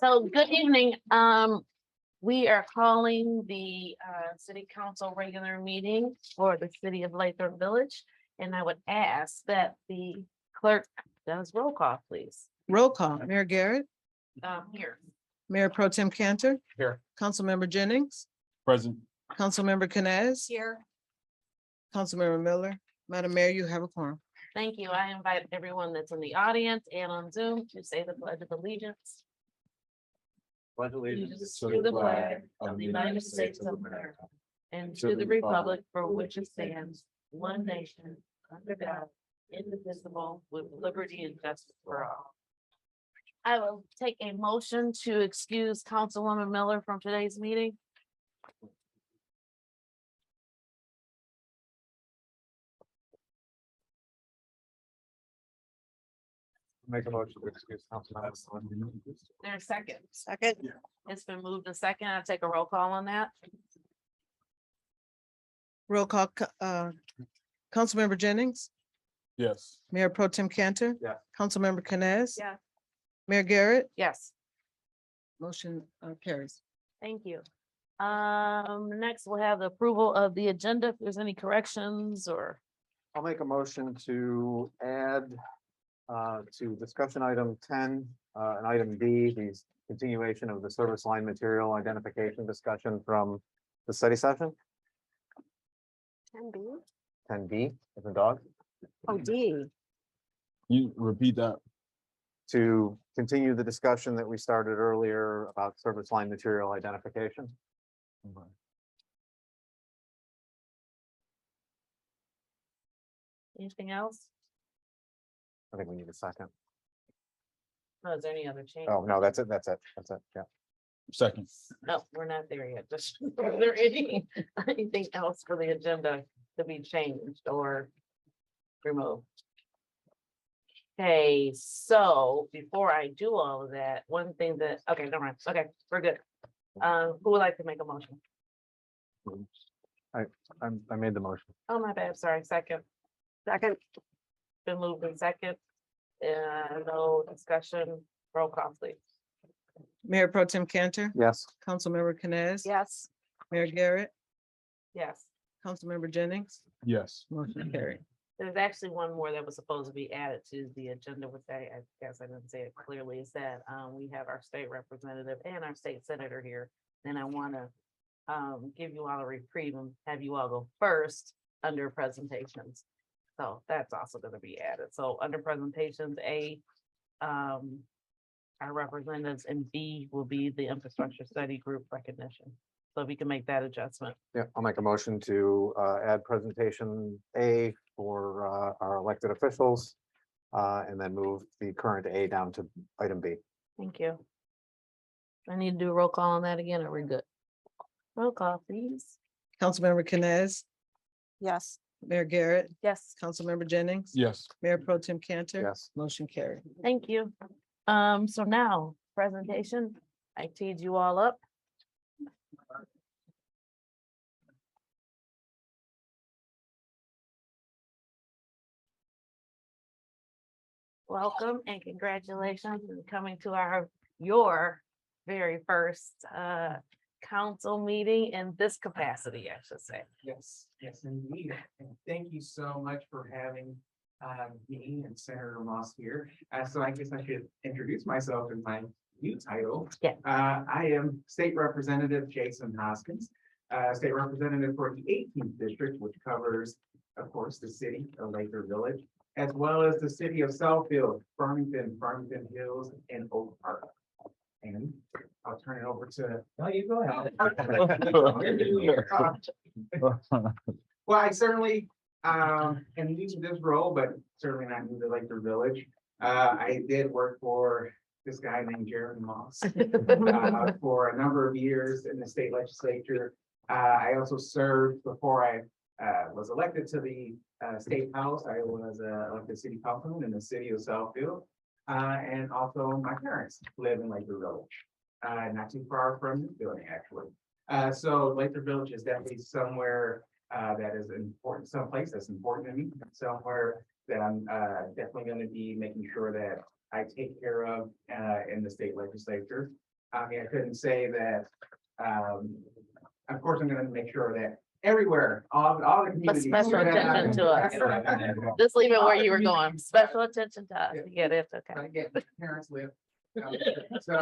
So good evening. We are calling the city council regular meeting for the city of Lathup Village. And I would ask that the clerk does roll call, please. Roll call, Mayor Garrett, Here. Mayor Pro Tem Cantor. Here. Councilmember Jennings, Present. Councilmember Canes. Here. Councilmember Miller. Madam Mayor, you have a quorum. Thank you. I invite everyone that's in the audience and on Zoom to say the Pledge of Allegiance. Pledge Allegiance to the flag of the United States of America and to the republic for which it stands, one nation, under God, indivisible, with liberty and justice for all. I will take a motion to excuse Councilwoman Miller from today's meeting. Make a motion to excuse Councilman. There's a second. Second. It's been moved to second. I'll take a roll call on that. Roll call, Councilmember Jennings, Yes. Mayor Pro Tem Cantor. Yeah. Councilmember Canes. Yeah. Mayor Garrett, Yes, motion carries. thank you. Next we'll have the approval of the agenda. If there's any corrections or, I'll make a motion to add to discussion item 10 and item D, the continuation of the service line material identification discussion from the study session. 10B. 10B, as a dog, Oh, D. You repeat that? to continue the discussion that we started earlier about service line material identification. Anything else? I think we need a second. No, is there any other change? Oh, no, that's it. Yeah. Second. No, we're not there yet. Just, is there anything else for the agenda to be changed or removed? Okay, so before I do all of that, one thing that, okay, never mind. Okay, we're good. Who would like to make a motion? I made the motion. Oh, my bad, sorry, second. Second. Been moved in second. No discussion, roll call, please. Mayor Pro Tem Cantor, Yes. Councilmember Canes. Yes. Mayor Garrett, Yes, Councilmember Jennings, Yes. motion carried. there's actually one more that was supposed to be added to the agenda, which I guess I didn't say it clearly, is that we have our state representative and our state senator here. And I want to give you all a reprieve and have you all go first under presentations. So that's also going to be added. So under presentations, A, our representatives, and B will be the infrastructure study group recognition. So we can make that adjustment. Yeah, I'll make a motion to add presentation A for our elected officials. And then move the current A down to item B. Thank you. I need to do a roll call on that again, or we're good? Roll call, please. Councilmember Canes, Yes. Mayor Garrett, Yes, Councilmember Jennings. Yes. Mayor Pro Tem Cantor. Yes. Motion carried. thank you. So now presentation, I teed you all up. Welcome and congratulations on coming to your very first council meeting in this capacity, I should say. Yes, indeed. And thank you so much for having me and Senator Moss here. So I guess I should introduce myself in my new title. Yeah. I am State Representative Jason Hoskins, State Representative for the 18th District, which covers, of course, the city of Lathup Village, as well as the city of Southfield, Farmington Hills, and Oak Park. And I'll turn it over to, no, you go ahead. Well, I certainly am new to this role, but certainly not new to Lathup Village. I did work for this guy named Jeremy Moss for a number of years in the state legislature. I also served before I was elected to the state house. I was elected city councilman in the city of Southfield. And also my parents live in Lathup Village, not too far from this building, actually. So Lathup Village is definitely somewhere that is important, someplace that's important to me, somewhere that I'm definitely going to be making sure that I take care of in the state legislature. I mean, I couldn't say that, of course, I'm gonna make sure that everywhere, all the communities. special attention to us. Just leave it where you were going. Special attention to us. You get it? Okay. Trying to get parents live. So.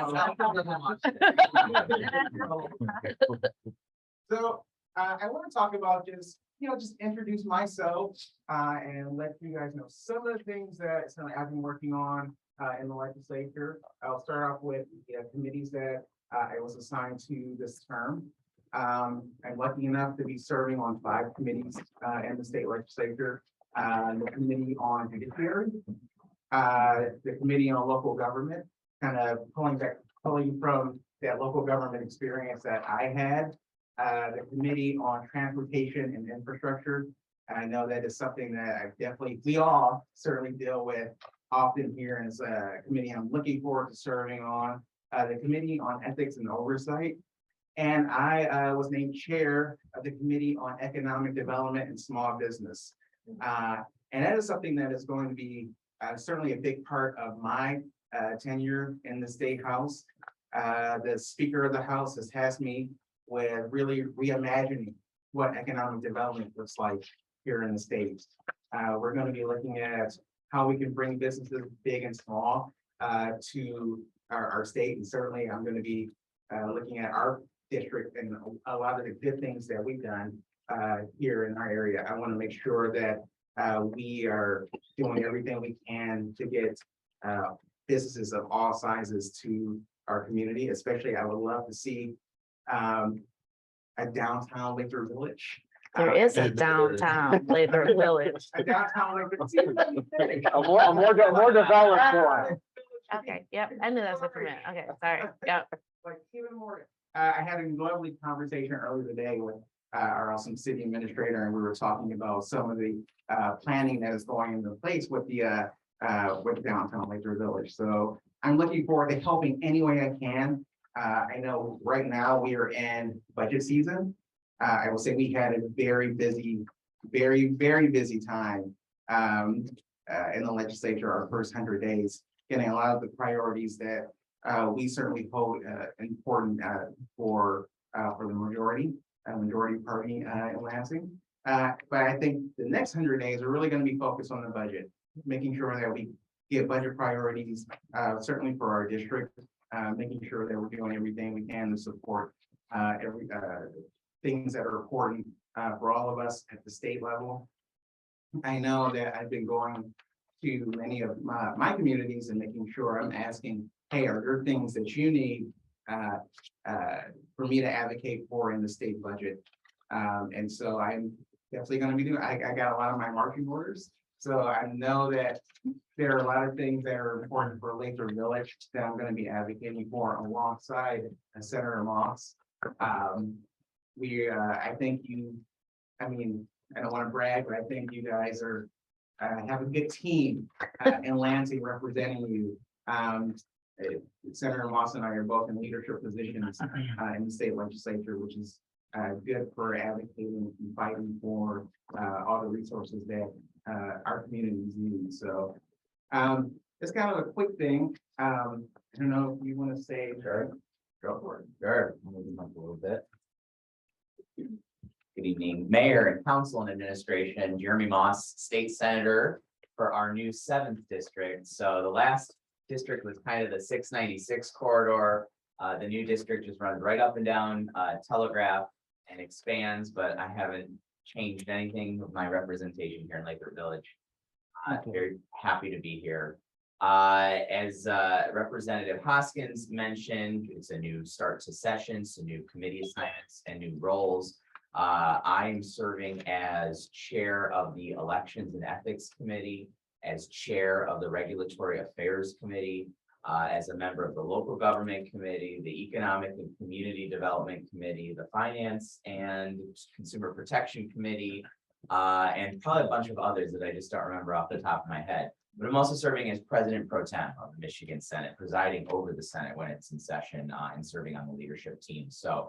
So, I want to talk about just, just introduce myself, and let you guys know some of the things that certainly I've been working on, in the legislature. I'll start off with the committees that, I was assigned to this term. I'm lucky enough to be serving on 5 committees, in the state legislature. The committee on judiciary, the committee on local government, kind of pulling from that local government experience that I had. The committee on transportation and infrastructure. I know that is something that we all certainly deal with often here as a committee. I'm looking forward to serving on the committee on ethics and oversight. And I was named chair of the committee on economic development and small business. And that is something that is going to be certainly a big part of my tenure in the state house. The Speaker of the House has tasked me with really reimagining what economic development looks like here in the state. We're going to be looking at how we can bring businesses big and small to our state. And certainly I'm going to be looking at our district and a lot of the good things that we've done here in our area. I want to make sure that we are doing everything we can to get businesses of all sizes to our community. Especially, I would love to see a downtown Lathrop Village. There is a downtown Lathrop Village. A downtown Lathrop. A more developed one. Okay, yep, I knew that's what you meant. Okay, sorry, yep. Like even more. I had a lovely conversation earlier today with our awesome city administrator, and we were talking about some of the planning that is going into place with the downtown Lathrop Village. So I'm looking forward to helping any way I can. I know right now we are in budget season. I will say we had a very busy, very busy time in the legislature, our first 100 days, getting a lot of the priorities that we certainly hold important for the majority party in Lansing. But I think the next 100 days are really going to be focused on the budget, making sure that we get budget priorities, certainly for our district, making sure that we're doing everything we can to support things that are important for all of us at the state level. I know that I've been going to many of my communities and making sure I'm asking, hey, are there things that you need for me to advocate for in the state budget? And so I'm definitely going to be doing, I got a lot of my marching orders. So I know that there are a lot of things that are important for Lathrop Village that I'm going to be advocating for alongside Senator Moss. I think I don't want to brag, but I think you guys are have a good team in Lansing representing you. Senator Moss and I are both in leadership positions in the state legislature, which is good for advocating and fighting for all the resources that our communities need. So it's kind of a quick thing. I don't know if you want to say. Sure. Go for it. Sure. I'm moving up a little bit. Good evening, Mayor and Council and Administration. Jeremy Moss, State Senator for our new 7th district. So the last district was kind of the 696 corridor. The new district just runs right up and down Telegraph and expands, but I haven't changed anything with my representation here in Lathrop Village. Very happy to be here. As Representative Hoskins mentioned, it's a new start to session, some new committee assignments and new roles. I'm serving as chair of the Elections and Ethics Committee, as chair of the Regulatory Affairs Committee, as a member of the Local Government Committee, the Economic and Community Development Committee, the Finance and Consumer Protection Committee, and probably a bunch of others that I just don't remember off the top of my head. But I'm also serving as President Pro Tem of the Michigan Senate, presiding over the Senate when it's in session, and serving on the leadership team. So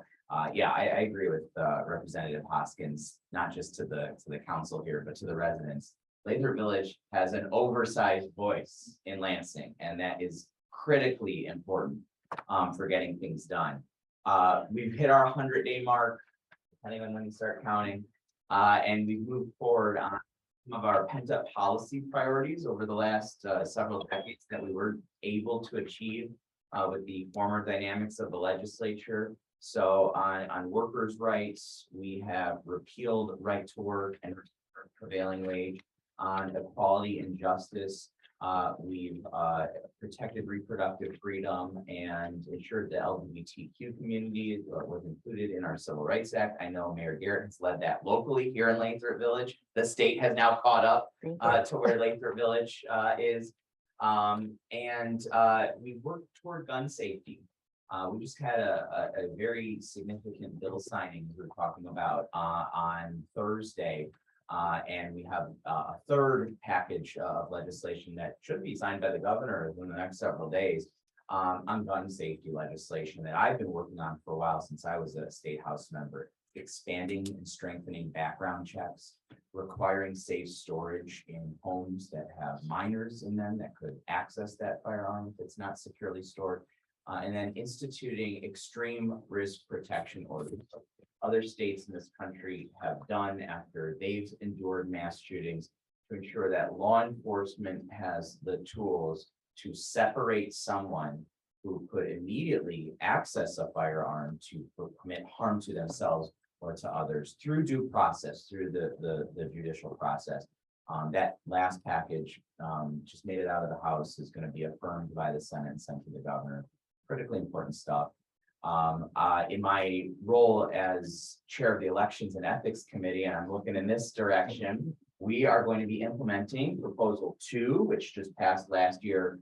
yeah, I agree with Representative Hoskins, not just to the council here, but to the residents. Lathrop Village has an oversized voice in Lansing, and that is critically important. for getting things done. We've hit our 100-day mark, depending on when you start counting. And we've moved forward on some of our pent-up policy priorities over the last several decades that we were able to achieve with the former dynamics of the legislature. So on workers' rights, we have repealed right to work and prevailing wage. On equality and justice, we've protected reproductive freedom and ensured the LGBTQ community was included in our Civil Rights Act. I know Mayor Garrett has led that locally here in Lathrop Village. The state has now caught up to where Lathrop Village is. We've worked toward gun safety. We just had a very significant bill signing we were talking about on Thursday. And we have a third package of legislation that should be signed by the governor in the next several days on gun safety legislation that I've been working on for a while since I was a state house member, expanding and strengthening background checks, requiring safe storage in homes that have minors in them that could access that firearm if it's not securely stored, and then instituting extreme risk protection orders. Other states in this country have done after they've endured mass shootings to ensure that law enforcement has the tools to separate someone who could immediately access a firearm to commit harm to themselves or to others through due process, through the judicial process. That last package just made it out of the House, is going to be affirmed by the Senate and sent to the governor. Critically important stuff. In my role as chair of the Elections and Ethics Committee, and I'm looking in this direction, we are going to be implementing Proposal 2, which just passed last year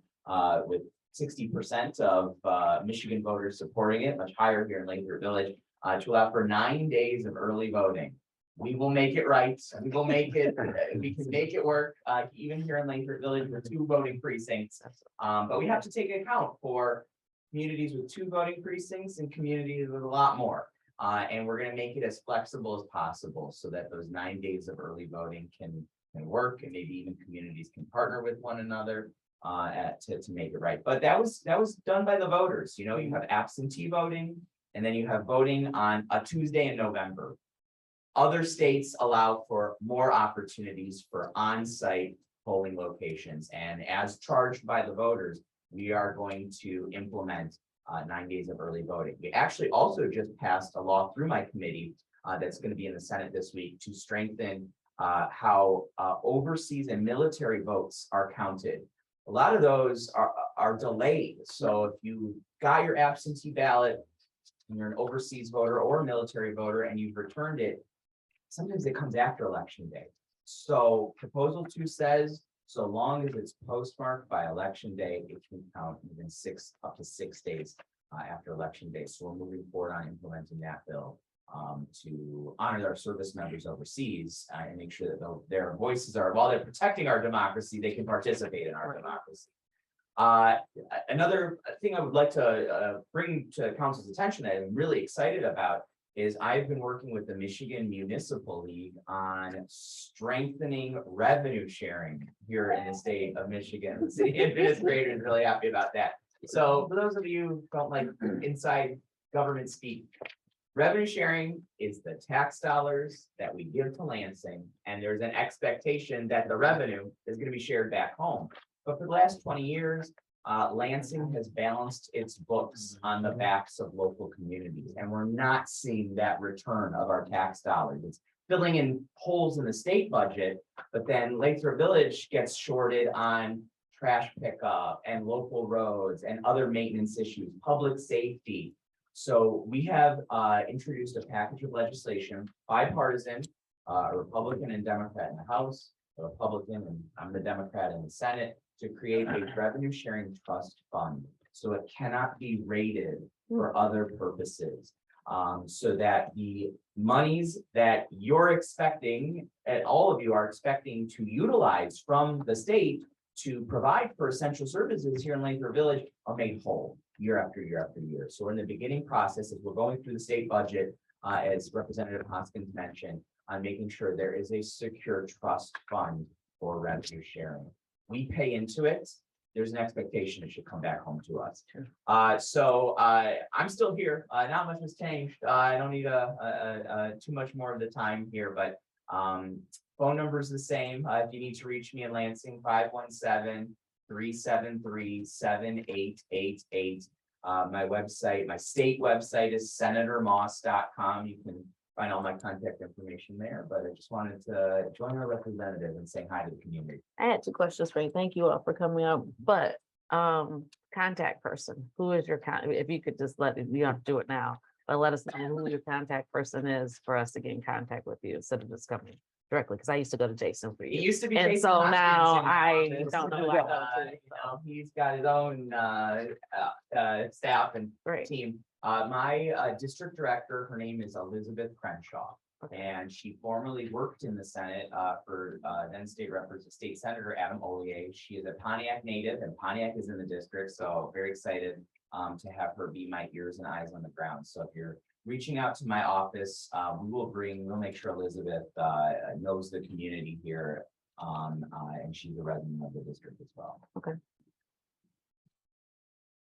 with 60% of Michigan voters supporting it, much higher here in Lathrop Village, to allow for 9 days of early voting. We will make it right. We will make it, we can make it work, even here in Lathrop Village with 2 voting precincts. But we have to take account for communities with 2 voting precincts and communities with a lot more. And we're going to make it as flexible as possible so that those 9 days of early voting can work, and maybe even communities can partner with one another to make it right. But that was done by the voters. You know, you have absentee voting, and then you have voting on a Tuesday in November. Other states allow for more opportunities for on-site polling locations, and as charged by the voters, we are going to implement 9 days of early voting. We actually also just passed a law through my committee that's going to be in the Senate this week to strengthen how overseas and military votes are counted. A lot of those are delayed. So if you got your absentee ballot and you're an overseas voter or a military voter and you've returned it, sometimes it comes after Election Day. So Proposal 2 says, so long as it's postmarked by Election Day, it can count even up to 6 days after Election Day. So we're moving forward on implementing that bill to honor our service members overseas and make sure that their voices are, while they're protecting our democracy, they can participate in our democracy. Another thing I would like to bring to council's attention that I'm really excited about is I've been working with the Michigan Municipal League on strengthening revenue sharing here in the state of Michigan. The city administrator is really happy about that. So for those of you who don't like inside government speak, revenue sharing is the tax dollars that we give to Lansing, and there's an expectation that the revenue is going to be shared back home. But for the last 20 years, Lansing has balanced its books on the backs of local communities, and we're not seeing that return of our tax dollars. It's filling in holes in the state budget, but then Lathrop Village gets shorted on trash pickup and local roads and other maintenance issues, public safety. So we have introduced a package of legislation, bipartisan, a Republican and Democrat in the House, a Republican, and I'm the Democrat in the Senate, to create a revenue sharing trust fund. So it cannot be rated for other purposes. So that the monies that you're expecting, and all of you are expecting to utilize from the state to provide for essential services here in Lathrop Village are made whole year after year after year. So we're in the beginning process as we're going through the state budget, as Representative Hoskins mentioned, on making sure there is a secure trust fund for revenue sharing. We pay into it. there's an expectation it should come back home to us. Sure. I'm still here. Not much has changed. I don't need too much more of the time here, but phone number is the same. If you need to reach me in Lansing, 517-373-7888. My website, my state website is senatormoss.com. You can find all my contact information there, but I just wanted to join our representative and say hi to the community. I had 2 questions for you. Thank you all for coming up, but contact person, who is your if you could just let it, you don't have to do it now, but let us know who your contact person is for us to get in contact with you instead of just coming directly, because I used to go to Jason for It you. used to be. And Jason so Hoskins now in the I office, don't know who I go to, so. He's got his own staff and Great. team. My district director, her name is Elizabeth Crenshaw. Okay. And she formerly worked in the Senate for then State Senator Adam Ollier. She is a Pontiac native, and Pontiac is in the district, so very excited to have her be my ears and eyes on the ground. So if you're reaching out to my office, we'll make sure Elizabeth knows the community here, and she's a resident of the district as well.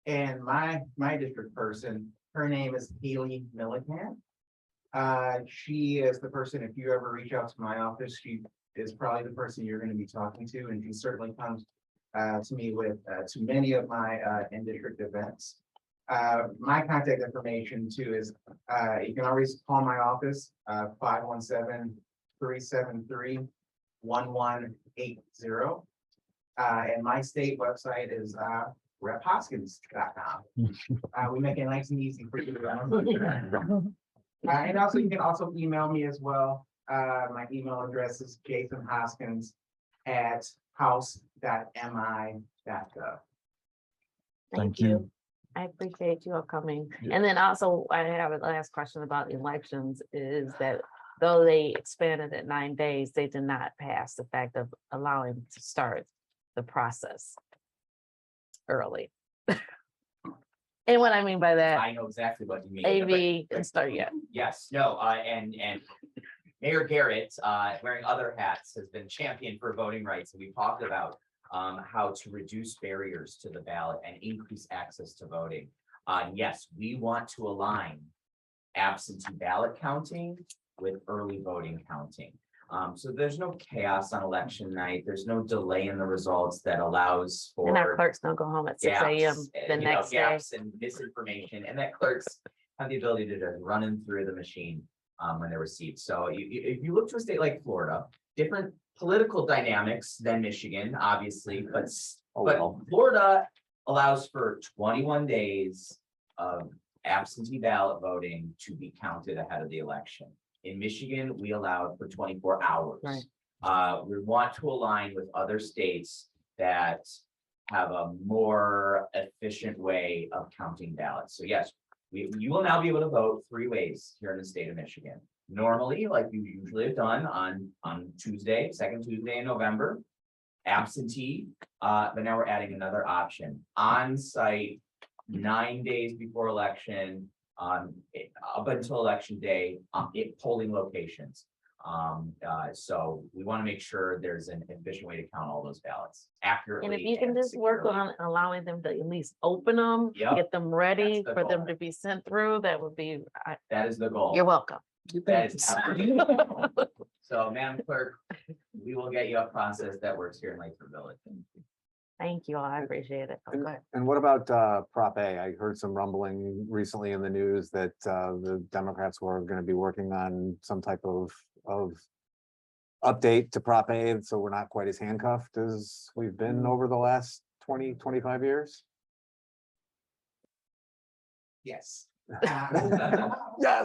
And my district person, her name is Haley Millican. She is the person, if you ever reach out to my office, she is probably the person you're going to be talking to, and she certainly comes to me with to many of my in-district events. My contact information too is you can always call my office 517-373-1180. And my state website is Rep.Hoskins.com. We make it nice and easy for you. And also, you can also email me as well. My email address is jason.hoskins@house.mi.gov. Thank you. I appreciate you all coming. Yeah. And then also, I have a last question about elections is that though they expanded at 9 days, they did not pass the fact of allowing to start the process early. And what I mean by that, I know exactly what you mean. AV didn't start yet. Yes, no, and Mayor Garrett, wearing other hats, has been champion for voting rights, and we've talked about how to reduce barriers to the ballot and increase access to voting. Yes, we want to align absentee ballot counting with early voting counting. So there's no chaos on election night. There's no delay in the results that allows for. And our clerks don't go home at 6 a.m. the next day. Gaps and misinformation, and that clerks have the ability to just run in through the machine when they're received. So if you look to a state like Florida, different political dynamics than Michigan, obviously, but Florida allows for 21 days of absentee ballot voting to be counted ahead of the election. In Michigan, we allowed for 24 hours. Right. We want to align with other states that have a more efficient way of counting ballots. So yes, you will now be able to vote 3 ways here in the state of Michigan. Normally, like you usually have done on Tuesday, second Tuesday in November, absentee, but now we're adding another option, on-site, 9 days before election, up until election day, polling locations. So we want to make sure there's an efficient way to count all those ballots accurately. And if you can just work securely. on allowing them to at least open them, Yep, get them ready that's the for them goal. to be sent through, that would be, That is the goal. you're welcome. That is absolutely- So, Madam Clerk, we will get you a process that works here in Lathup Village. Thank you all. I appreciate it. Oh, go ahead. And what about Prop A? I heard some rumbling recently in the news that the Democrats were going to be working on some type of update to Prop A, so we're not quite as handcuffed as we've been over the last 20, 25 years. Yes. Yes. Yeah,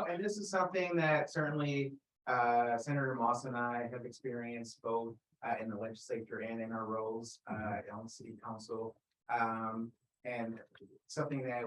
and this is something that certainly Senator Moss and I have experienced both in the legislature and in our roles on the city council. And something that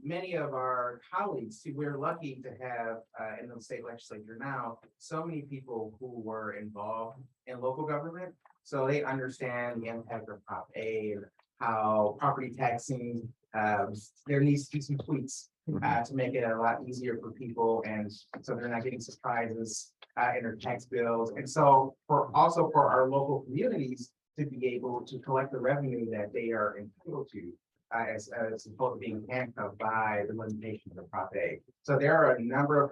many of our colleagues, see, we're lucky to have in the state legislature now, so many people who were involved in local government. So they understand the impact of Prop A and how property taxing, there needs to be some tweaks to make it a lot easier for people. And so they're not getting surprises in their tax bills. And so for our local communities to be able to collect the revenue that they are entitled to. As opposed to being handcuffed by the limitations of Prop A. So there are a number of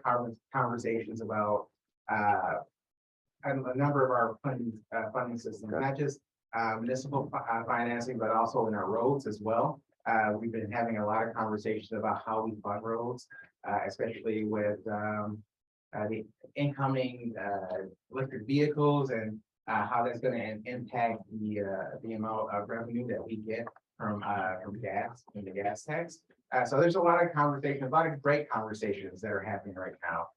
conversations about a number of our funding systems, not just municipal financing, but also in our roads as well. We've been having a lot of conversations about how we fund roads, especially with the incoming electric vehicles and how that's going to impact the amount of revenue that we get from gas and the gas tax. So there's a lot of conversation, a lot of great conversations that are happening right now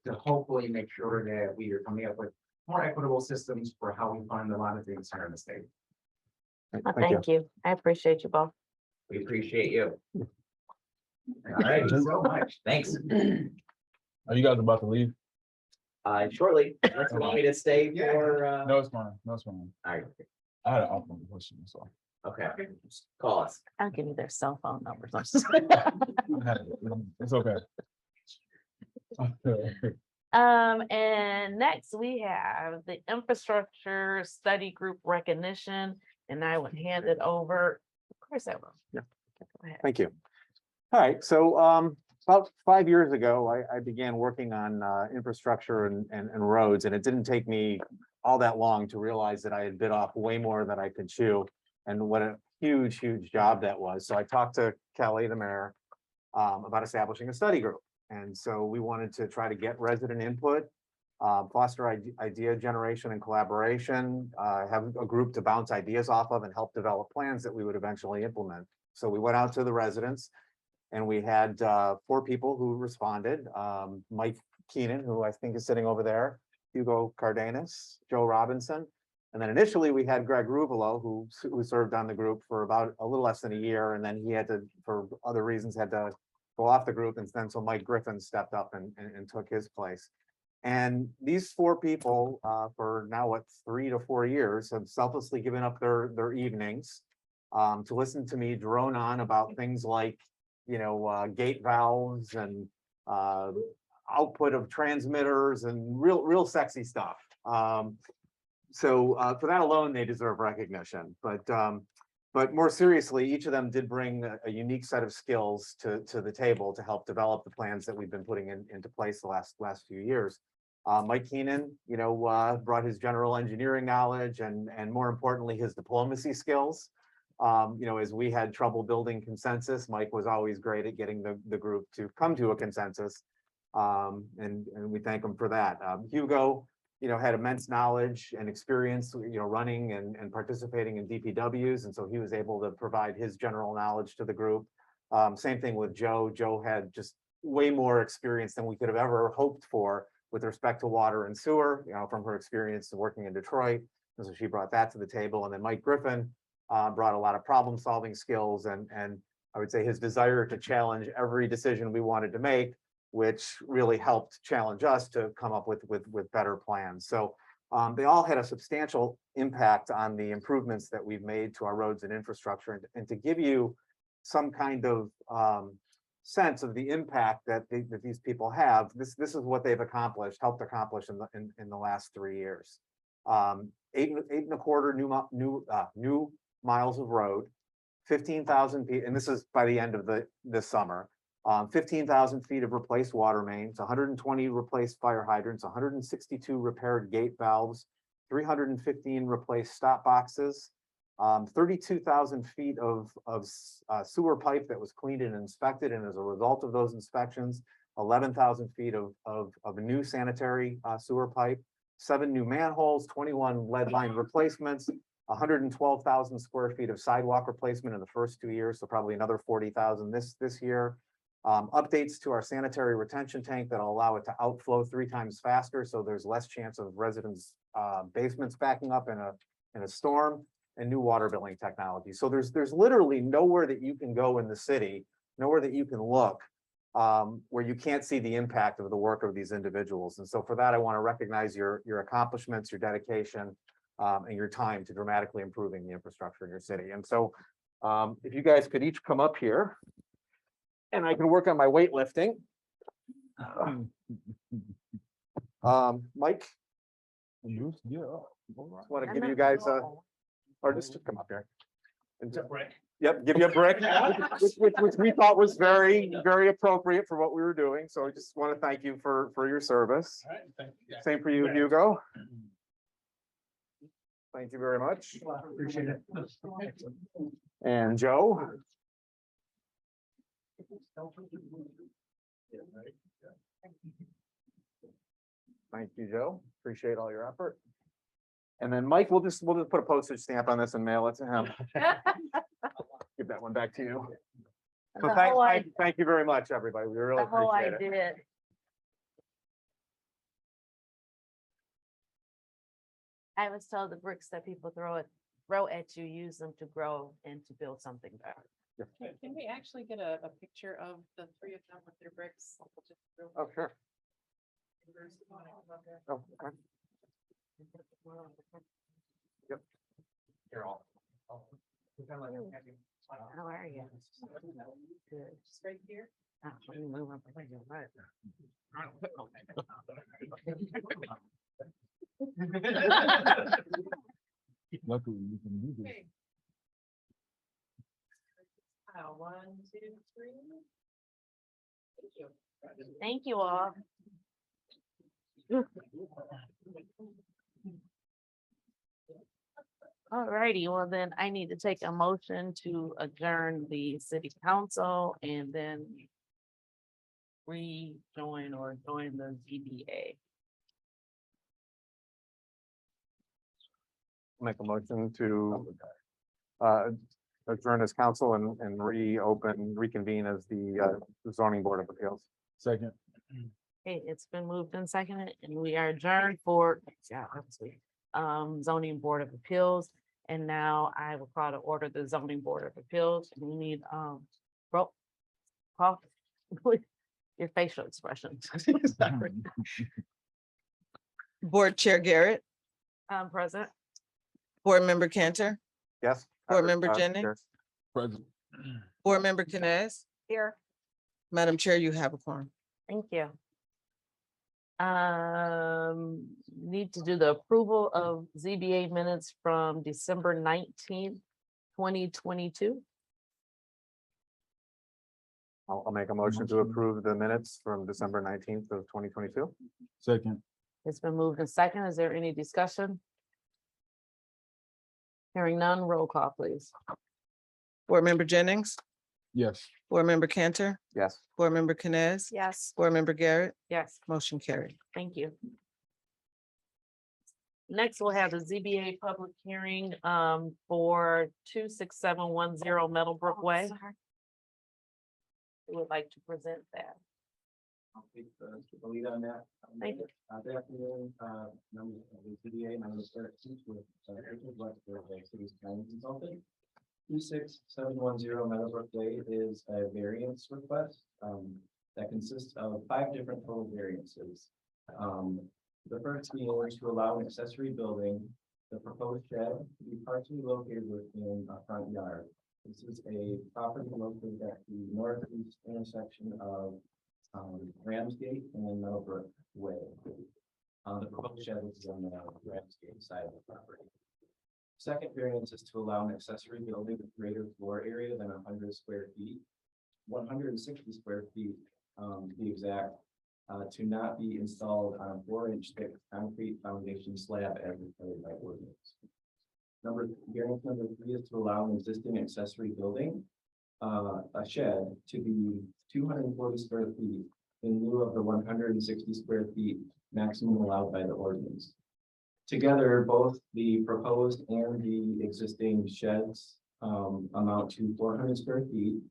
to hopefully make sure that we are coming up with more equitable systems for how we fund a lot of things here in the state. Well, thank you. I appreciate you both. We appreciate you. All Thank right, you so much. thanks. Are you guys about to leave? Shortly, unless you want me to stay for, No, it's fine. No, it's fine. all right, I had an awkward question, so. okay, just call us. I'll give you their cell phone numbers. It's okay. And next we have the infrastructure study group recognition, and I would hand it over. Of course I will. Yeah. Go ahead. Thank you. All right, so about 5 years ago, I began working on infrastructure and roads, and it didn't take me all that long to realize that I had bit off way more than I could chew, and what a huge job that was. So I talked to Kelly, the mayor, about establishing a study group. And so we wanted to try to get resident input, foster idea generation and collaboration, have a group to bounce ideas off of and help develop plans that we would eventually implement. So we went out to the residents and we had 4 people who responded. Mike Keenan, who I think is sitting over there, Hugo Cardenas, Joe Robinson. And then initially we had Greg Ruvalo, who served on the group for about a little less than a year. And then he had to, for other reasons, had to go off the group, and then so Mike Griffin stepped up and took his place. And these 4 people, for now, what, 3 to 4 years, have selflessly given up their evenings to listen to me drone on about things like, you know, gate valves and output of transmitters and real sexy stuff. So for that alone, they deserve recognition. But more seriously, each of them did bring a unique set of skills to the table to help develop the plans that we've been putting into place the last few years. Mike Keenan, you know, brought his general engineering knowledge and more importantly, his diplomacy skills. You know, as we had trouble building consensus, Mike was always great at getting the group to come to a consensus. And we thank him for that. Hugo, you know, had immense knowledge and experience, you know, running and participating in DPWs. And so he was able to provide his general knowledge to the group. Same thing with Joe. Joe had just way more experience than we could have ever hoped for with respect to water and sewer, you know, from her experience working in Detroit. And so she brought that to the table. And then Mike Griffin brought a lot of problem solving skills and I would say his desire to challenge every decision we wanted to make, which really helped challenge us to come up with better plans. So they all had a substantial impact on the improvements that we've made to our roads and infrastructure. And to give you some kind of sense of the impact that these people have, this is what they've helped accomplish in the last 3 years. 8.25 new miles of road, 15,000 feet, and this is by the end of this summer. 15,000 feet of replaced water mains, 120 replaced fire hydrants, 162 repaired gate valves, 315 replaced stop boxes, 32,000 feet of sewer pipe that was cleaned and inspected. And as a result of those inspections, 11,000 feet of new sanitary sewer pipe, 7 new manholes, 21 lead line replacements, 112,000 square feet of sidewalk replacement in the first 2 years. So probably another 40,000 this year. Updates to our sanitary retention tank that'll allow it to outflow 3 times faster. So there's less chance of residents' basements backing up in a storm, and new water billing technology. So there's literally nowhere that you can go in the city, nowhere that you can look where you can't see the impact of the work of these individuals. And so for that, I want to recognize your accomplishments, your dedication, and your time to dramatically improving the infrastructure in your city. And so if you guys could each come up here and I can work on my weightlifting. Mike, Yeah. want to give you guys or just come up here. Yep, give you a break, which we thought was very, very appropriate for what we were doing. So I just want to thank you for your service. Same for you, Hugo. Thank you very much. Appreciate it. And Joe. Thank you, Joe. Appreciate all your effort. And then Mike, we'll just put a postage stamp on this and mail it to him. Give that one back to you. So The whole thank you very much, everybody. We really The whole appreciate it. idea. I was told the bricks that people throw at you, use them to grow and to build something better. Can we actually get a picture of the three of them with their bricks? Just real Oh, sure. quick. Oh, okay. Yep. Here, I'll- How are you? Good. Just right here. Oh, let me move up. Right. Luckily, you can do this. Okay. One, two, three. Thank you. Thank you all. Alrighty, well then I need to take a motion to adjourn the city council and then rejoin or join the ZBA. Make a motion to adjourn as council and reconvene as the zoning board of appeals. Second. Okay, it's been moved and seconded and we are adjourned for zoning board of appeals. And now I will call to order the zoning board of appeals. We need roll call. Your facial expressions. Sorry. Board Chair Garrett, Present. Board Member Cantor, Yes. Board Member Sure. Jennings, Present. Board Member Canes. Here. Madam Chair, you have a quorum. Thank you. Need to do the approval of ZBA minutes from December 19th, 2022. I'll make a motion to approve the minutes from December 19th of 2022. Second. It's been moved and second. Is there any discussion? Hearing none, roll call, please. Board Member Jennings, Yes. Board Member Cantor, Yes. Board Member Canes, Yes. Board Member Garrett, Yes. motion carried. Thank you. Next, we'll have the ZBA public hearing for 26710 Meadowbrook Way. Who would like to present that? I'll take the lead on that. Thank you. Good afternoon, members of the ZBA, my name is Eric Seach with Webster, the city's planning consultant. 26710 Meadowbrook Way is a variance request that consists of 5 different total variances. The first being to allow an accessory building, the proposed shed, to be partially located within a front yard. This is a property located at the northeast intersection of Ramsgate and Meadowbrook Way. The proposed shed is on the Ramsgate side of the property. Second variance is to allow an accessory building with greater floor area than 100 square feet, 160 square feet, to be exact, to not be installed on a 4-inch thick concrete foundation slab as required by ordinance. Variance number 3 is to allow an existing accessory building, a shed, to be 240 square feet in lieu of the 160 square feet maximum allowed by the ordinance. Together, both the proposed and the existing sheds amount to 400 square feet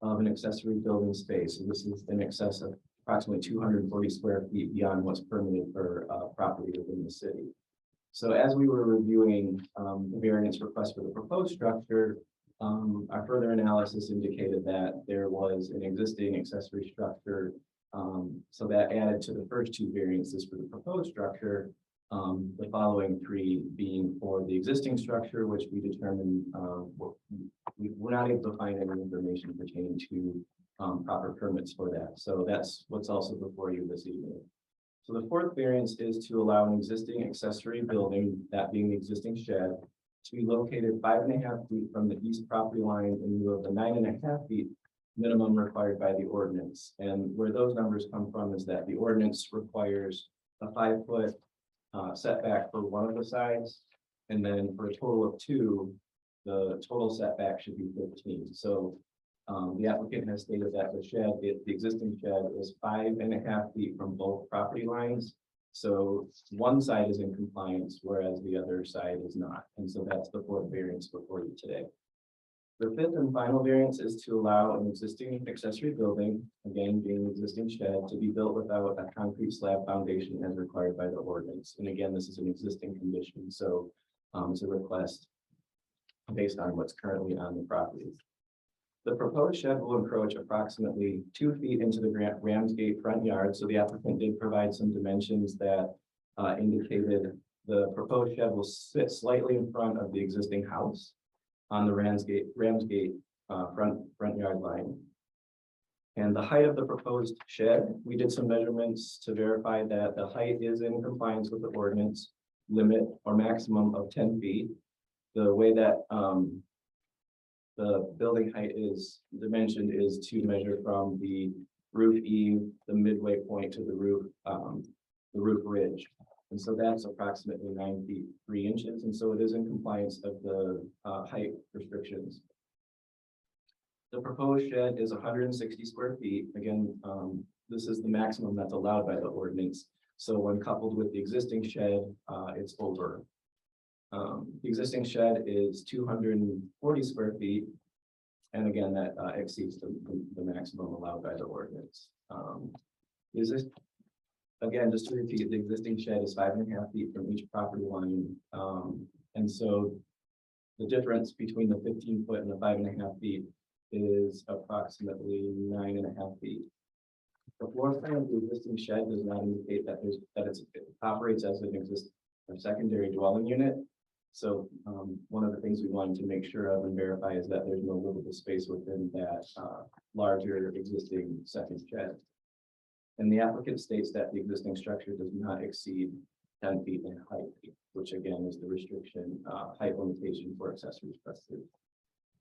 of an accessory building space. So this is in excess of approximately 240 square feet beyond what's permitted for property within the city. So as we were reviewing the variance request for the proposed structure, our further analysis indicated that there was an existing accessory structure. So that added to the first 2 variances for the proposed structure, the following 3 being for the existing structure, which we determined we were not able to find any information pertaining to proper permits for that. So that's what's also before you this evening. So the 4th variance is to allow an existing accessory building, that being the existing shed, to be located 5.5 feet from the east property line in lieu of the 9.5 feet minimum required by the ordinance. And where those numbers come from is that the ordinance requires a 5-foot setback for one of the sides. And then for a total of 2, the total setback should be 15. So the applicant has stated that the existing shed is 5.5 feet from both property lines. So one side is in compliance, whereas the other side is not. And so that's the 4th variance before you today. The 5th and final variance is to allow an existing accessory building, again, being an existing shed, to be built without a concrete slab foundation as required by the ordinance. And again, this is an existing condition, so it's a request based on what's currently on the property. The proposed shed will encroach approximately 2 feet into the Ramsgate front yard. So the applicant did provide some dimensions that indicated the proposed shed will sit slightly in front of the existing house on the Ramsgate front yard line. And the height of the proposed shed, we did some measurements to verify that the height is in compliance with the ordinance limit or maximum of 10 feet. The way that the building height is dimensioned is to measure from the roof eave, the midway point to the roof ridge. And so that's approximately 9 feet 3 inches. And so it is in compliance of the height restrictions. The proposed shed is 160 square feet. Again, this is the maximum that's allowed by the ordinance. So when coupled with the existing shed, it's over. The existing shed is 240 square feet. And again, that exceeds the maximum allowed by the ordinance. Again, just to repeat, the existing shed is 5.5 feet from each property line. And so the difference between the 15-foot and the 5.5 feet is approximately 9.5 feet. The floor plan of the existing shed does not indicate that it operates as a secondary dwelling unit. So one of the things we wanted to make sure of and verify is that there's no livable space within that larger existing second shed. And the applicant states that the existing structure does not exceed 10 feet in height, which again is the restriction height limitation for accessory structures.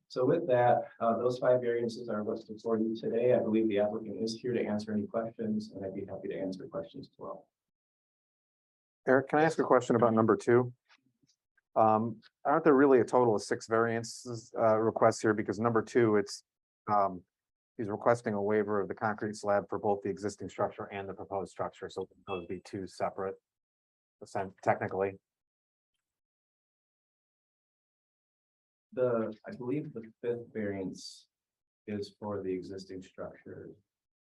So with that, those 5 variances are what's before you today. I believe the applicant is here to answer any questions, and I'd be happy to answer questions as well. Eric, can I ask a question about number 2? Aren't there really a total of 6 variances requests here? Because number 2, it's he's requesting a waiver of the concrete slab for both the existing structure and the proposed structure. So those would be 2 separate, technically. I believe the 5th variance is for the existing structure.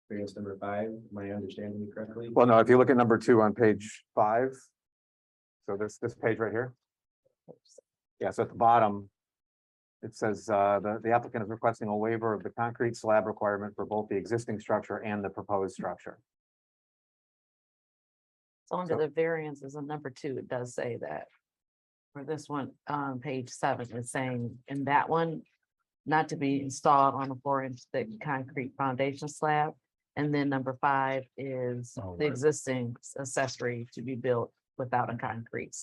Variance number 5, am I understanding you correctly? Well, no, if you look at number 2 on page 5, so this page right here. Yeah, so at the bottom, it says the applicant is requesting a waiver of the concrete slab requirement for both the existing structure and the proposed structure. So under the variances on number 2, it does say that. For this one, on page 7, it's saying in that one, not to be installed on a 4-inch thick concrete foundation slab. And then number 5 is the existing accessory to be built without a concrete.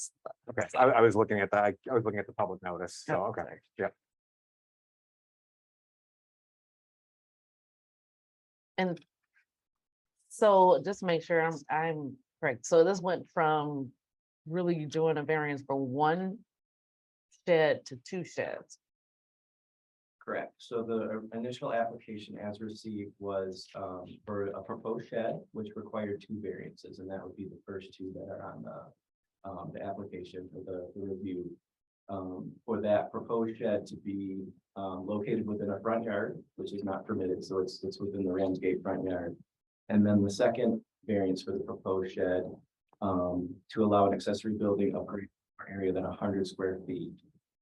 Okay, I was looking at that. I was looking at the public notice. So, okay, yeah. And so just make sure I'm correct. So this went from really doing a variance for 1 shed to 2 sheds. Correct. So the initial application as received was for a proposed shed, which required 2 variances, and that would be the first 2 that are on the application for the review. For that proposed shed to be located within a front yard, which is not permitted, so it's within the Ramsgate front yard. And then the second variance for the proposed shed to allow an accessory building of greater area than 100 square feet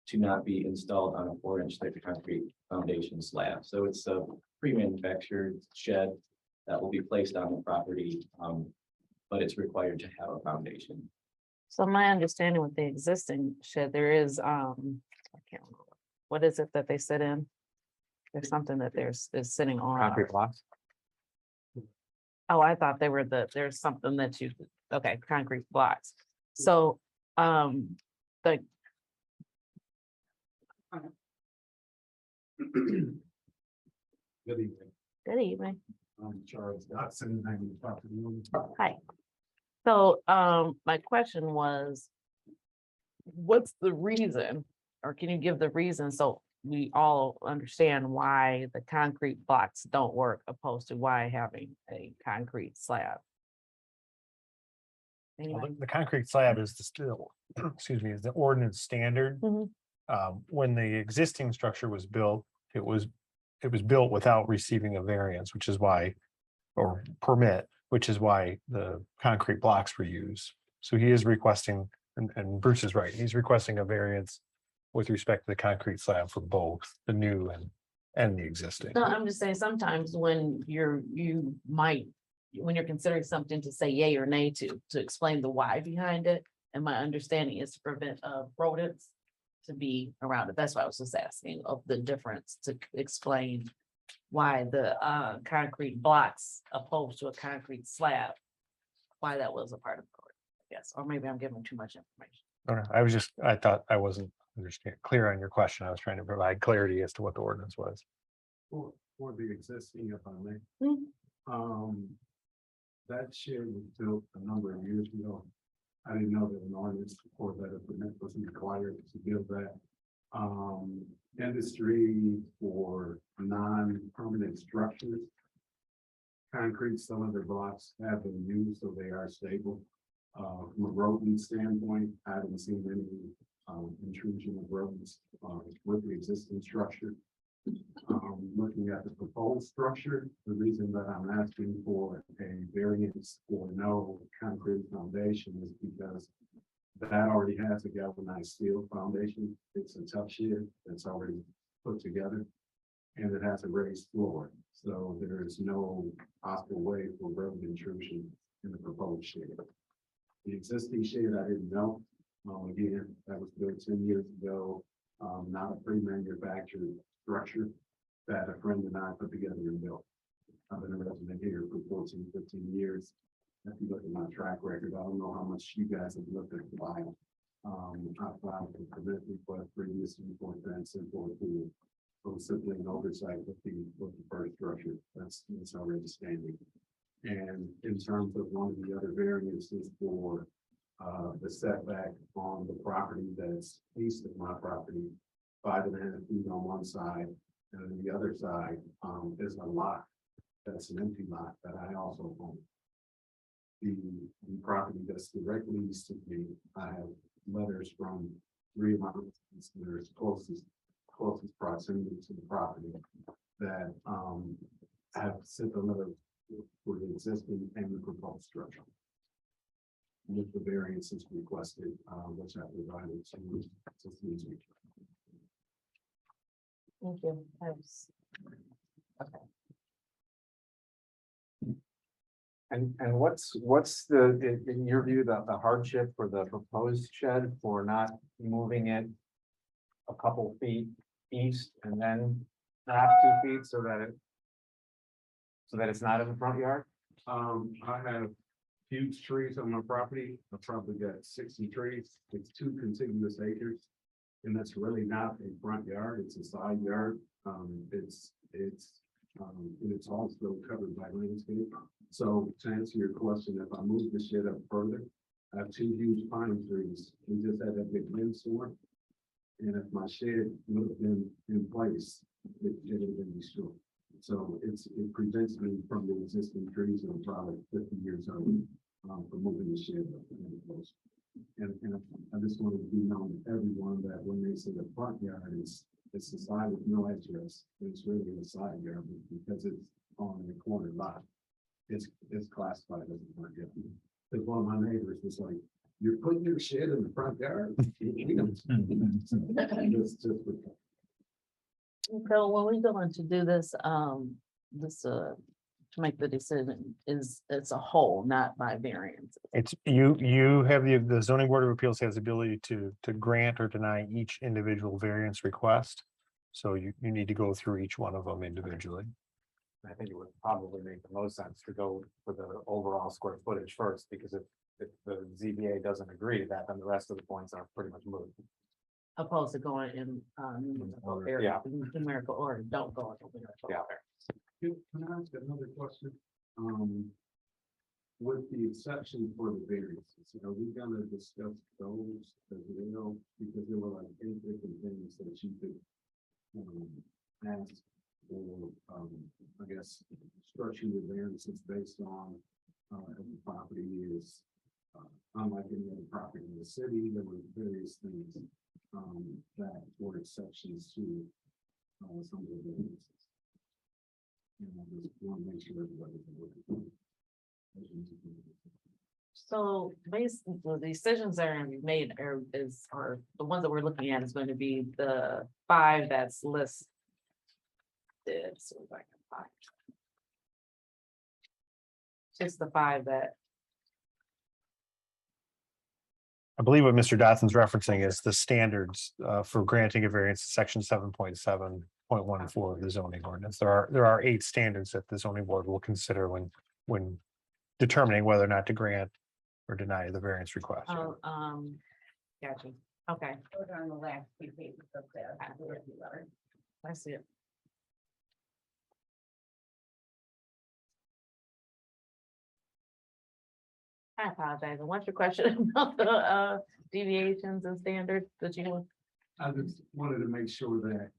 to not be installed on a 4-inch thick concrete foundation slab. So it's a pre-manufactured shed that will be placed on the property, but it's required to have a foundation. So my understanding with the existing shed, there is, I can't remember, what is it that they sit in? There's something that is sitting on. Concrete blocks. Oh, I thought they were there's something that you, okay, concrete blocks. So, Good evening. Good evening. I'm Charles Dodson, 90 property owner. Hi. So, my question was, what's the reason, or can you give the reason so we all understand why the concrete blocks don't work opposed to why having a concrete slab? Well, Anybody? the concrete slab is the still, excuse me, is the ordinance standard. Mhm. When the existing structure was built, it was built without receiving a variance, which is why, or permit, which is why the concrete blocks were used. So he is requesting, and Bruce is right, he's requesting a variance with respect to the concrete slab for both the new and the existing. No, I'm just saying, sometimes when when you're considering something to say yay or nay to explain the why behind it. And my understanding is to prevent rodents to be around it. That's why I was just asking of the difference to explain why the concrete blocks opposed to a concrete slab, why that was a part of the code, I guess, or maybe I'm giving too much information. I thought I wasn't clear on your question. I was trying to provide clarity as to what the ordinance was. For the existing, if I may. Mhm. That shed was built a number of years ago. I didn't know that an ordinance for that a permit was required to give that. Industry for non-permanent structures. Concrete cylinder blocks have been used, so they are stable. From a rodent standpoint, I haven't seen any intrusion of rodents with the existing structure. Looking at the proposed structure, the reason that I'm asking for a variance for no concrete foundation is because that already has a galvanized steel foundation. It's a tough shed that's already put together, and it has a raised floor. So there is no possible way for rodent intrusion in the proposed shed. The existing shed, I didn't know. Again, that was built 10 years ago, not a pre-manufactured structure that a friend and I put together and built. I've been a resident here for 14, 15 years. If you look at my track record, I don't know how much you guys have looked at the file. I filed for permit request previously for fence and for pool. So simply an oversight with the first structure that's already standing. And in terms of one of the other variances for the setback on the property that's east of my property, 5.5 feet on one side, and on the other side is a lot that's an empty lot that I also own. The property that's directly east of me, I have letters from 3 of my residents that are closest proximity to the property that have sent a letter for the existing and the proposed structure. With the variances requested, which I provided to CSG. Thank you. And what's the, in your view, the hardship for the proposed shed for not moving it a couple feet east and then not 2 feet so that it's not in the front yard? I have huge trees on my property. I've probably got 60 trees. It's 2 contiguous acres. And that's really not a front yard, it's a side yard. It's also covered by landscape. So to answer your question, if I move the shed up further, I have 2 huge pine trees. We just had a big windstorm. And if my shed would have been in place, it would have been destroyed. So it prevents me from the existing trees that are probably 50 years old, from moving the shed up and close. And I just wanted to be known to everyone that when they say the front yard it's the side with no address, it's really a side yard because it's on the corner lot. It's classified as a front yard. Because one of my neighbors was like, "You're putting your shed in the front yard?" So when we go in to do this, to make the decision it's a whole, not by variance. It's you have the zoning board of appeals has the ability to grant or deny each individual variance request. So you need to go through each one of them individually. I think it would probably make the most sense to go for the overall square footage first, because if the ZBA doesn't agree to that, then the rest of the points are pretty much moved. Opposed to going in, Order. Yeah. numerical order, don't go in numerical Yeah. order. Can I ask another question? With the exception for the variances, are we gonna discuss those as well? Because there were like 8 different things that you could ask or, I guess, structure the variances based on, if the property is, unlike any other property in the city, there were various things, that were exceptions to, some of the variances. And I just want to make sure everybody's aware. So basically, the decisions that are made are the ones that we're looking at is going to be the 5 that's listed. So if I can find. Just the 5 that, I believe what Mr. Dotson's referencing is the standards for granting a variance, section 7.7.14 of the zoning ordinance. There are 8 standards that the zoning board will consider when determining whether or not to grant or deny the variance request. oh, gotcha, okay, On the last few pages of that. I see it. I apologize, and what's your question about the deviations and standards that you? I just wanted to make sure that,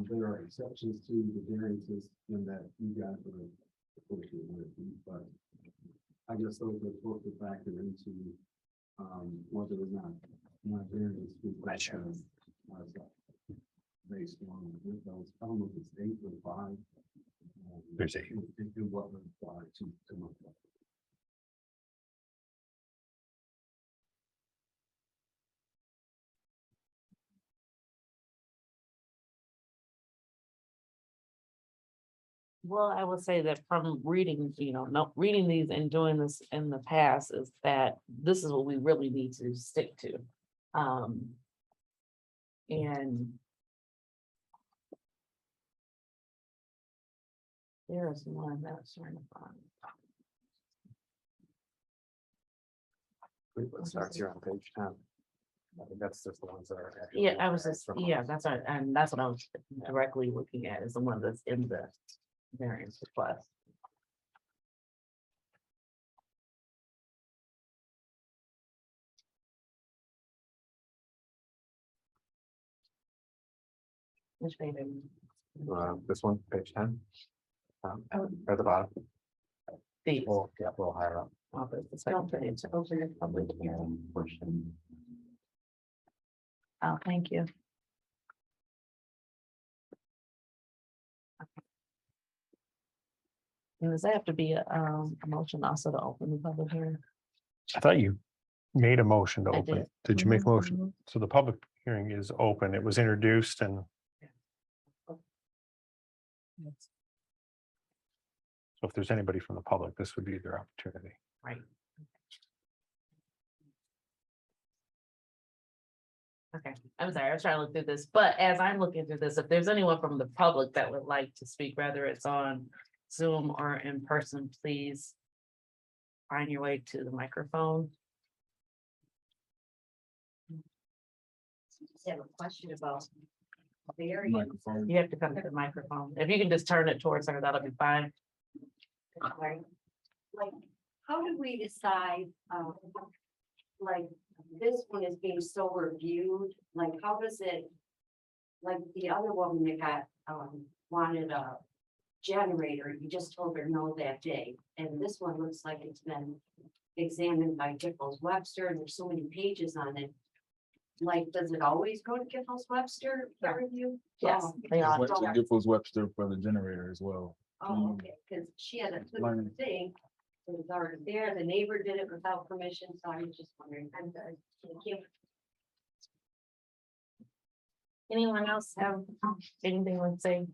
there are exceptions to the variances and that you guys are, of course, you're aware of these, but I guess those are supposed to factor into, whether or not variance. Based on those, I don't know if it's 8 or 5. There's 8. And what would apply to my. Well, I would say that from reading, reading these and doing this in the past is that this is what we really need to stick to. And there's one that's trying to find. It starts here on page 10. I think that's just the ones that are. actually Yeah, I was just, from yeah, us. that's right, and that's what I was directly looking at, is the one that's in the variance request. Which page? This one, page 10. Oh. At the bottom. These. Well, yeah, a little higher up. Office, the second page, open the public hearing portion. Oh, thank you. And does that have to be a motion also to open the public hearing? I thought you made a motion to I open. did. Did you make a Mhm, motion? mhm. So the public hearing is open. It was introduced and so if there's anybody from the public, this would be their opportunity. Right. Okay, I'm sorry, I was trying to look through this, but as I'm looking through this, if there's anyone from the public that would like to speak, whether it's on Zoom or in person, please find your way to the microphone. I have a question about variance. Microphone. You have to come to the microphone. If you can just turn it towards her, that'll be fine. Like, how do we decide, like, this one is being so reviewed, like, how does it? Like the other woman that got, wanted a generator, you just told her no that day, and this one looks like it's been examined by Giffels Webster, and there's so many pages on it. Like, does it always go to Giffels Webster for review? Yes, Oh, they are. okay. Webster, Giffels Webster for the generator as well. Oh, okay, because she had a Learning. thing, it was already there, the neighbor did it without permission, so I was just wondering, I'm sorry. Thank you. Anyone else have anything to say?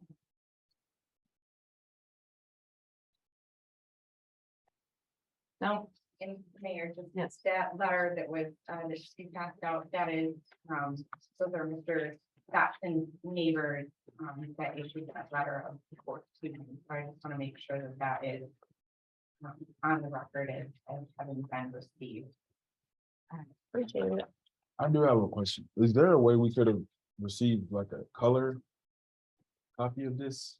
No, And Mayor, just yes, that letter that was, that she passed out, that is, those are Mr. Dotson's neighbors, that issued that letter of support to him. So I just want to make sure that that is on the record as having been received. appreciate it. I do have a question. Is there a way we could have received like a color copy of this?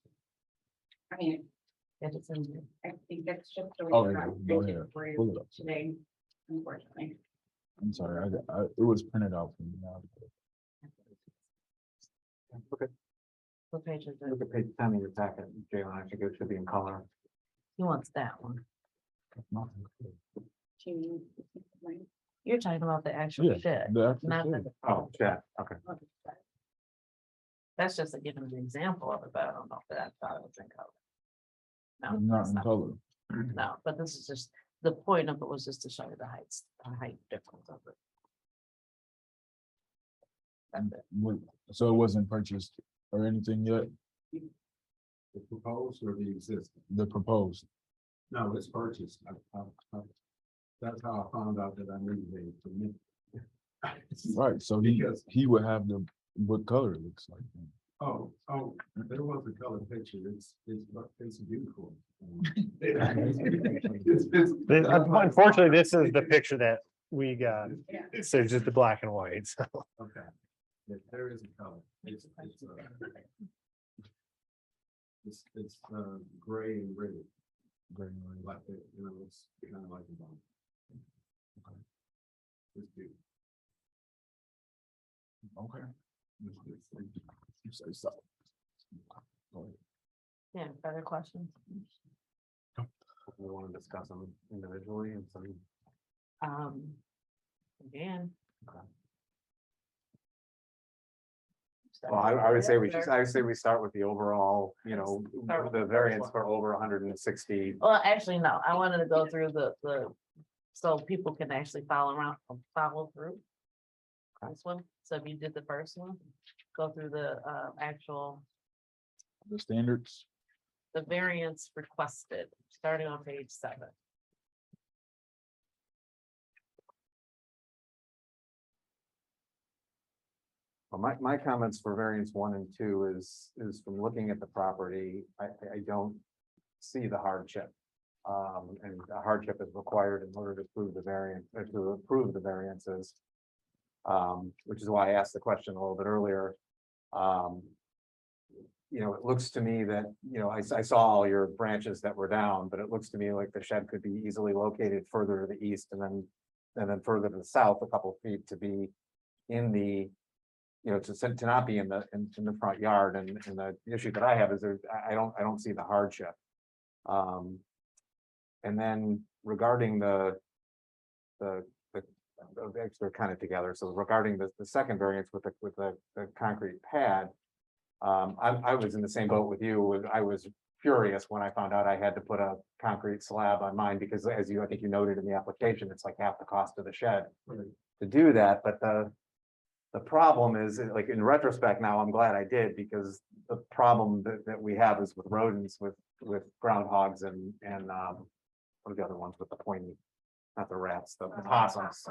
I mean, If it's in here. I think that's just the way. Oh, it's yeah, got go printed ahead. for you Pull it up. today, unfortunately. I'm sorry, it was printed out for me now. Okay, What page is it? look at page 10 of your packet, Jalen, I think it should be in color. He wants that one. Do you- You're talking about the actual Yeah, shed, the actual not shed. the. Oh, yeah, okay. That's just a given example of it, but I don't know if that thought it was in color. No, Not it's in color. No, but this is just, the point of it was just to show you the height difference of it. That's it. So it wasn't purchased or anything yet, The proposed or the existing? the proposed. No, it's purchased. That's how I found out that I needed a permit. Right, so Because- he would have what color it looks like. Oh, there was a color picture. It's beautiful. Unfortunately, this is the picture that we got. Yeah. So just the black and white, so. Okay. Yeah, there is a color. It's gray and red. Very nice. Like it, it's kind of like a bone. It's beautiful. Okay. It's- You say so. Go ahead. Yeah, further questions? We want to discuss them individually and some. Again. Well, I would say we start with the overall, Start with the the first variance one. for over 160. Well, actually, no, I wanted to go through so people can actually follow through. This one, so if you did the first one, go through the actual, The standards. the variance requested, starting on page 7. Well, my comments for variance 1 and 2 is from looking at the property, I don't see the hardship. And a hardship is required in order to approve the variance, or to approve the variances. Which is why I asked the question a little bit earlier. It looks to me that, I saw all your branches that were down, but it looks to me like the shed could be easily located further to the east and then further to the south, a couple feet to be in the, to not be in the front yard. And the issue that I have is I don't see the hardship. And then regarding the they're kind of together. So regarding the second variance with the concrete pad, I was in the same boat with you. I was furious when I found out I had to put a concrete slab on mine because I think you noted in the application, it's like half the cost of the shed to do that. But the problem is, like, in retrospect now, I'm glad I did, because the problem that we have is with rodents, with groundhogs and what are the other ones with the pointy, not the rats, the possums.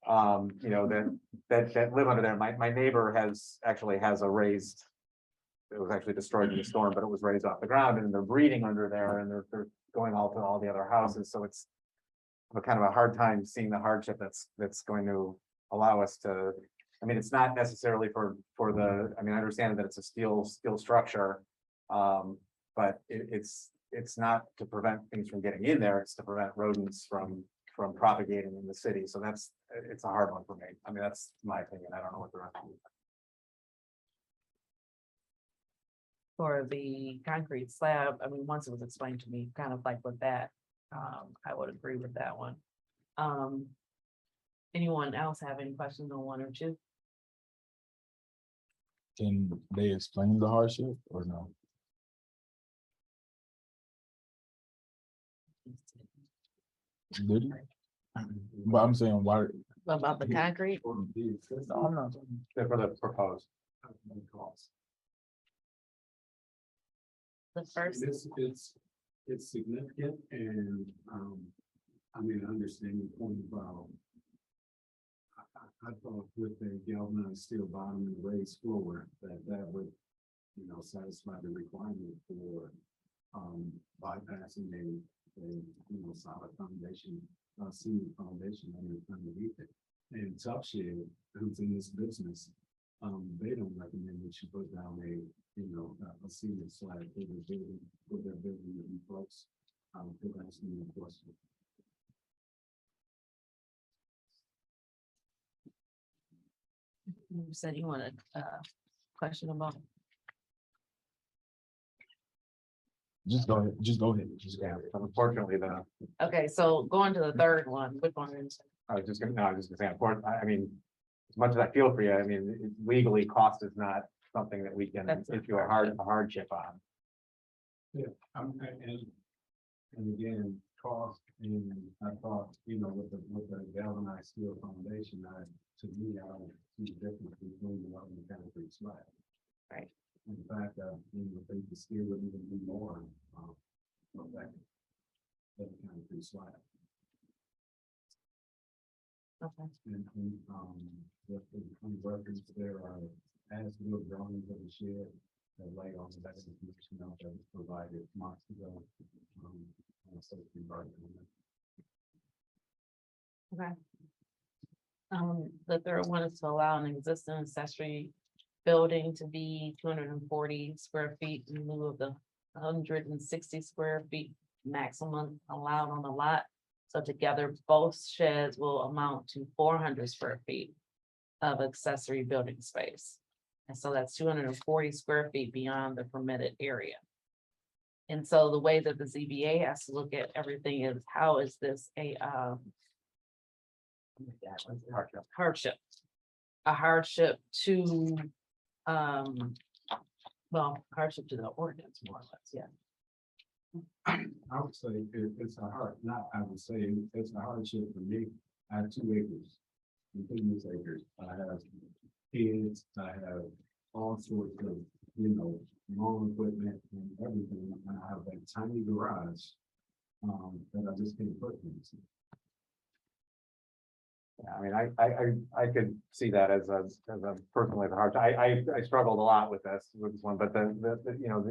That live under there. My neighbor has a raised, it was actually destroyed in the storm, but it was raised off the ground, and they're breeding under there, and they're going all to all the other houses. So it's a kind of a hard time seeing the hardship that's going to allow us to. I mean, it's not necessarily for the, I understand that it's a steel structure. But it's not to prevent things from getting in there, it's to prevent rodents from propagating in the city. So it's a hard one for me. That's my opinion. I don't know what the rest of you. For the concrete slab, once it was explained to me, kind of like with that, I would agree with that one. Anyone else have any questions on 1 or 2? Can they explain the hardship or no? Did he? But I'm saying why? About the concrete? No, I'm not. For the proposed. The first, It's significant and, I understand your point about. I thought with the galvanized steel bottom and raised floor, that would, satisfy the requirement for, bypassing a solid foundation, cement foundation underneath it. And Southfield, who's in this business, they don't recommend that you put down a cement slab for their building to be close. To that cement cluster. You said you wanted a question about. Just go ahead, just go ahead, just go Yeah, ahead. unfortunately, Okay, so going to the third one, which one is? I was just gonna say, I mean, as much as I feel for you, I mean, legally, cost is not something that we can That's a issue a hardship on. And again, cost, and I thought, with the galvanized steel foundation, to me, I don't see the difference between the and the concrete slab. Right. In fact, I think the steel would even be more, effective than the concrete slab. Okay. And, the records there are as-built drawings of the shed that lay on the back of the information out that was provided months ago. Safety guard. Okay. The third one is to allow an existing accessory building to be 240 square feet in lieu of the 160 square feet maximum allowed on the lot. So together, both sheds will amount to 400 square feet of accessory building space. And so that's 240 square feet beyond the permitted area. And so the way that the ZBA has to look at everything is, how is this a hardship? A hardship to, hardship to the ordinance, more or less, yeah. I would say it's it's a hardship for me. I have 2 acres, contiguous acres. I have kids, I have all sorts of, lawn equipment and everything. And I have that tiny garage, that I just can't put things in. Yeah, I mean, I could see that as a personally hard, I struggled a lot with this one, but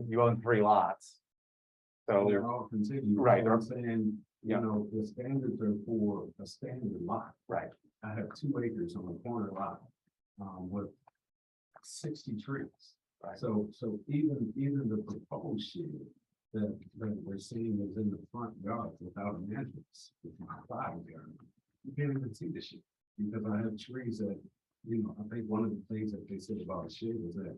you own 3 lots. So They're all contiguous. Right. I'm saying, Yeah. the standards are for a standard lot. right, I have 2 acres on a corner lot, with 60 trees. Right. So even the proposed shed that we're seeing is in the front yard without an entrance. It's my side yard. You can't even see the shed because I have trees that, I think one of the things that they said about a shed is that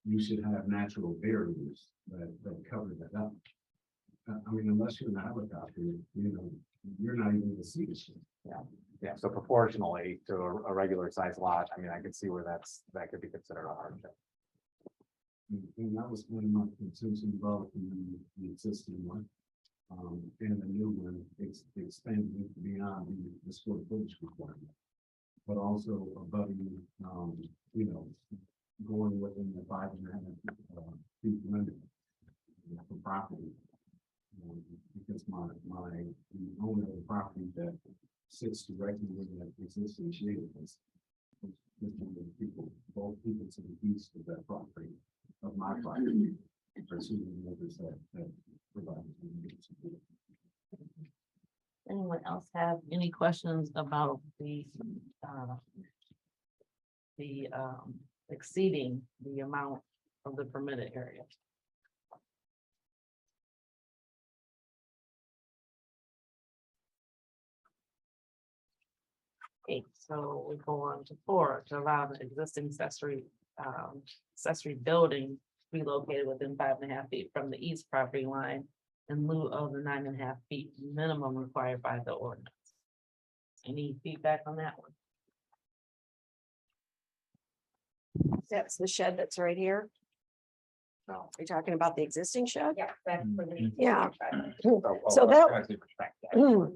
you should have natural barriers that cover that up. I mean, unless you're in a helicopter, you're not even going to see the shit. yeah, so proportionally to a regular size lot, I mean, I could see where that could be considered a hardship. And that was one of my concerns involved in the existing one. And the new one, it's expanding beyond the square footage requirement. But also abutting, going within the 5.5 feet limit for property. Because the owner of the property that sits directly with that existing shed is one of the people, both people to the east of that property, of my property. Pursuing neighbors that provide. Anyone else have any questions about the exceeding the amount of the permitted area? Okay, so we go on to 4, to allow the existing accessory building to be located within 5.5 feet from the east property line in lieu of the 9.5 feet minimum required by the ordinance. Any feedback on that one? That's the shed that's right here. No. Are you talking about the existing shed? Yeah, that's for the. Yeah. So So that- I see perspective.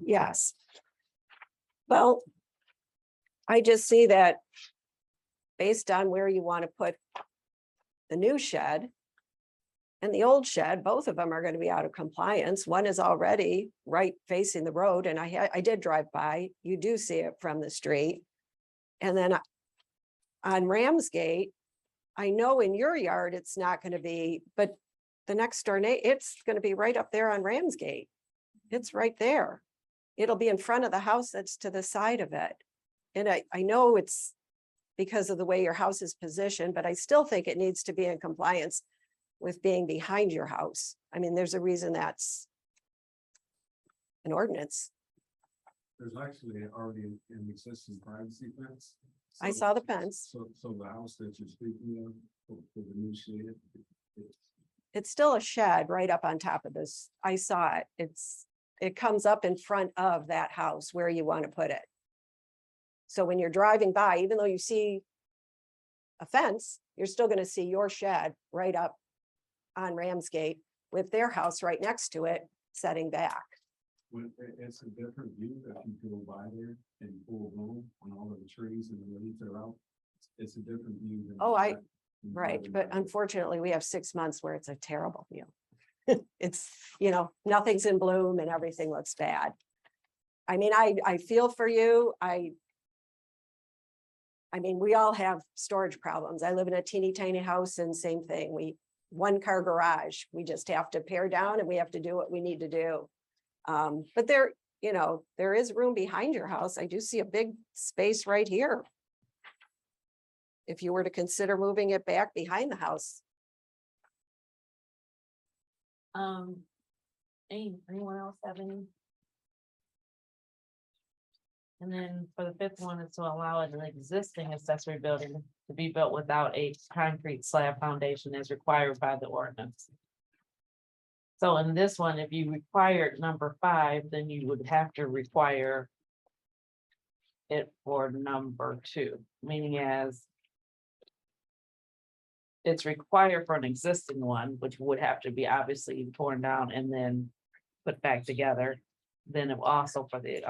Yes. Well, I just see that based on where you want to put the new shed and the old shed, both of them are going to be out of compliance. One is already right facing the road, and I did drive by. You do see it from the street. And then on Ramsgate, I know in your yard it's not going to be, but the next door neighbor, it's going to be right up there on Ramsgate. It's right there. It'll be in front of the house that's to the side of it. and I know it's because of the way your house is positioned, but I still think it needs to be in compliance with being behind your house. I mean, there's a reason that's an ordinance. There's actually already an existing privacy fence. I So- saw the fence. So the house that you're speaking of, for the new shed, it's It's still a shed right up on top of this. I saw it. It comes up in front of that house where you want to put it. So when you're driving by, even though you see a fence, you're still going to see your shed right up on Ramsgate with their house right next to it, setting back. when it's a different view if you go by there in full bloom and all of the trees and the leaves are out. It's a different view than. Oh, than Right, driving but by. unfortunately, we have 6 months where it's a terrible view. It's, you know, nothing's in bloom and everything looks bad. I mean, I feel for you. I mean, we all have storage problems. I live in a teeny tiny house and same thing. One car garage, we just have to pare down and we have to do what we need to do. But there, you know, there is room behind your house. I do see a big space right here. If you were to consider moving it back behind the house. Anyone else have any? And then for the fifth one is to allow an existing accessory building to be built without a concrete slab foundation as required by the ordinance. So in this one, if you required number 5, then you would have to require it for number 2, meaning as it's required for an existing one, which would have to be obviously torn down and then put back together. Then it also for the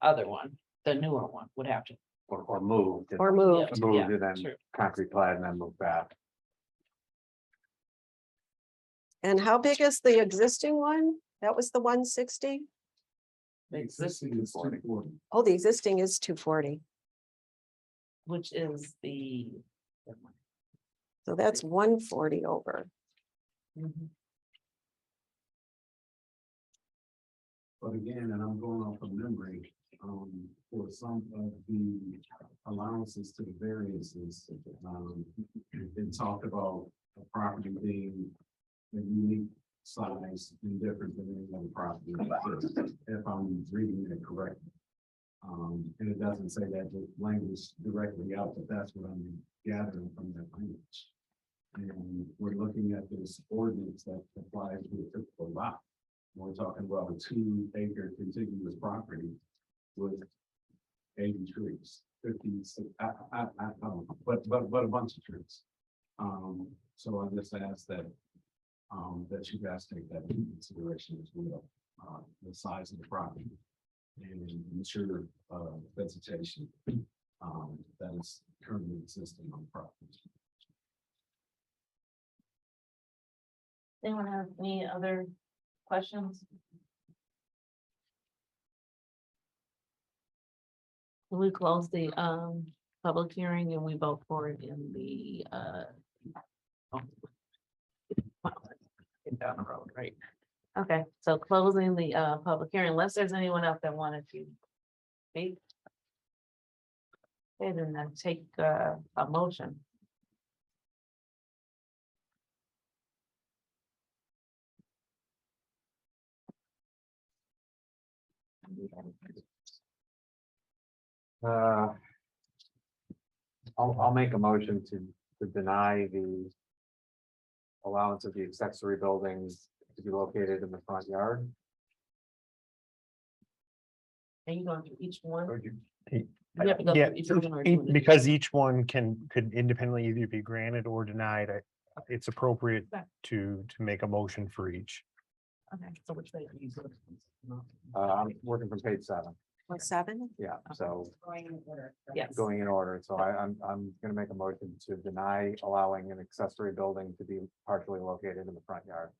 other one, the newer one would have to. Or moved. Or moved. Yeah, Moved and then true. concrete clad and then moved back. And how big is the existing one? That was the 160? The existing is 240. Oh, the existing is 240. Which is the. So that's 140 over. Mhm. But again, and I'm going off of memory, for some of the allowances to the variances, it talked about a property being a unique size and different than any other property, if I'm reading it correctly. And it doesn't say that the language directly out, but that's what I'm gathering from that language. And we're looking at this ordinance that applies to a typical lot. We're talking about a 2-acre contiguous property with 80 trees, 50, I don't know, but a bunch of trees. So I just ask that, that you guys take that into consideration as well, the size of the property and ensure, vegetation, that is currently existing on the property. Anyone have any other questions? We close the public hearing and we vote for it in the oh, get down the road, right? Okay, so closing the public hearing, unless there's anyone else that wanted to speak. Okay, then take a motion. I'll make a motion to deny the allowance of the accessory buildings to be located in the front yard. Are you going to each one? Or you- You have to go Yeah, through each one or do it because each one could independently either be granted or denied. It's appropriate to make a motion for each. Okay, so which way do you go? I'm working from page 7. Or 7? Yeah, so Going in order. Yes. going in order. So I'm gonna make a motion to deny allowing an accessory building to be partially located in the front yard.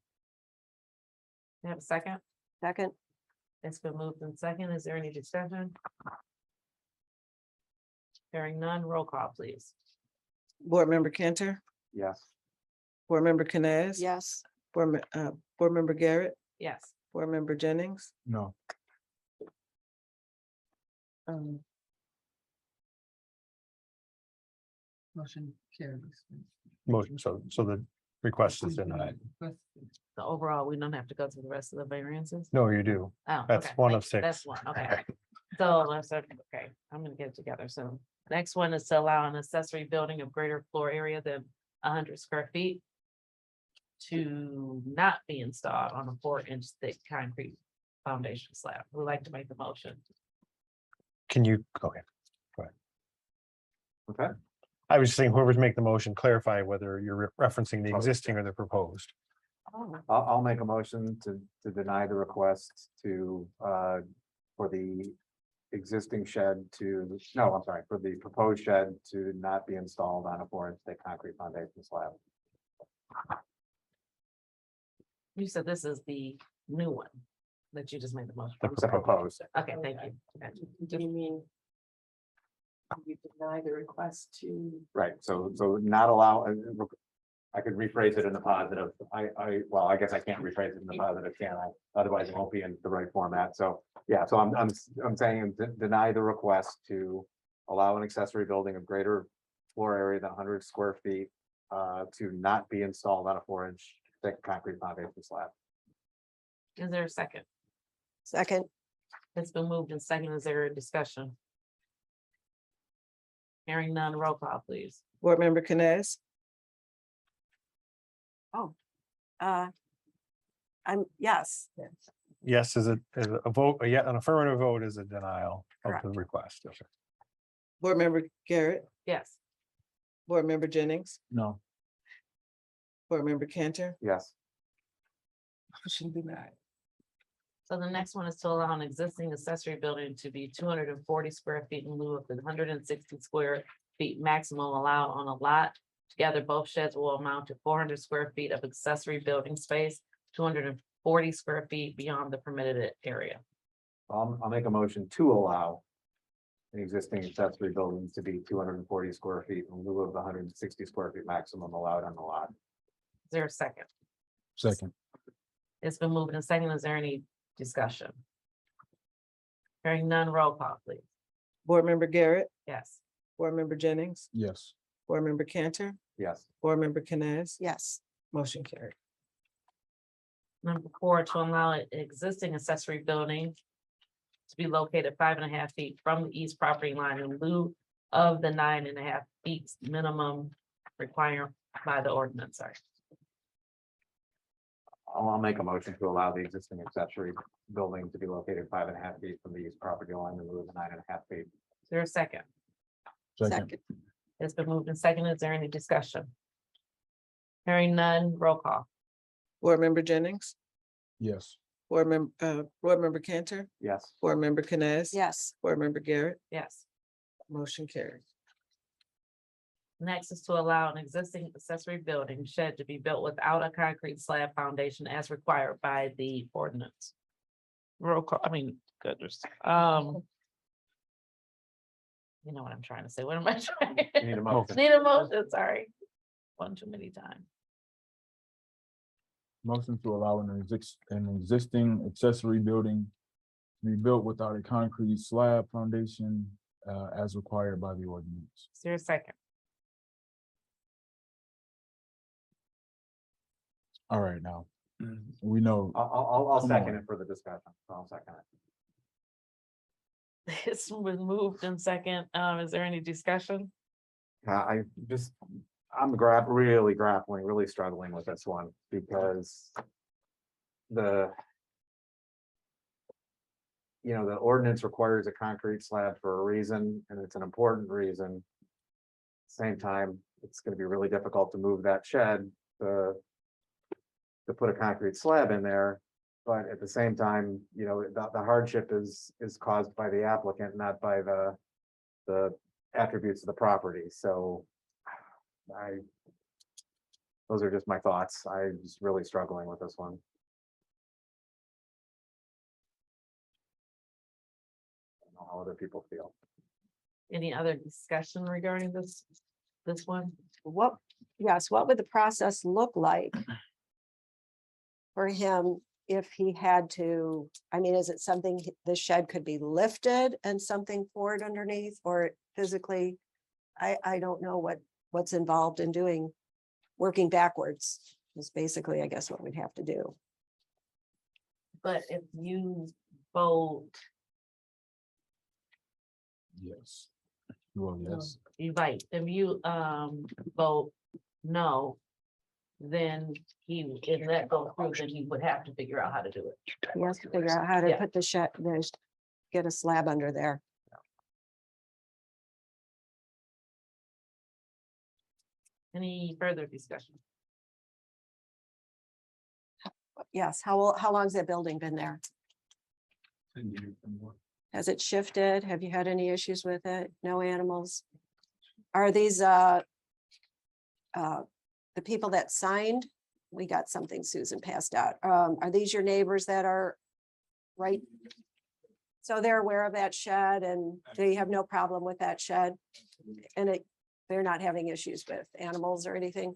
You have a second? Second? It's been moved in second. Is there any discussion? Hearing none, roll call, please. Board Member Cantor, Yes. Board Member Canes. Yes. Board Member Garrett, Yes. Board Member Jennings, No, Motion carries. Motion, so the request is denied. So overall, we don't have to go through the rest of the variances? No, you do. Oh, That's okay, one thank of you. That's six. one, okay. So let's, okay, I'm gonna get it together soon. Next one is to allow an accessory building of greater floor area than 100 square feet to not be installed on a 4-inch thick concrete foundation slab. We'd like to make the motion. Can you, okay. Okay, I was saying whoever's making the motion, clarify whether you're referencing the Oh, existing or the proposed. I'll make a motion to deny the request to, for the existing shed to, no, I'm sorry, for the proposed shed to not be installed on a 4-inch thick concrete foundation slab. You said this is the new one that you just made the motion. The for. The proposed. Okay, thank you. Gotcha. Do you mean? You deny the request to? Right, so not allow, I could rephrase it in the positive. Well, I guess I can't rephrase it in the positive, can I? Otherwise it won't be in the right format. So, yeah, so I'm saying deny the request to allow an accessory building of greater floor area than 100 square feet to not be installed on a 4-inch thick concrete foundation slab. Is there a second? Second, It's been moved and second. Is there a discussion? Hearing none, roll call, please. Board Member Canes, I'm, yes, Yes, is a vote, an affirmative vote is a denial of the Correct. request. Yes, sir. Board Member Garrett, Yes. Board Member Jennings, No. Board Member Cantor. Yes, Motion denied. So the next one is to allow an existing accessory building to be 240 square feet in lieu of the 160 square feet maximum allowed on a lot. Together, both sheds will amount to 400 square feet of accessory building space, 240 square feet beyond the permitted area. I'll make a motion to allow an existing accessory building to be 240 square feet in lieu of the 160 square feet maximum allowed on the lot. Is there a second? Second. It's been moved and second. Is there any discussion? Hearing none, roll call, please. Board Member Garrett, Yes. Board Member Jennings, Yes. Board Member Cantor, Yes, Board Member Canes. yes, Motion carried. Number 4, to allow an existing accessory building to be located 5.5 feet from the east property line in lieu of the 9.5 feet minimum required by the ordinance. Sorry. I'll make a motion to allow the existing accessory building to be located 5.5 feet from the east property line in lieu of 9.5 feet. Is there a second? Second. second, It's been moved and seconded. Is there any discussion? Hearing none, roll call. Board Member Jennings, Yes. Board Member Cantor, Yes, Board Member Canes. yes, Board Member Garrett, Yes. motion carried. Next is to allow an existing accessory building shed to be built without a concrete slab foundation as required by the ordinance. Roll call, goodness, you know what I'm trying to say, what am I trying? you need a motion. Need a motion, sorry. One too many times. Motion to allow an existing accessory building to be built without a concrete slab foundation as required by the ordinance. Is there a second? All right, now, we know, I'll Come second on. it for the discussion. I'll second it. It's been moved in second. Is there any discussion? I'm really grappling, really struggling with this one because the ordinance requires a concrete slab for a reason, and it's an important reason. Same time, it's gonna be really difficult to move that shed to put a concrete slab in there. But at the same time, the hardship is caused by the applicant, not by the attributes of the property. So those are just my thoughts. I'm just really struggling with this one. I don't know how other people feel. Any other discussion regarding this one? what would the process look like for him if he had to, is it something, the shed could be lifted and something poured underneath or physically? I don't know what what's involved in doing, working backwards is basically, I guess, what we'd have to do. But if you vote, Yes. Well, yes. you right, if you vote no, then if that goes through, then he would have to figure out how to do it. He has to figure out how to Yeah. put the shed, get a slab under there. Any further discussion? Yes, how long's that building been there? Has it shifted? Have you had any issues with it? No animals? Are these the people that signed? We got something Susan passed out. Are these your neighbors that are right? So they're aware of that shed and they have no problem with that shed? And they're not having issues with animals or anything?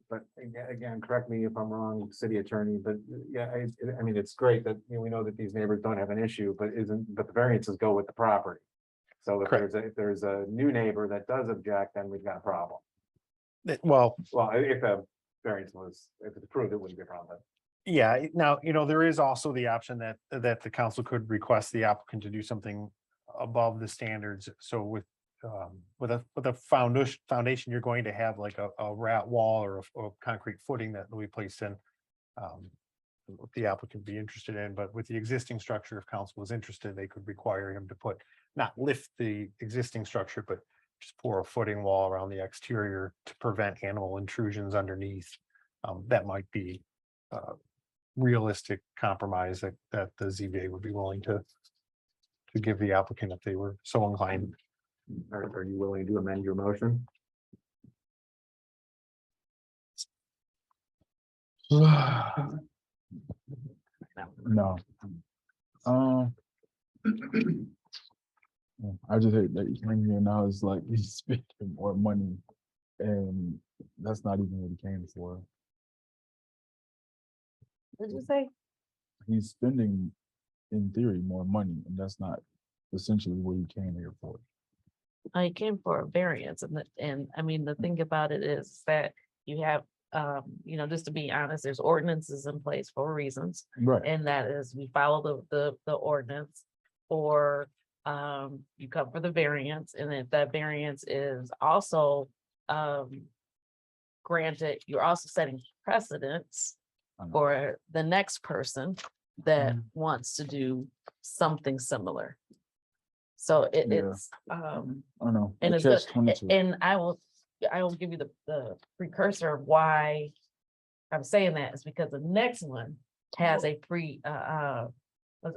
But again, correct me if I'm wrong, city attorney, but yeah, I mean, it's great that, you know, we know that these neighbors don't have an issue, but the variances go with the property. So if there's a new neighbor that does object, then we've got a problem. Well, Well, if a variance if it's approved, it wouldn't be a problem. yeah, now, there is also the option that the council could request the applicant to do something above the standards. So with a foundation, you're going to have like a rat wall or a concrete footing that will be placed in. If the applicant be interested in, but with the existing structure, if council was interested, they could require him to not lift the existing structure, but just pour a footing wall around the exterior to prevent animal intrusions underneath. That might be realistic compromise that the ZBA would be willing to give the applicant if they were so inclined. Are you willing to amend your motion? No. I just hate that you came here now. It's like he's spending more money, and that's not even what he came for. What did you say? He's spending, in theory, more money, and that's not essentially what he came here for. I came for a variance and I mean, the thing about it is that you have, just to be honest, there's ordinances in place for reasons. Right. And that is, we follow the ordinance, or you come for the variance, and if that variance is also granted, you're also setting precedents for the next person that wants to do something similar. So it's I know. and it's Catch good. 22. And I will give you the precursor of why I'm saying that is because the next one has a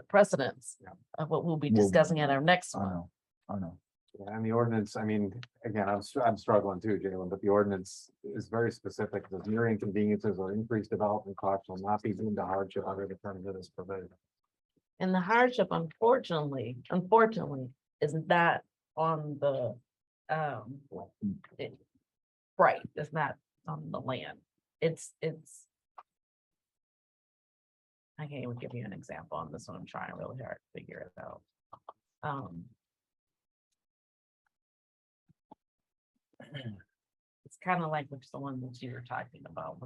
precedence of what we'll be discussing at our next one. I know. Yeah, and the ordinance, I mean, again, I'm struggling too, Jalen, but the ordinance is very specific. There's mere inconveniences or increased development costs will not be deemed a hardship under the terms of this provision. And the hardship, unfortunately, is not on the, right, it's not on the land. It's, I can't even give you an example on this one. I'm trying really hard to figure it out. It's kind of like with the one that you were talking about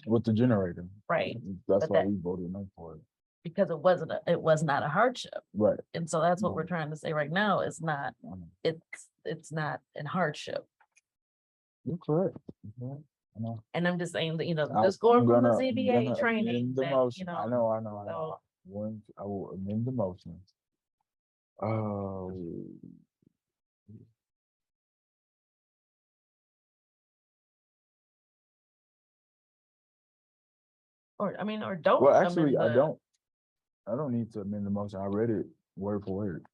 with the generator. right. That's But why we voted no for it. Because it was not a hardship. Right. And so that's what we're trying to say right now. It's not, it's not a hardship. You're correct. I know. And I'm just saying that, just going from the ZBA training. Amend the that, motion. I know. so- I will amend the motion. Or, I mean, or don't. Well, amend actually, I the- don't need to amend the motion. I read it word for word.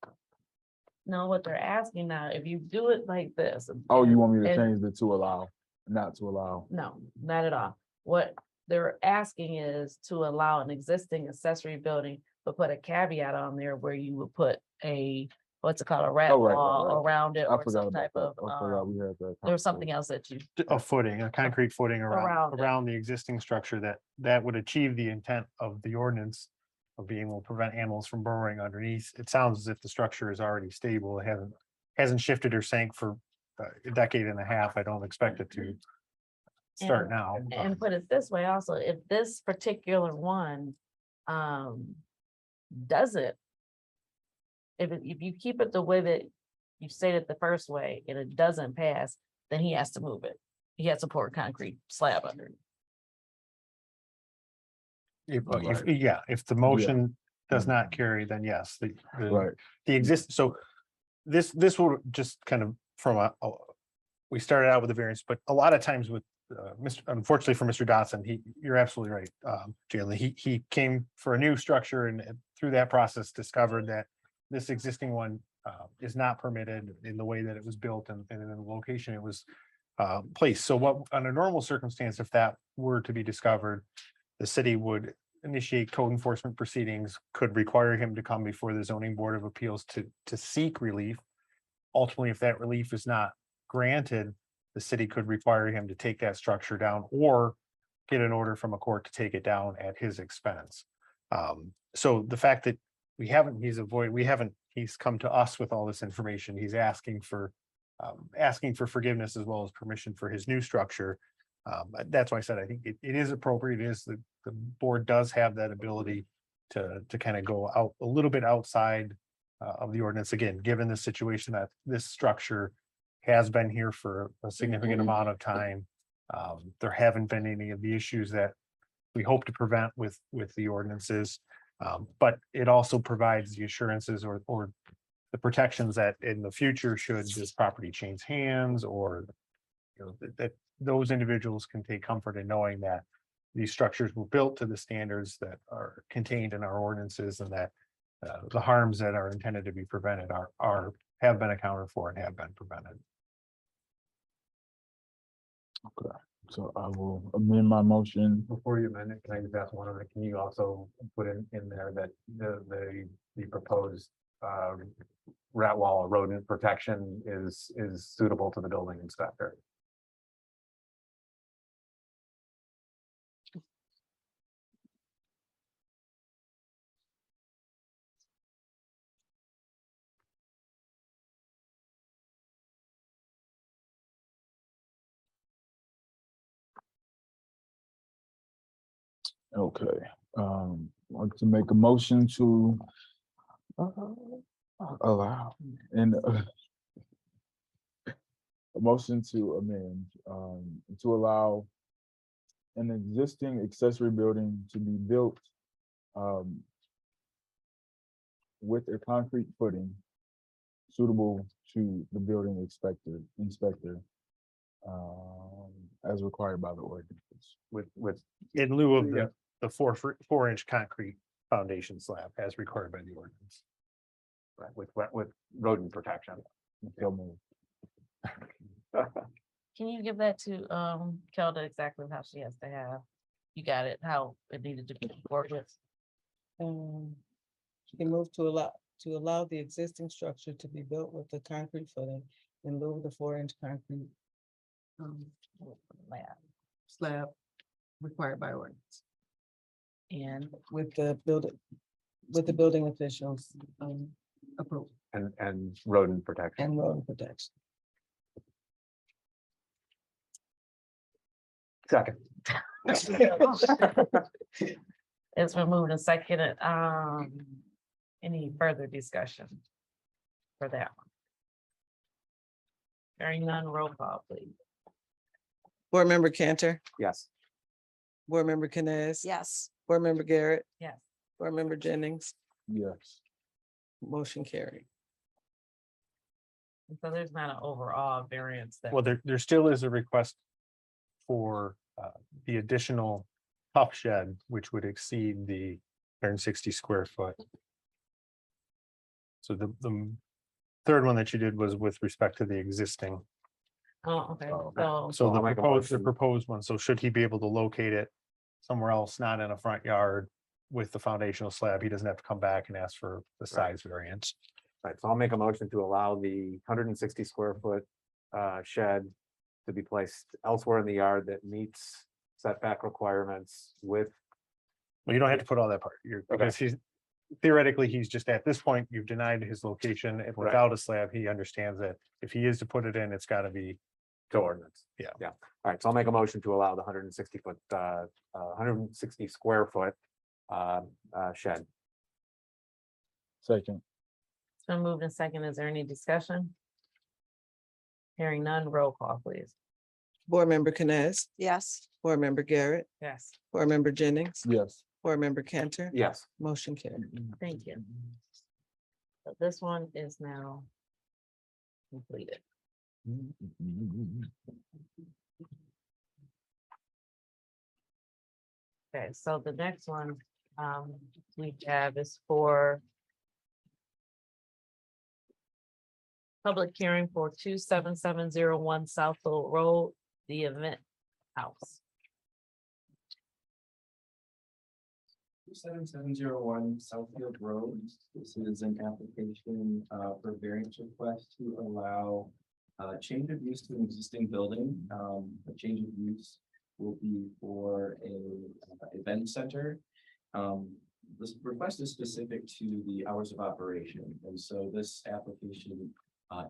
No, what they're asking now, if you do it like this. Oh, you want me to and- change the to allow, not to allow? No, not at all. What they're asking is to allow an existing accessory building, but put a caveat on there where you would put what's it called, a rat Oh, right, wall right. around it, I or forgot some about type that. of, I forgot we had that. there was something else that you, A footing, a concrete footing Around it. around the existing structure that would achieve the intent of the ordinance of being able to prevent animals from burrowing underneath. It sounds as if the structure is already stable. It hasn't shifted or sank for a decade and a half. I don't expect it to start And- now. And put it this way also, if this particular one, doesn't. If you keep it the way that you stated the first way and it doesn't pass, then he has to move it. He has to pour a concrete slab under it. If the motion does Mhm. not carry, then yes, Right. the exist, so this will just kind of we started out with the variance, but a lot of times with unfortunately for Mr. Dotson, you're absolutely right, Jalen. He came for a new structure and through that process discovered that this existing one is not permitted in the way that it was built and in the location it was placed. So what, under a normal circumstance, if that were to be discovered, the city would initiate code enforcement proceedings, could require him to come before the zoning board of appeals to seek relief. Ultimately, if that relief is not granted, the city could require him to take that structure down or get an order from a court to take it down at his expense. So the fact that he's come to us with all this information, he's asking for forgiveness as well as permission for his new structure. That's why I said, I think it is appropriate. It is the board does have that ability to kind of go out a little bit outside of the ordinance. Again, given the situation that this structure has been here for a significant amount of time. There haven't been any of the issues that we hope to prevent with the ordinances. But it also provides the assurances or the protections that in the future, should this property change hands, or that those individuals can take comfort in knowing that these structures were built to the standards that are contained in our ordinances, and that the harms that are intended to be prevented have been accounted for and have been prevented. Okay, so I will amend my motion. Before you amend it, can I just ask one of it? Can you also put in there that the proposed rat wall or rodent protection is suitable to the building inspector? Okay, I'd like to make a motion to allow and a motion to amend, to allow an existing accessory building to be built with a concrete footing suitable to the building inspector as required by the ordinance. With In lieu of the 4-inch concrete foundation slab as required by the ordinance. right, with rodent protection. So moved. Can you give that to Kelda exactly how she has to have? You got it, how it needed to be worked with. She can move to allow the existing structure to be built with the concrete footing in lieu of the 4-inch concrete slab required by ordinance, And with the building officials approval And rodent protection. and road protection. Second. it's been moved and seconded. Any further discussion for that one? Hearing none, roll call, please. Board Member Cantor, Yes. Board Member Canes. Yes, Board Member Garrett, Yes. Board Member Jennings, Yes. motion carried. And so there's not an overall variance that. Well, there still is a request for the additional top shed, which would exceed the 160 square foot. So the third one that you did was with respect to the existing. Oh, okay, Oh, so. So I'll make a the motion. proposed one, so should he be able to locate it somewhere else, not in a front yard with the foundational slab, he doesn't have to come back and ask for the size variance. Right, so I'll make a motion to allow the 160 square foot shed to be placed elsewhere in the yard that meets setback requirements with, Well, you don't have to put all that part, because theoretically, he's just at this point, you've denied his location. If Right. without a slab, he understands that if he is to put it in, it's gotta be. To ordinance. Yeah. Yeah. All right, so I'll make a motion to allow the 160 foot, 160 square foot shed. Second, It's been moved and second. Is there any discussion? Hearing none, roll call, please. Board Member Canes, Yes, Board Member Garrett, Yes. Board Member Jennings, yes. Board Member Cantor, Yes. motion carried. Thank you. So this one is now completed. Okay, so the next one, we have is for public hearing for 27701 Southfield Road, the event house. 27701 Southfield Road. This is an application for variance request to allow change of use to an existing building. A change of use will be for a event center. This request is specific to the hours of operation, and so this application,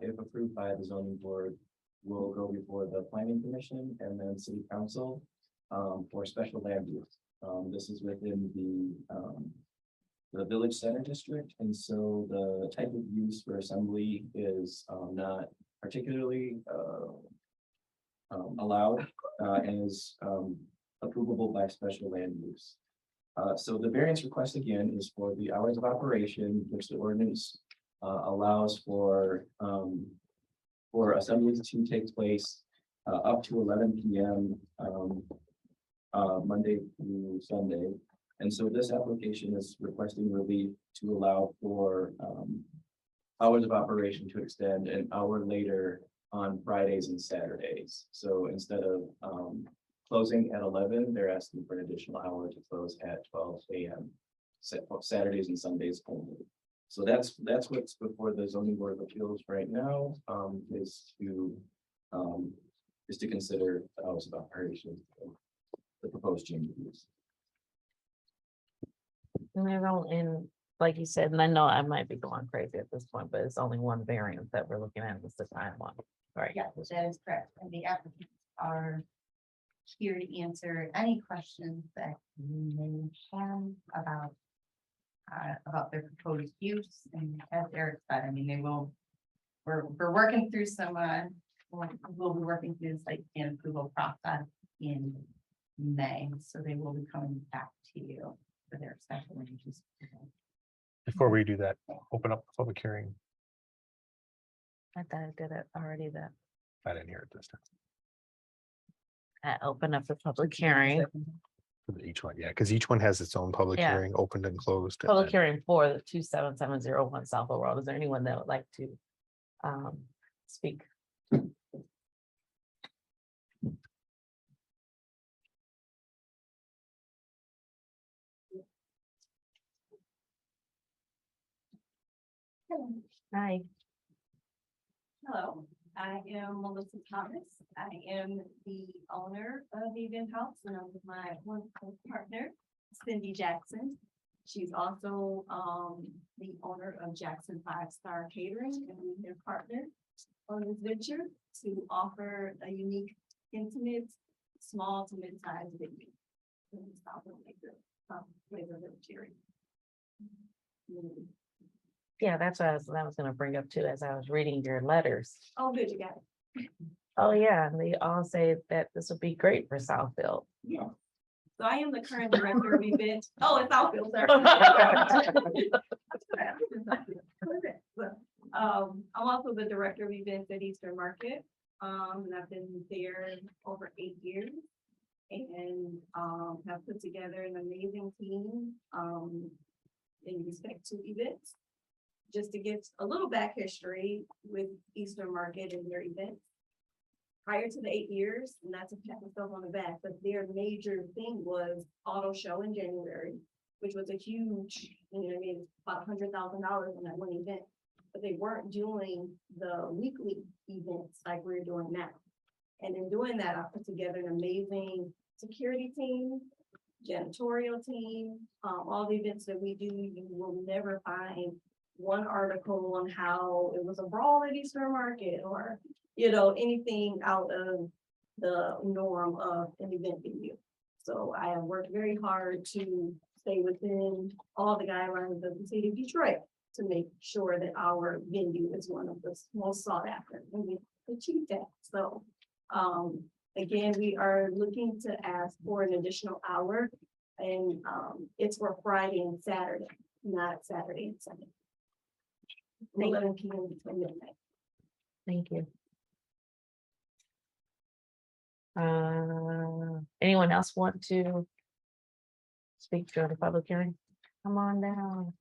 if approved by the zoning board, will go before the planning commission and then city council for special land use. This is within the village center district, and so the type of use for assembly is not particularly allowed and is approvable by special land use. So the variance request again is for the hours of operation, which the ordinance allows for assemblies to take place up to 11 p.m. Monday through Sunday. And so this application is requesting relief to allow for hours of operation to extend an hour later on Fridays and Saturdays. So instead of closing at 11, they're asking for an additional hour to close at 12 a.m. Saturdays and Sundays only. So that's what's before the zoning board of appeals right now, is to consider hours of operation, the proposed change of use. And I don't, and like you said, and I know I might be going crazy at this point, but it's only one variant that we're looking at, it's the time one, right? Yeah, that is correct. And the applicants are here to answer any questions that you may have about their proposed use. And as Eric said, I mean, we're working through some, we'll be working through the site plan approval process in May, so they will be coming back to you for their special land use. Before we do that, open up the public hearing. I thought I did it already that I didn't hear it this time. I opened up the public hearing, For each one, yeah, because each one has its own public Yeah. hearing, opened and closed. and public then- hearing for the 27701 Southfield Road. Is there anyone that would like to speak? Hi. Hello, I am Melissa Thomas. I am the owner of the event house and I'm with my wonderful partner, Cindy Jackson. She's also the owner of Jackson 5-Star Catering, and we have partnered on this venture to offer a unique, intimate, small to mid-sized venue. in the Southfield flavor of cheering. Yeah, that's what I was gonna bring up too, as I was reading your letters. Oh, good, you got it. Oh, yeah, and they all say that this would be great for Southfield. Yeah. So I am the current director of events. Oh, it's Southfield, sorry. I'm also the director of events at Eastern Market. And I've been there over 8 years. And have put together an amazing team in respect to events. Just to give a little back history with Eastern Market and their events. Prior to the 8 years, and not to pat myself on the back, but their major thing was auto show in January, which was a huge, about $100,000 on that one event. But they weren't doing the weekly events like we're doing now. And in doing that, I put together an amazing security team, janitorial team, all the events that we do, you will never find one article on how it was a brawl at Eastern Market or, anything out of the norm of an event venue. So I have worked very hard to stay within all the guidelines of the city of Detroit to make sure that our venue is one of the most sought after, and we achieved that. So, again, we are looking to ask for an additional hour, and it's for Friday and Saturday, not Saturday and Sunday. 11 p.m. to midnight. Thank you. Anyone else want to speak to the public hearing? Come on down.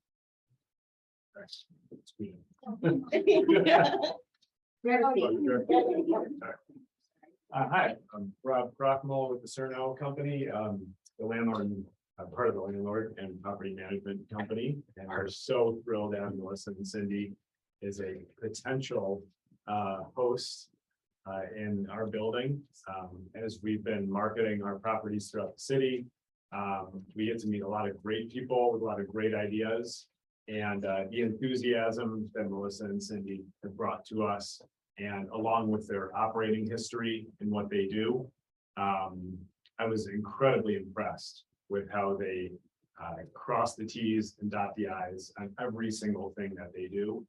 Hi, I'm Rob Crockmull with the Cerno Company, the landlord, part of the landlord and property management company, and are so thrilled to have Melissa and Cindy is a potential host in our building. As we've been marketing our properties throughout the city, we get to meet a lot of great people with a lot of great ideas, and the enthusiasm that Melissa and Cindy have brought to us, and along with their operating history and what they do, I was incredibly impressed with how they cross the T's and dot the I's on every single thing that they do.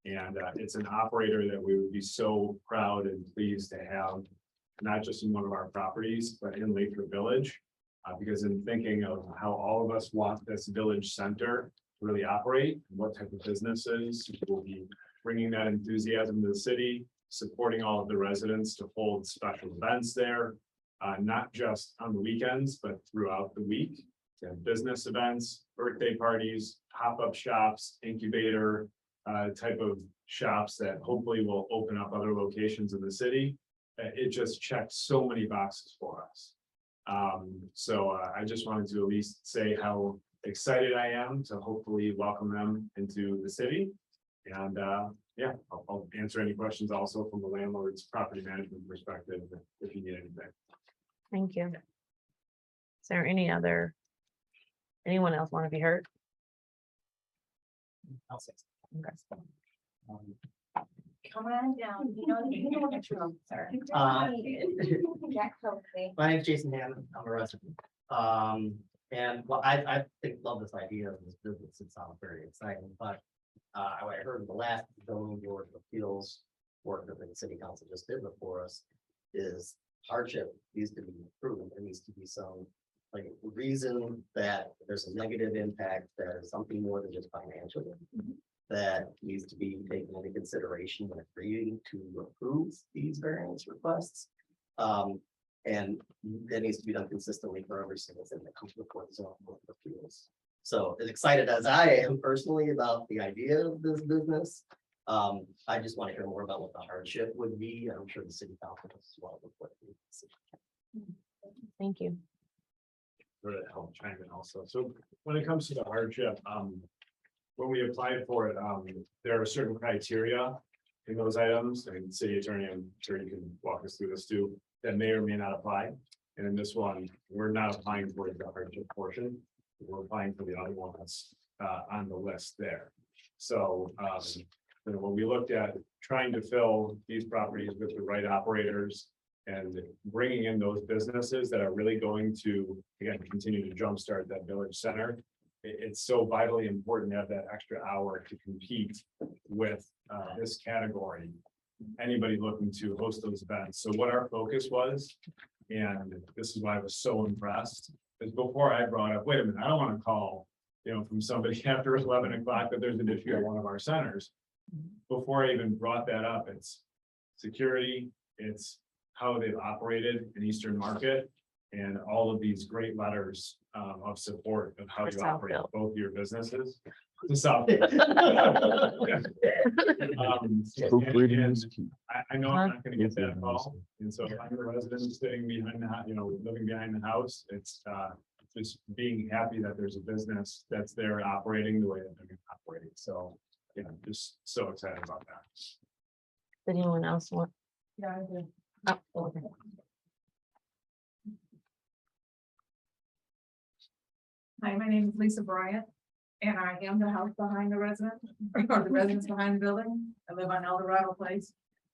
And it's an operator that we would be so proud and pleased to have, not just in one of our properties, but in Lathup Village. Because in thinking of how all of us want this village center to really operate, and what type of businesses will be bringing that enthusiasm to the city, supporting all of the residents to hold special events there, not just on the weekends, but throughout the week. To have business events, birthday parties, pop-up shops, incubator type of shops that hopefully will open up other locations in the city. It just checked so many boxes for us. So I just wanted to at least say how excited I am to hopefully welcome them into the city. And yeah, I'll answer any questions also from the landlord's property management perspective if you need anything. Thank you. Is there anyone else want to be heard? I'll say Okay. Come on down, you know what's wrong, sir. Jack Sophie. My name is Jason Hammond. I'm a resident. And well, I think love this idea of this business. It sounds very exciting, but what I heard in the last zoning board of appeals work that the city council just did before us is hardship needs to be proven. There needs to be some like reason that there's a negative impact, that is something more than just financial, that needs to be taken into consideration when agreeing to approve these variance requests. And that needs to be done consistently for every single thing that comes before the zoning board of appeals. So as excited as I am personally about the idea of this business, I just want to hear more about what the hardship would be. I'm sure the city council as well. Thank you. Really help chime in also. So when it comes to the hardship, when we applied for it, there are certain criteria in those items, and city attorney, I'm sure you can walk us through this too, that may or may not apply. And in this one, we're not applying for the hardship portion. We're applying for the other one that's on the list there. So when we looked at trying to fill these properties with the right operators and bringing in those businesses that are really going to, again, continue to jumpstart that village center, it's so vitally important to have that extra hour to compete with this category. Anybody looking to host those events. So what our focus was, and this is why I was so impressed, is before I brought up, wait a minute, I don't want to call, from somebody after 11 o'clock that there's an issue at one of our centers. Before I even brought that up, it's security, it's how they've operated in Eastern Market, and all of these great letters of support of how For you operate Southfield. both your businesses. To Southfield. Proofreading And is key. I know I'm not gonna get that Proofreading is call, key. and so if I'm a resident sitting behind the, living behind the house, it's just being happy that there's a business that's there operating the way that they're gonna operate. So, just so excited about that. Did anyone else want? Yeah, I do. Oh, okay. Hi, my name is Lisa Bryant, and I am the house behind the resident, or the residence behind the building. I live on Eldorado Place.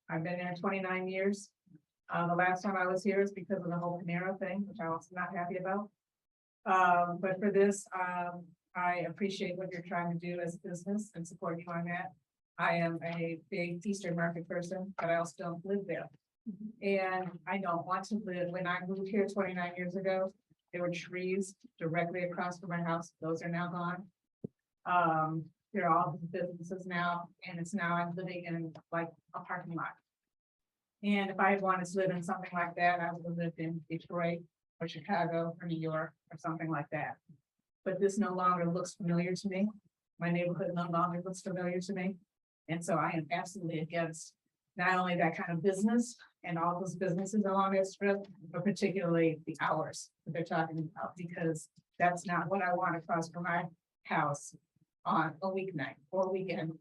I've been there 29 years. The last time I was here is because of the whole Panera thing, which I was not happy about. But for this, I appreciate what you're trying to do as a business and support you on that. I am a big Eastern Market person, but I also don't live there. And I don't want to live, when I moved here 29 years ago, there were trees directly across from my house. Those are now gone. There are all these businesses now, and it's now I'm living in like a parking lot. And if I had wanted to live in something like that, I would have lived in Detroit or Chicago or New York or something like that. But this no longer looks familiar to me. My neighborhood no longer looks familiar to me. And so I am absolutely against not only that kind of business and all those businesses along that strip, but particularly the hours that they're talking about, because that's not what I want across from my house on a weeknight or weekend.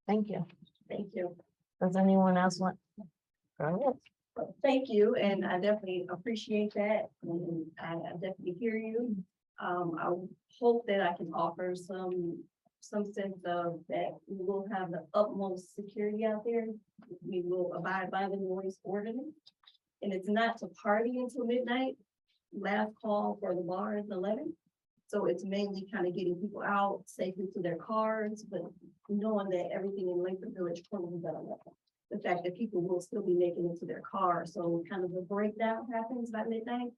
Thank you. Thank you. Does anyone else want? Go ahead. Thank you, and I definitely appreciate that, and I definitely hear you. I hope that I can offer some sense of that we will have the utmost security out there. We will abide by the noise ordinance, and it's not to party until midnight. Last call for the bar is 11, so it's mainly kind of getting people out safely to their cars, but knowing that everything in Lakewood Village closes at 11. The fact that people will still be making it to their car, so kind of a breakdown happens by midnight.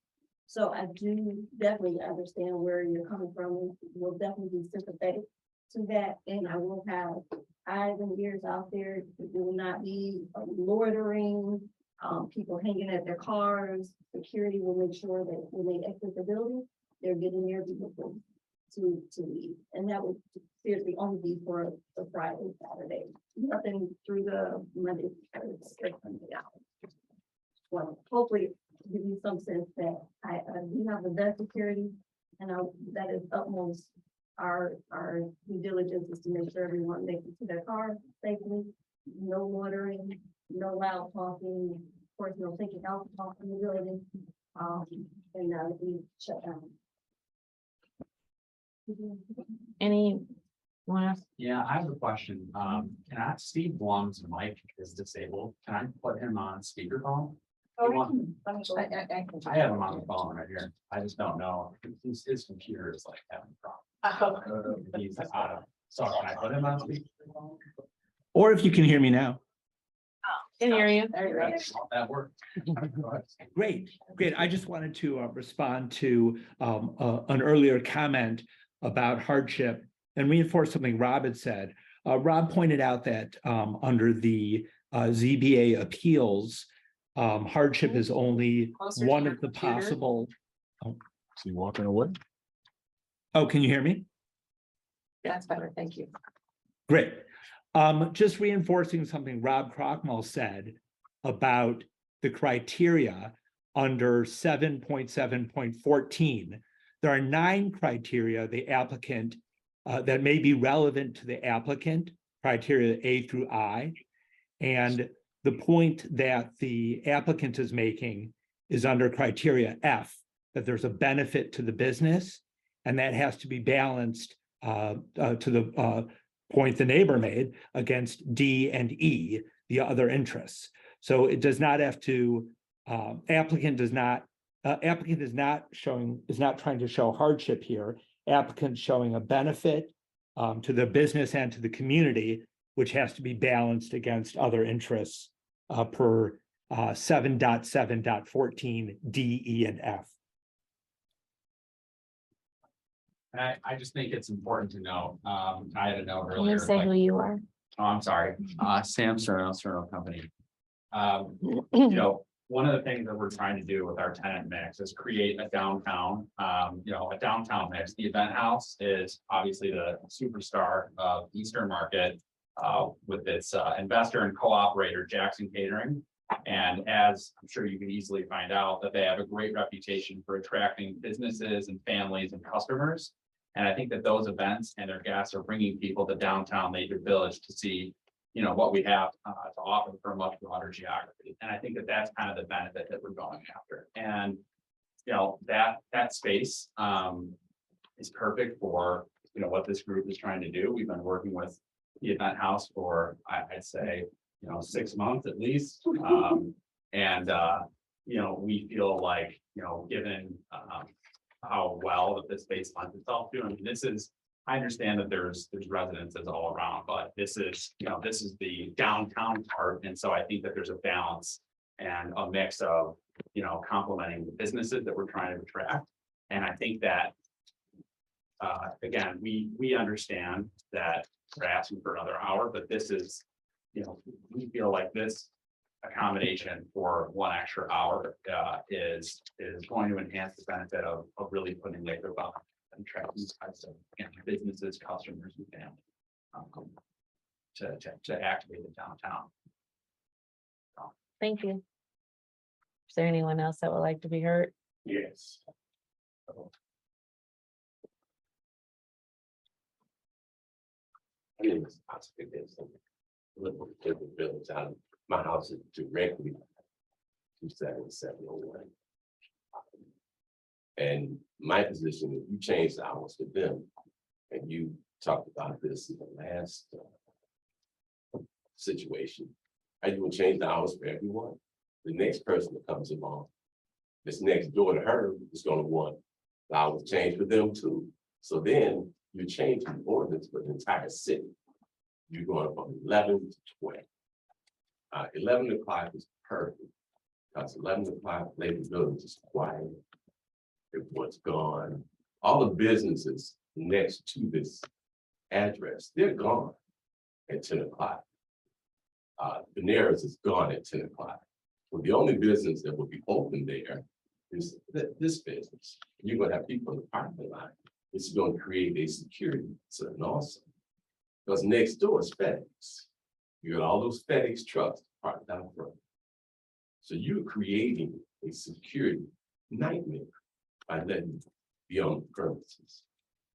So I do definitely understand where you're coming from, and will definitely be sympathetic to that, and I will have eyes and ears out there. It will not be loitering, people hanging at their cars. Security will make sure that when they exit the building, they're getting there before to leave, and that would seriously only be for a Friday, Saturday, nothing through the Monday, Thursday, Sunday hours. Well, hopefully give you some sense that I do have the best security, and that is utmost our due diligence is to make sure everyone makes it to their car safely, no loitering, no loud talking, of course, no taking alcohol from the building, and we shut down. Anyone else? Yeah, I have a question. Can I, Steve Blum's mic is disabled. Can I put him on speakerphone? Oh, I have him on the phone right here. I just don't know. His computer is like having problems. He's out of, so can I put him on speakerphone? Or if you can hear me now. Can hear you. That worked. Great. I just wanted to respond to an earlier comment about hardship and reinforce something Rob had said. Rob pointed out that under the ZBA appeals, hardship is only one of the possible. Is he walking away? Oh, can you hear me? That's better. Thank you. Great. Just reinforcing something Rob Crockmull said about the criteria under 7.7.14. There are 9 criteria the applicant that may be relevant to the applicant, criteria A through I. And the point that the applicant is making is under criteria F, that there's a benefit to the business, and that has to be balanced to the point the neighbor made against D and E, the other interests. So it does not have to, applicant is not trying to show hardship here. Applicant showing a benefit to the business and to the community, which has to be balanced against other interests per 7.7.14 D, E, and F. And I just think it's important to know, I had a note Can earlier. you say like- who you are? Oh, I'm sorry, Sam Cerno Company. You know, one of the things that we're trying to do with our tenant mix is create a downtown, a downtown mix. The event house is obviously the superstar of Eastern Market with its investor and co-operator Jackson Catering. And as I'm sure you can easily find out, that they have a great reputation for attracting businesses and families and customers. And I think that those events and their guests are bringing people to downtown Lathup Village to see, what we have to offer for a much broader geography. And I think that that's kind of the benefit that we're going after. And that space, is perfect for, what this group is trying to do. We've been working with the event house for, I'd say, 6 months at least. And, we feel like, given, how well that this space lends itself to, I mean, I understand that there's residences all around, but this is the downtown part. And so I think that there's a balance and a mix of, complementing the businesses that we're trying to attract. And I think that, again, we understand that we're asking for another hour, but this is, we feel like this accommodation for 1 extra hour is going to enhance the benefit of really putting Lathup on and attracting these types of businesses, customers, and family to activate the downtown. Thank you. Is there anyone else that would like to be heard? Yes. I mean, I think there's some little different buildings out of my house is directly 27701. And my position, if you change the hours for them, and you talked about this in the last situation, are you gonna change the hours for everyone? The next person that comes along, that's next door to her is gonna want the hours changed for them too. So then you're changing the ordinance for the entire city. You're going from 11 to 12. 11 o'clock is perfect, because 11 o'clock, Lady Village is quiet. Everyone's gone. All the businesses next to this address, they're gone at 10 o'clock. Veneers is gone at 10 o'clock. So the only business that will be open there is this business. You're gonna have people in the parking lot. It's gonna create a security concern also. Because next door is FedEx. You got all those FedEx trucks parked down front. So you're creating a security nightmare by letting you be on the premises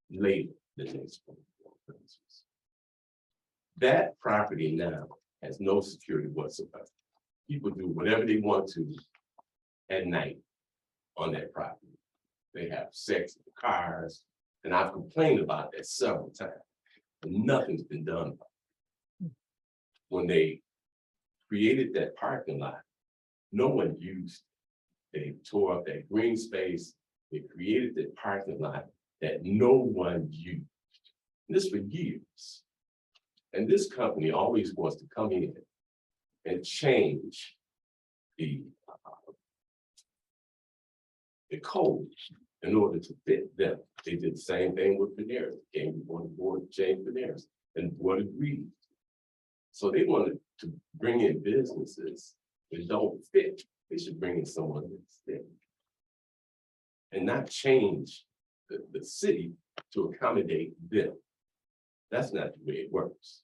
later the next premises. That property now has no security whatsoever. People do whatever they want to at night on that property. They have sex in the cars, and I've complained about that several times, but nothing's been done about it. When they created that parking lot, no one used it. They tore up that green space. They created that parking lot that no one used. And this for years. And this company always wants to come in and change the code in order to fit them. They did the same thing with Veneers. Came before the board to change Veneers, and the board agreed. So they wanted to bring in businesses that don't fit. They should bring in someone that's fit. And not change the city to accommodate them. That's not the way it works.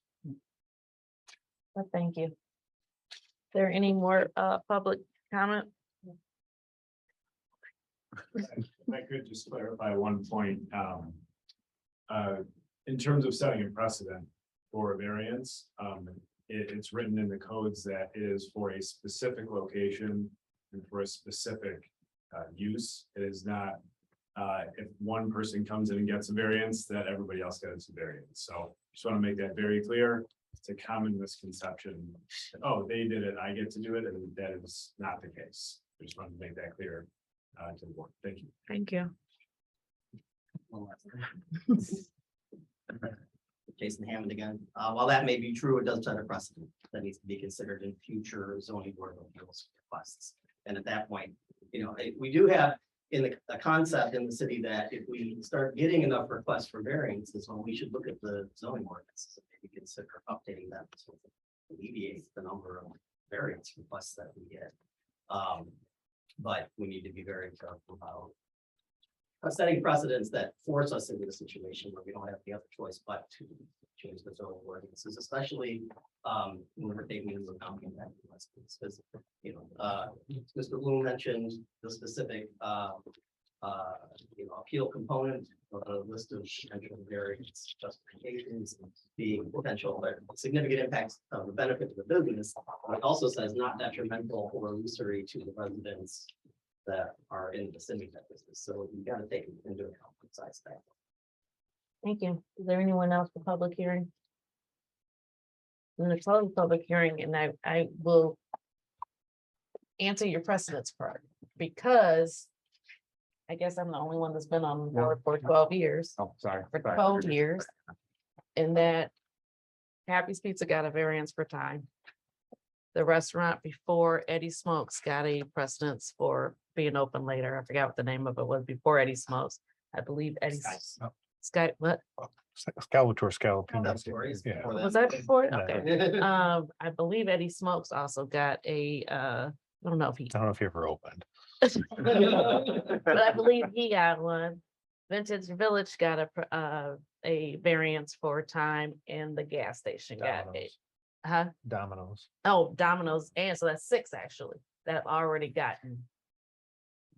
Well, thank you. Is there any more public comment? If I could just clarify one point, in terms of setting a precedent for a variance, it's written in the codes that it is for a specific location and for a specific use. It is not, if one person comes in and gets a variance, that everybody else gets a variance. So just want to make that very clear. It's a common misconception. Oh, they did it, I get to do it, and that is not the case. I just wanted to make that clear to the board. Thank you. Thank you. Jason Hammond again. While that may be true, it does set a precedent that needs to be considered in future zoning board of appeals requests. And at that point, we do have in the concept in the city that if we start getting enough requests for variances, well, we should look at the zoning ordinances and maybe consider updating them to alleviate the number of variance requests that we get. But we need to be very careful about setting precedents that force us into a situation where we don't have the other choice but to change the zoning ordinances, especially when we're taking into account the impact of residents. Because Mr. Bloom mentioned the specific appeal component of a list of potential variance justifications being potential significant impacts of the benefit to the business. It also says not detrimental or illusory to the residents that are in the semi-tech business, so you gotta take into account besides that. Thank you. Is there anyone else for public hearing? In the closed public hearing, and I will answer your precedence part, because I guess I'm the only one that's been on the board for 12 years, Oh, sorry. for 12 years. And that Happy's Pizza got a variance for time. The restaurant before Eddie Smokes got a precedence for being open later. I forgot what the name of it was before Eddie Smokes. I believe Eddie Sky, what? Scalator, Scalapino. Stories Yeah. before Was that before? No. Okay. I believe Eddie Smokes also got a, I don't know if he, I don't know if you ever opened. but I believe he got one. Vintage Village got a variance for time, and the gas station got a, Domino's. huh? Domino's. Oh, Domino's, and so that's 6 actually, that have already gotten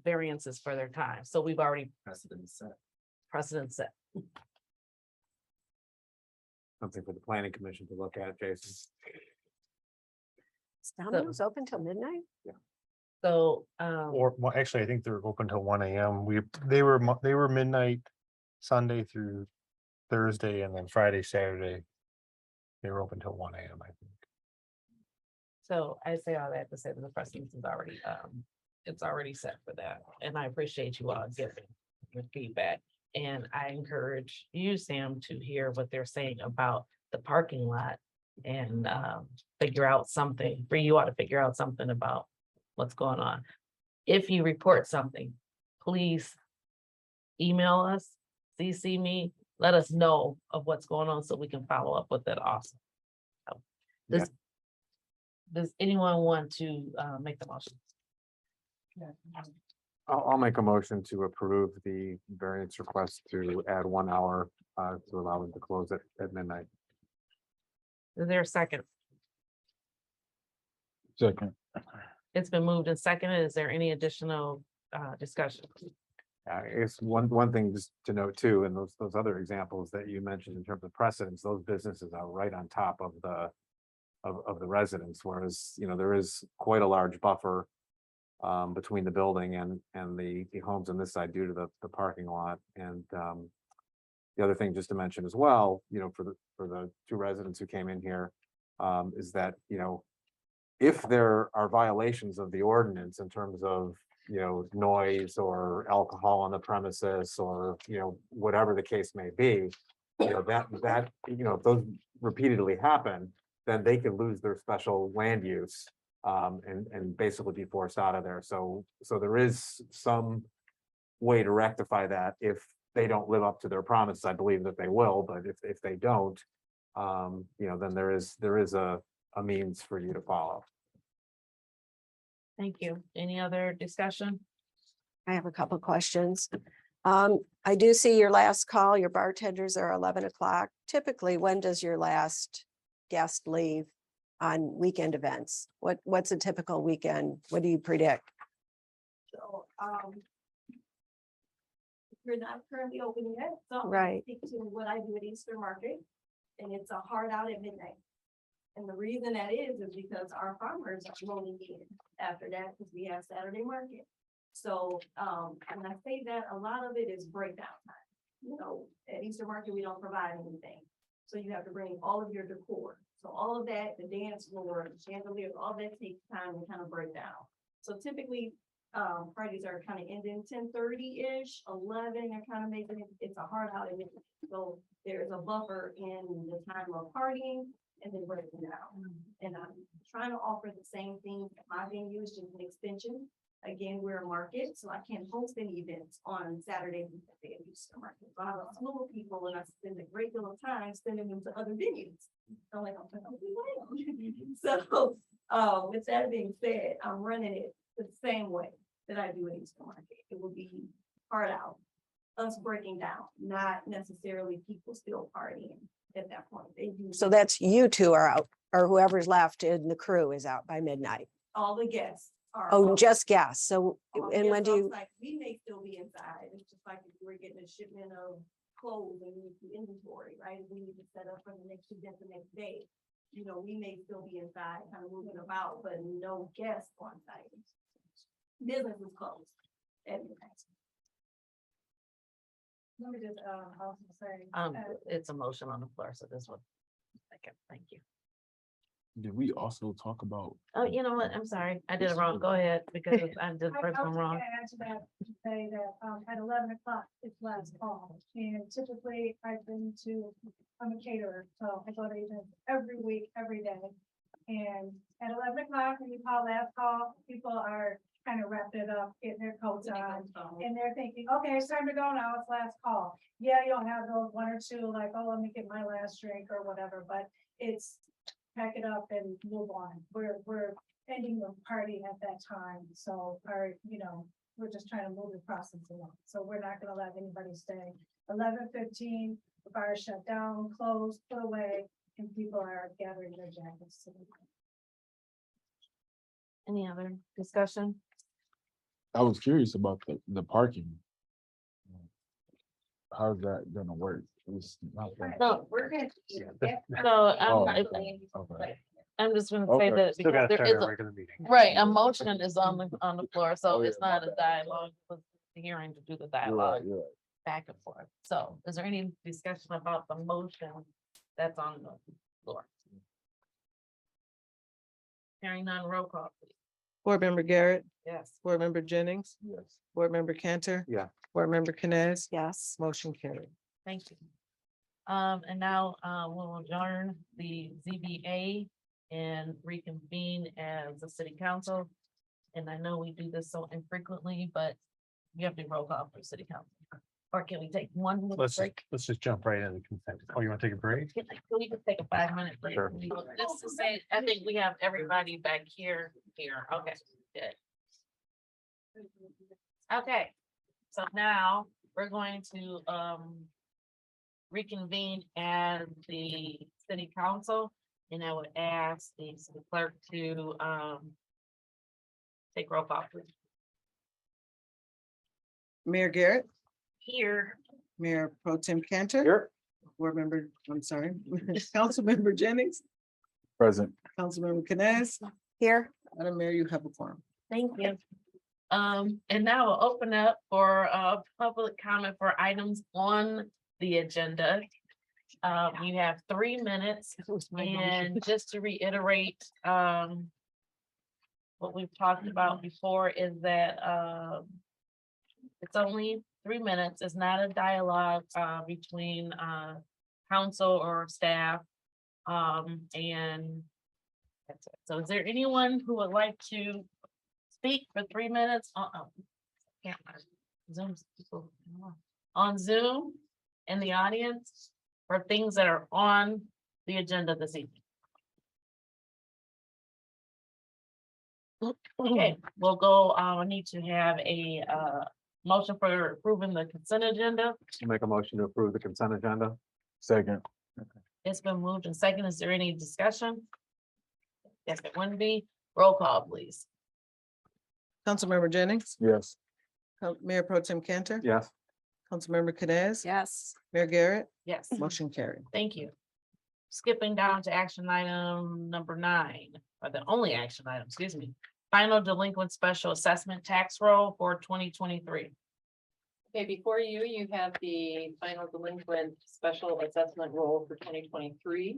variances for their time. So we've already Precedent set. set. Something for the planning commission to look at, Jason. Is Domino's open till midnight? So, Or, well, actually, I think they're open till 1 AM. They were midnight Sunday through Thursday, and then Friday, Saturday. They were open till 1 AM, I think. so I say all that to say that the precedence is already, it's already set for that. And I appreciate you all giving your feedback. And I encourage you, Sam, to hear what they're saying about the parking lot and figure out something, for you ought to figure out something about what's going on. If you report something, please email us, CC me, let us know of what's going on so we can follow up with it also. So, does anyone want to make the motion? I'll make a motion to approve the variance request to add 1 hour to allow them to close it at midnight. Is there a second? Second. It's been moved and seconded. Is there any additional discussion? It's one thing just to note too, and those other examples that you mentioned in terms of precedents, those businesses are right on top of the residents, whereas, you know, there is quite a large buffer between the building and the homes on this side due to the parking lot. And the other thing just to mention as well, you know, for the 2 residents who came in here, is that, you know, if there are violations of the ordinance in terms of, you know, noise or alcohol on the premises, or, you know, whatever the case may be, you know, that, you know, if those repeatedly happen, then they could lose their special land use and basically be forced out of there. So there is some way to rectify that if they don't live up to their promise. I believe that they will, but if they don't, you know, then there is a means for you to follow. Thank you. Any other discussion? I have a couple questions. I do see your last call, your bartenders are 11 o'clock. Typically, when does your last guest leave on weekend events? What's a typical weekend? What do you predict? So, we're not currently open yet, so I'm gonna Right. speak to what I do at Easter Market, and it's a hard out at midnight. And the reason that is because our farmers are rolling in after that, because we have Saturday market. So, and I say that a lot of it is breakdown time. You know, at Easter Market, we don't provide anything. So you have to bring all of your decor. So all of that, the dance floor, the chandeliers, all that takes time to kind of break down. So typically, parties are kind of ending 10:30-ish, 11, they're kind of making it, it's a hard out. So there's a buffer in the time of partying and then breaking down. And I'm trying to offer the same thing at my venue, is just an extension. Again, we're a market, so I can't host any events on Saturdays and Sundays at Easter Market. So I have a slew of people and I spend a great deal of time sending them to other venues. I'm like, so, with that being said, I'm running it the same way that I do at Easter Market. It will be hard out, us breaking down, not necessarily people still partying at that point. They do. So that's you two are out, or whoever's left in the crew is out by midnight. All the guests are. Oh, out. just guests. So, All and when guests do you, outside. We may still be inside. It's just like if we're getting a shipment of clothes and we need to inventory, right? We need to set up for the next event the next day. You know, we may still be inside, kind of moving about, but no guests on site. business is closed. Anyway. Let me just, also say. It's a motion on the floor, so this one. Okay, thank you. Did we also talk about? Oh, you know what? I'm sorry. I did it wrong. Go ahead, because I did the I first was one gonna wrong. add to that, to say that, at 11 o'clock, it's last call, and typically I've been to, I'm a caterer, so I go to events every week, every day. And at 11 o'clock, when you call last call, people are kind of wrapped it up, getting their coats on, and they're thinking, okay, it's time to go now, it's last call. Yeah, you'll have those one or two, like, oh, let me get my last drink or whatever, but it's pack it up and move on. We're ending the party at that time, so we're just trying to move the process along. So we're not gonna let anybody stay. 11:15, the bar is shut down, closed, put away, and people are gathering their jackets. Any other discussion? I was curious about the parking. How's that gonna work? It's not that- No, We're gonna. So Oh, I'm I'm just gonna say Okay. that Still because gotta there start is our a, regular meeting. right, a motion is on the floor, so Oh, yeah, it's not my a bad. dialogue, it's the hearing to do the You're right, dialogue you're right. back and forth. So is there any discussion about the motion that's on the floor? Hearing none, roll call, please. Board Member Garrett, Yes. Board Member Jennings, Yes. Board Member Cantor. Yeah. Board Member Canes, Yes. motion carried. Thank you. And now, we'll adjourn the ZBA and reconvene as the city council. And I know we do this so infrequently, but you have to roll call for city council. Or can we take one little break? Let's just jump right into consent. Oh, you want to take a break? We can take a 5-minute break. Sure. Just to say, I think we have everybody back here. Okay, good. Okay, so now we're going to reconvene as the city council. And I would ask the city clerk to take roll call, please. Mayor Garrett, Here. Mayor Pro Tem Cantor. Here. Board Member, I'm sorry, Council Member Jennings, Present. Council Member Canes. Here. Madam Mayor, you have a quorum. Thank you. And now we'll open up for public comment for items on the agenda. You have 3 minutes, and just to reiterate, what we've talked about before is that it's only 3 minutes. It's not a dialogue between council or staff. And that's it. So is there anyone who would like to speak for 3 minutes? Can't find Zoom people on Zoom in the audience for things that are on the agenda this evening. Okay, we'll go. I need to have a motion for approving the consent agenda. Make a motion to approve the consent agenda. Second. It's been moved and second. Is there any discussion? Yes, it wouldn't be. Roll call, please. Councilmember Jennings, Yes. Mayor Pro Tem Cantor. Yes. Councilmember Canes. Yes. Mayor Garrett, Yes, motion carried. thank you. Skipping down to action item number 9, or the only action item, excuse me. Final delinquent special assessment tax roll for 2023. Okay, before you, you have the final delinquent special assessment roll for 2023.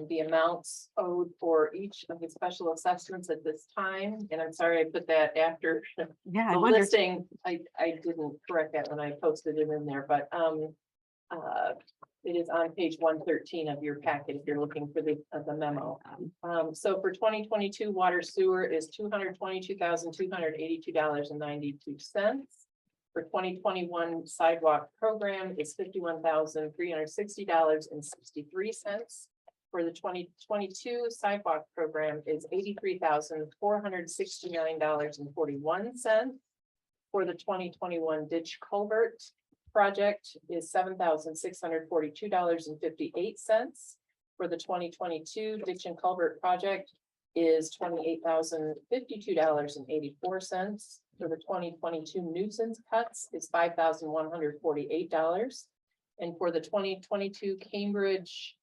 The amounts owed for each of the special assessments at this time, and I'm sorry I put that after Yeah, I the wondered. listing. I didn't correct that when I posted it in there, but it is on page 113 of your packet if you're looking for the memo. So for 2022, water sewer is $222,282.92. For 2021 sidewalk program is $51,360.63. For the 2022 sidewalk program is $83,469.41. For the 2021 ditch culvert project is $7,642.58. For the 2022 ditch and culvert project is $28,052.84. For the 2022 nuisance cuts is $5,148. And for the 2022 Cambridge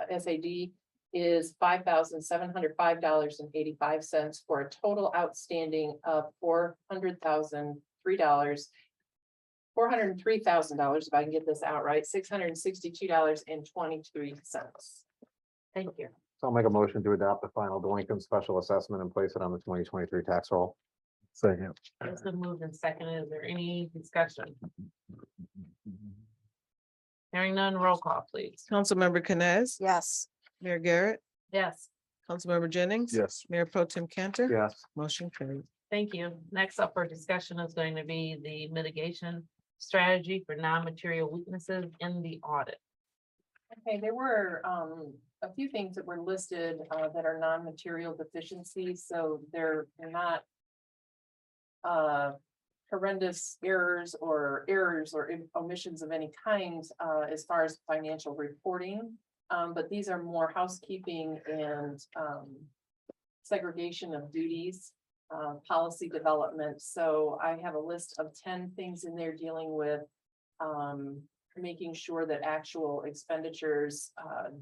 SAD is $5,705.85 for a total outstanding of $403,000, if I can get this out right, $662.23. Thank you. So I'll make a motion to adopt the final delinquent special assessment and place it on the 2023 tax roll. Second. It's been moved and seconded. Is there any discussion? Hearing none, roll call, please. Councilmember Canes, Yes. Mayor Garrett, Yes, Councilmember Jennings. Yes. Mayor Pro Tem Cantor. Yes. Motion carried. thank you. Next up for discussion is going to be the mitigation strategy for non-material weaknesses in the audit. Okay, there were a few things that were listed that are non-material deficiencies, so they're not horrendous errors or omissions of any kind as far as financial reporting. But these are more housekeeping and segregation of duties, policy development. So I have a list of 10 things in there dealing with making sure that actual expenditures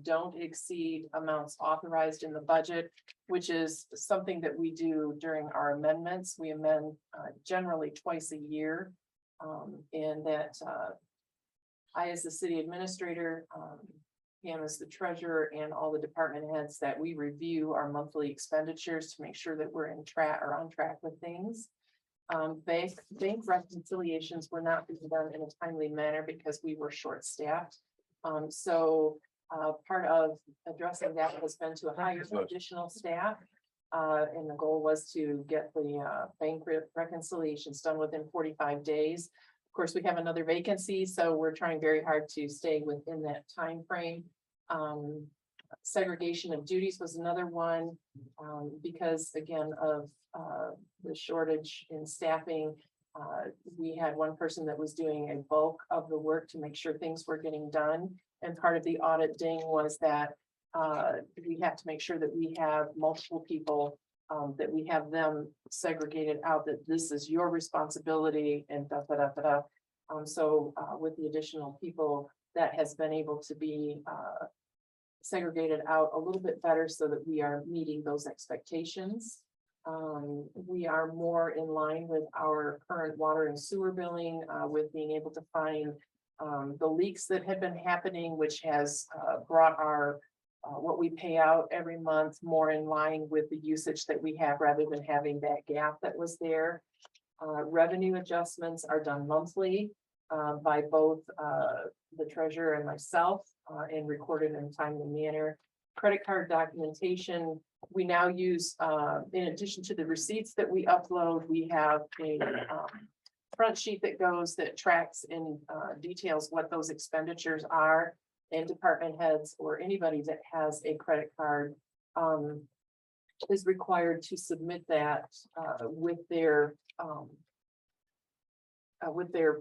don't exceed amounts authorized in the budget, which is something that we do during our amendments. We amend generally twice a year. And that I, as the city administrator, Pam as the treasurer, and all the department heads, that we review our monthly expenditures to make sure that we're on track with things. Bank reconciliations were not being done in a timely manner because we were short-staffed. So part of addressing that has been to hire additional staff. And the goal was to get the bank reconciliations done within 45 days. Of course, we have another vacancy, so we're trying very hard to stay within that time frame. Segregation of duties was another one, because again of the shortage in staffing. We had one person that was doing a bulk of the work to make sure things were getting done. And part of the audit ding was that we have to make sure that we have multiple people, that we have them segregated out, that this is your responsibility and da da da da da. So with the additional people, that has been able to be segregated out a little bit better so that we are meeting those expectations. We are more in line with our current water and sewer billing, with being able to find the leaks that had been happening, which has brought our what we pay out every month more in line with the usage that we have, rather than having that gap that was there. Revenue adjustments are done monthly by both the treasurer and myself, and recorded in a timely manner. Credit card documentation, we now use, in addition to the receipts that we upload, we have a front sheet that tracks and details what those expenditures are. And department heads or anybody that has a credit card is required to submit that with their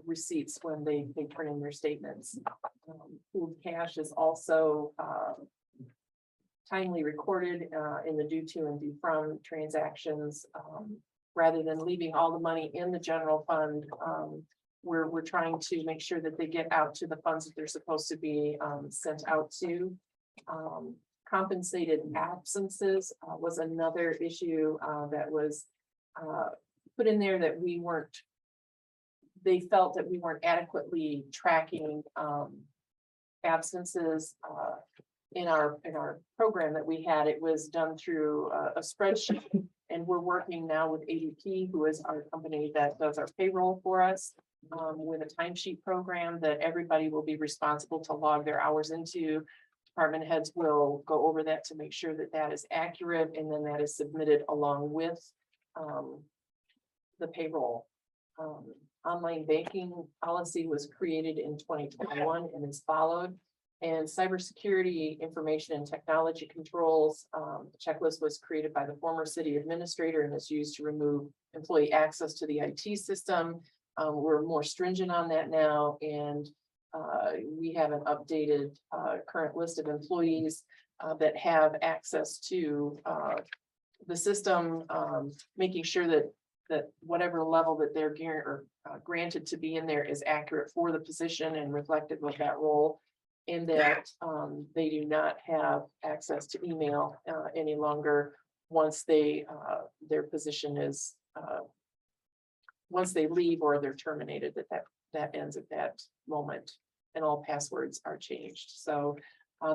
receipts when they turn in their statements. Pooled cash is also timely recorded in the due to and due from transactions. Rather than leaving all the money in the general fund, we're trying to make sure that they get out to the funds that they're supposed to be sent out to. Compensated absences was another issue that was put in there, that they felt that we weren't adequately tracking absences in our program that we had. It was done through a spreadsheet, and we're working now with ADP, who is our company that does our payroll for us, with a timesheet program that everybody will be responsible to log their hours into. Department heads will go over that to make sure that that is accurate, and then that is submitted along with the payroll. Online banking policy was created in 2021 and is followed. And cybersecurity information and technology controls, checklist was created by the former city administrator and is used to remove employee access to the IT system. We're more stringent on that now, and we have an updated current list of employees that have access to the system, making sure that whatever level that they're granted to be in there is accurate for the position and reflective of that role. and that they do not have access to email any longer once they, their position is, once they leave or they're terminated, that ends at that moment, and all passwords are changed. So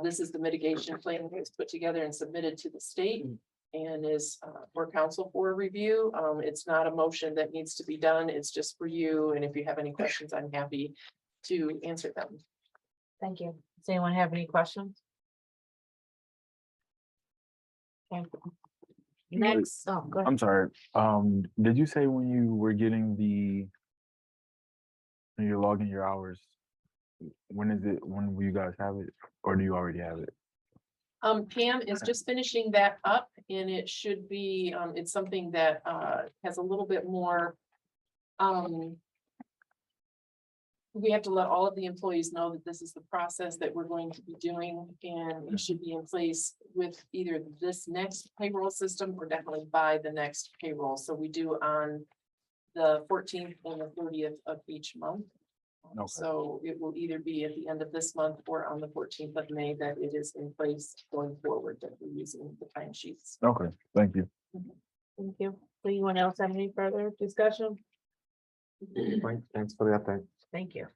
this is the mitigation plan that was put together and submitted to the state and is for council for review. It's not a motion that needs to be done. It's just for you. And if you have any questions, I'm happy to answer them. Thank you. Does anyone have any questions? Okay. Next, oh, go ahead. I'm sorry. Did you say when you were getting when you're logging your hours, when will you guys have it, or do you already have it? Pam is just finishing that up, and it should be, it's something that has a little bit more. We have to let all of the employees know that this is the process that we're going to be doing, and it should be in place with either this next payroll system or definitely by the next payroll. So we do on the 14th and the 30th of each month. Okay. So it will either be at the end of this month or on the 14th of May that it is in place going forward, that we're using the timesheets. Okay, thank you. Thank you. So anyone else have any further discussion? Right, thanks for the update. Thank you.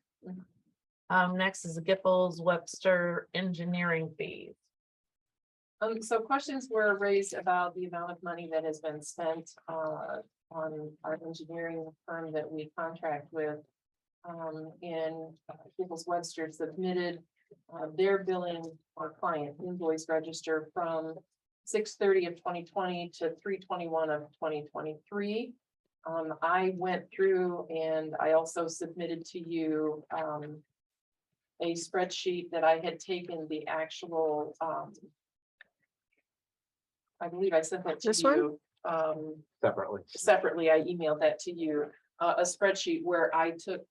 Next is the Giffels Webster engineering fees. So questions were raised about the amount of money that has been spent on our engineering firm that we contract with. And Giffels Webster submitted their billing or client invoice register from 6/30 of 2020 to 3/21 of 2023. I went through and I also submitted to you a spreadsheet that I had taken the actual, I believe I sent that to This one? you. Separately, I emailed that to you, a spreadsheet where I took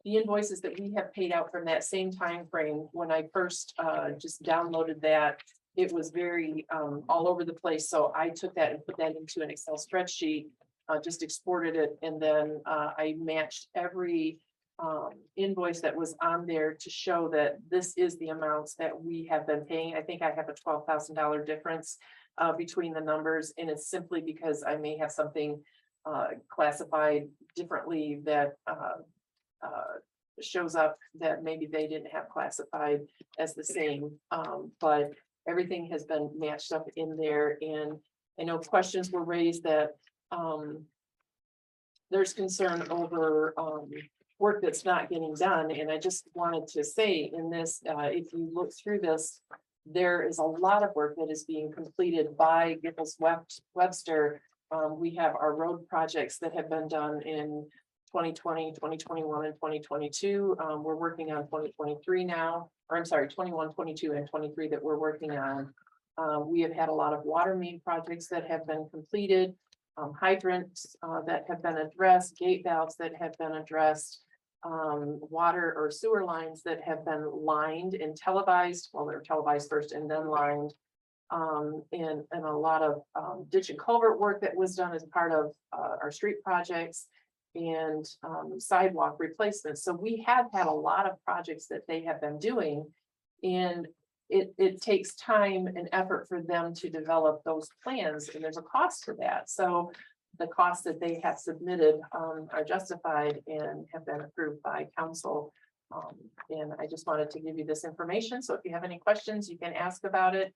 the invoices that we have paid out from that same time frame. When I first just downloaded that, it was very all over the place. So I took that and put that into an Excel spreadsheet, just exported it, and then I matched every invoice that was on there to show that this is the amounts that we have been paying. I think I have a $12,000 difference between the numbers, and it's simply because I may have something classified differently that shows up that maybe they didn't have classified as the same, but everything has been matched up in there. And I know questions were raised that there's concern over work that's not getting done. And I just wanted to say in this, if you look through this, there is a lot of work that is being completed by Giffels Webster. We have our road projects that have been done in 2020, 2021, and 2022. We're working on 2023 now, or I'm sorry, 21, 22, and 23 that we're working on. We have had a lot of water main projects that have been completed, hydrants that have been addressed, gate valves that have been addressed, water or sewer lines that have been lined and televised. Well, they're televised first and then lined. And a lot of ditch and culvert work that was done as part of our street projects and sidewalk replacements. So we have had a lot of projects that they have been doing, and it takes time and effort for them to develop those plans, and there's a cost for that. So the costs that they have submitted are justified and have been approved by council. And I just wanted to give you this information. So if you have any questions, you can ask about it.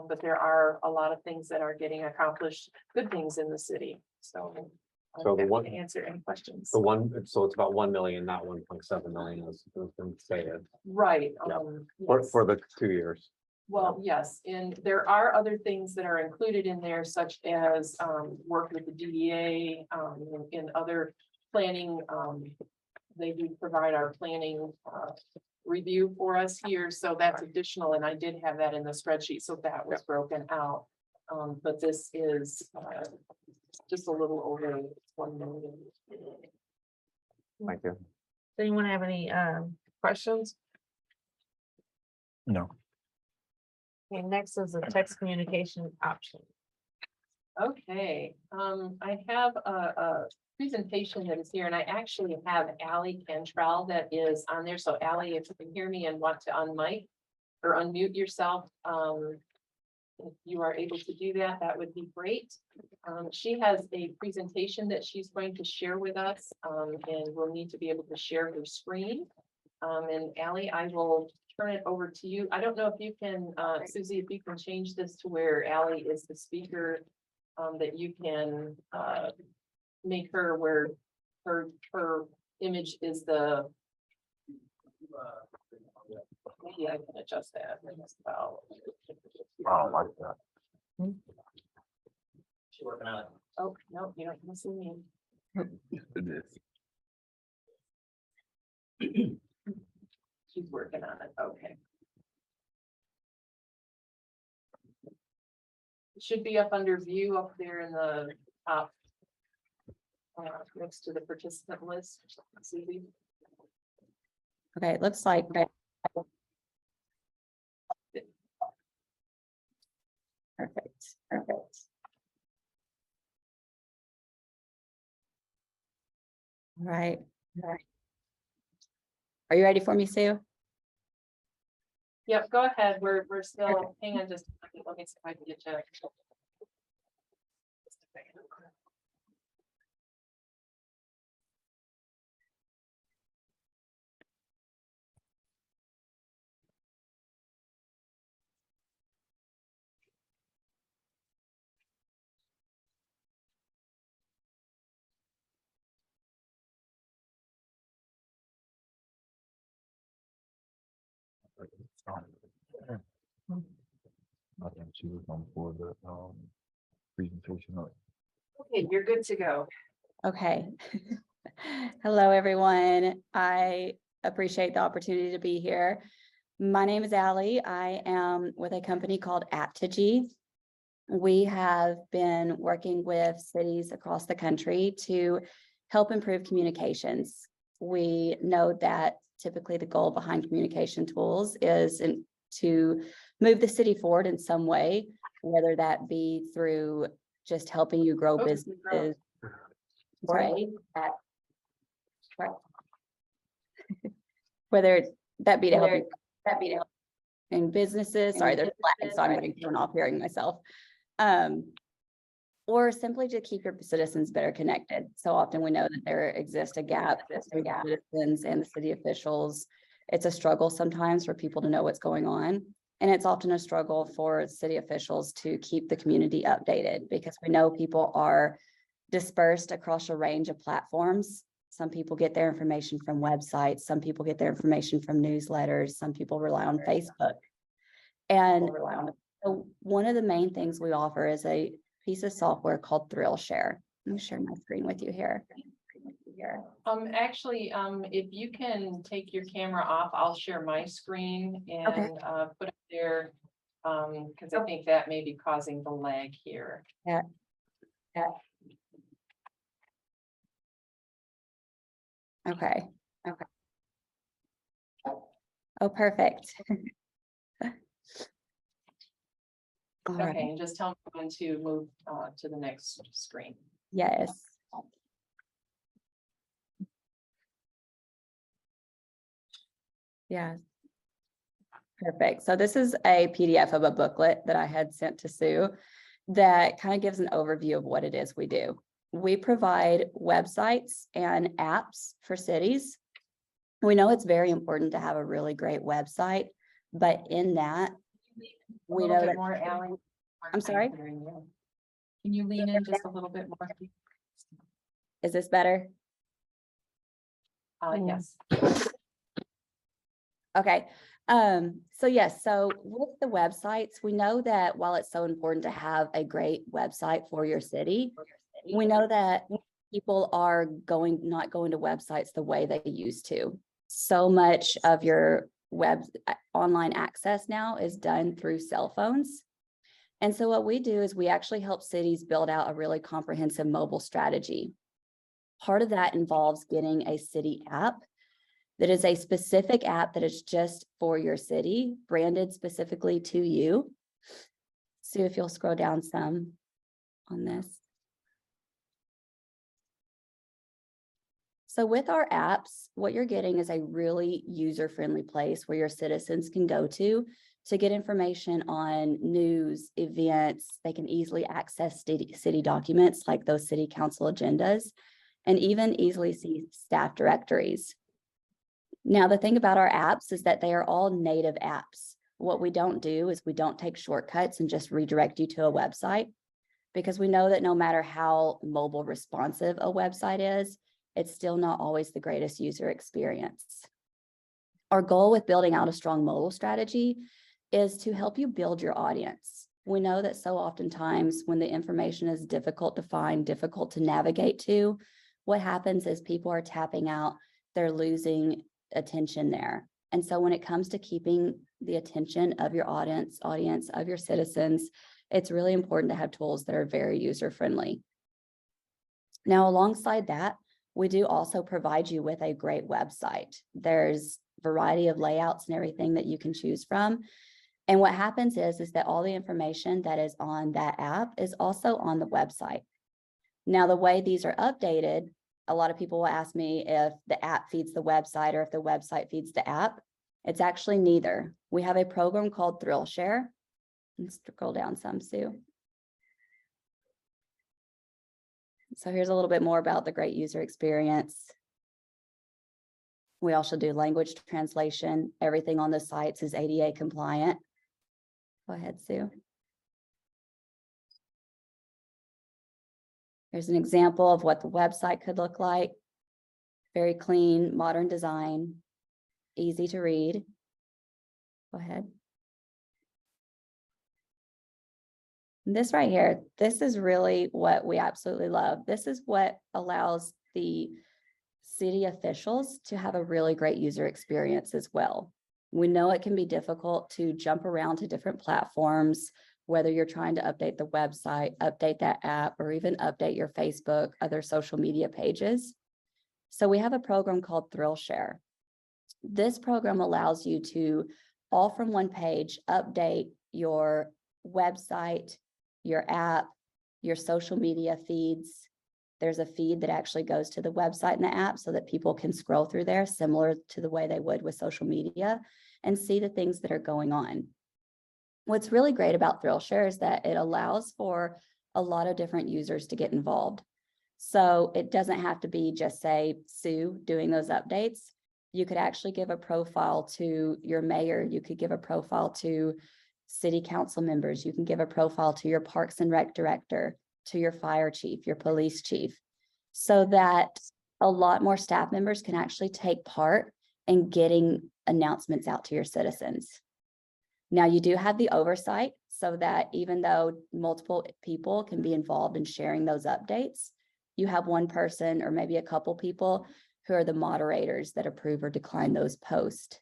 But there are a lot of things that are getting accomplished, good things in the city. So So the I'm one- happy to answer any questions. So it's about 1 million, not 1.7 million as has been stated Right. Yeah. Yes. for the 2 years. Well, yes, and there are other things that are included in there, such as work with the DDA and other planning. They do provide our planning review for us here, so that's additional, and I did have that in the spreadsheet, so that was broken out. But this is just a little over 1 million. Thank you. Does anyone have any questions? No. Okay, next is the text communication option. Okay, I have presentation that is here, and I actually have Ally Cantrell that is on there. So Ally, if you can hear me and want to unmic or unmute yourself, if you are able to do that, that would be great. She has a presentation that she's going to share with us, and we'll need to be able to share her screen. And Ally, I will turn it over to you. I don't know if you can, Susie, if you can change this to where Ally is the speaker, that you can make her where her image is the. Maybe I can adjust that as well. I like that. She's working on it. Oh, no, you don't want to see me. It is. She's working on it. Okay. It should be up under view up there in the top. Next to the participant list. Susie. Okay, it looks like. Perfect, perfect. All right. Are you ready for me, Sue? Yep, go ahead. We're still, hang on just a second. Let me see if I can get you. I think she was on for the presentation. Okay, you're good to go. Okay. Hello, everyone. I appreciate the opportunity to be here. My name is Ally. I am with a company called Aptigee. We have been working with cities across the country to help improve communications. We know that typically the goal behind communication tools is to move the city forward in some way, whether that be through just helping you grow businesses. Right. Whether that be to help you in businesses, sorry, there's flags, so I'm getting thrown off hearing myself. Or simply to keep your citizens better connected. So often we know that there exists a gap between citizens and the city officials. It's a struggle sometimes for people to know what's going on. And it's often a struggle for city officials to keep the community updated because we know people are dispersed across a range of platforms. Some people get their information from websites, some people get their information from newsletters, some people rely on Facebook. And so one of the main things we offer is a piece of software called ThrillShare. Let me share my screen with you here. Actually, if you can take your camera off, I'll share my screen and put it there. Because I think that may be causing the lag here. Yeah. Okay. Oh, perfect. All Okay, right. and just tell me when to move to the next screen. Yes. Yeah. Perfect. So this is a PDF of a booklet that I had sent to Sue that kind of gives an overview of what it is we do. We provide websites and apps for cities. We know it's very important to have a really great website, but in that, we know that more, Ally. I'm sorry. Can you lean in just a little bit more? Is this better? Yes. Okay. So yes, so with the websites, we know that while it's so important to have a great website for your city, we know that people are not going to websites the way they used to. So much of your online access now is done through cell phones. And so what we do is we actually help cities build out a really comprehensive mobile strategy. Part of that involves getting a city app that is a specific app that is just for your city, branded specifically to you. So if you'll scroll down some on this. So with our apps, what you're getting is a really user-friendly place where your citizens can go to get information on news, events. They can easily access city documents like those city council agendas, and even easily see staff directories. Now, the thing about our apps is that they are all native apps. What we don't do is we don't take shortcuts and just redirect you to a website, because we know that no matter how mobile responsive a website is, it's still not always the greatest user experience. Our goal with building out a strong mobile strategy is to help you build your audience. We know that so oftentimes when the information is difficult to find, difficult to navigate to, what happens is people are tapping out, they're losing attention there. And so when it comes to keeping the attention of your audience of your citizens, it's really important to have tools that are very user-friendly. Now, alongside that, we do also provide you with a great website. There's a variety of layouts and everything that you can choose from. And what happens is that all the information that is on that app is also on the website. Now, the way these are updated, a lot of people will ask me if the app feeds the website or if the website feeds the app. It's actually neither. We have a program called Thrill Share. Let's scroll down some, Sue. So here's a little bit more about the great user experience. We also do language translation. Everything on the sites is ADA compliant. Go ahead, Sue. Here's an example of what the website could look like. Very clean, modern design, easy to read. Go ahead. This right here, this is really what we absolutely love. This is what allows the city officials to have a really great user experience as well. We know it can be difficult to jump around to different platforms, whether you're trying to update the website, update that app, or even update your Facebook, other social media pages. So we have a program called Thrill Share. This program allows you to, all from one page, update your website, your app, your social media feeds. There's a feed that actually goes to the website and the app so that people can scroll through there, similar to the way they would with social media, and see the things that are going on. What's really great about Thrill Share is that it allows for a lot of different users to get involved. So it doesn't have to be just, say, Sue doing those updates. You could actually give a profile to your mayor. You could give a profile to city council members. You can give a profile to your Parks and Rec director, to your fire chief, your police chief, so that a lot more staff members can actually take part in getting announcements out to your citizens. Now, you do have the oversight so that even though multiple people can be involved in sharing those updates, you have one person or maybe a couple people who are the moderators that approve or decline those posts.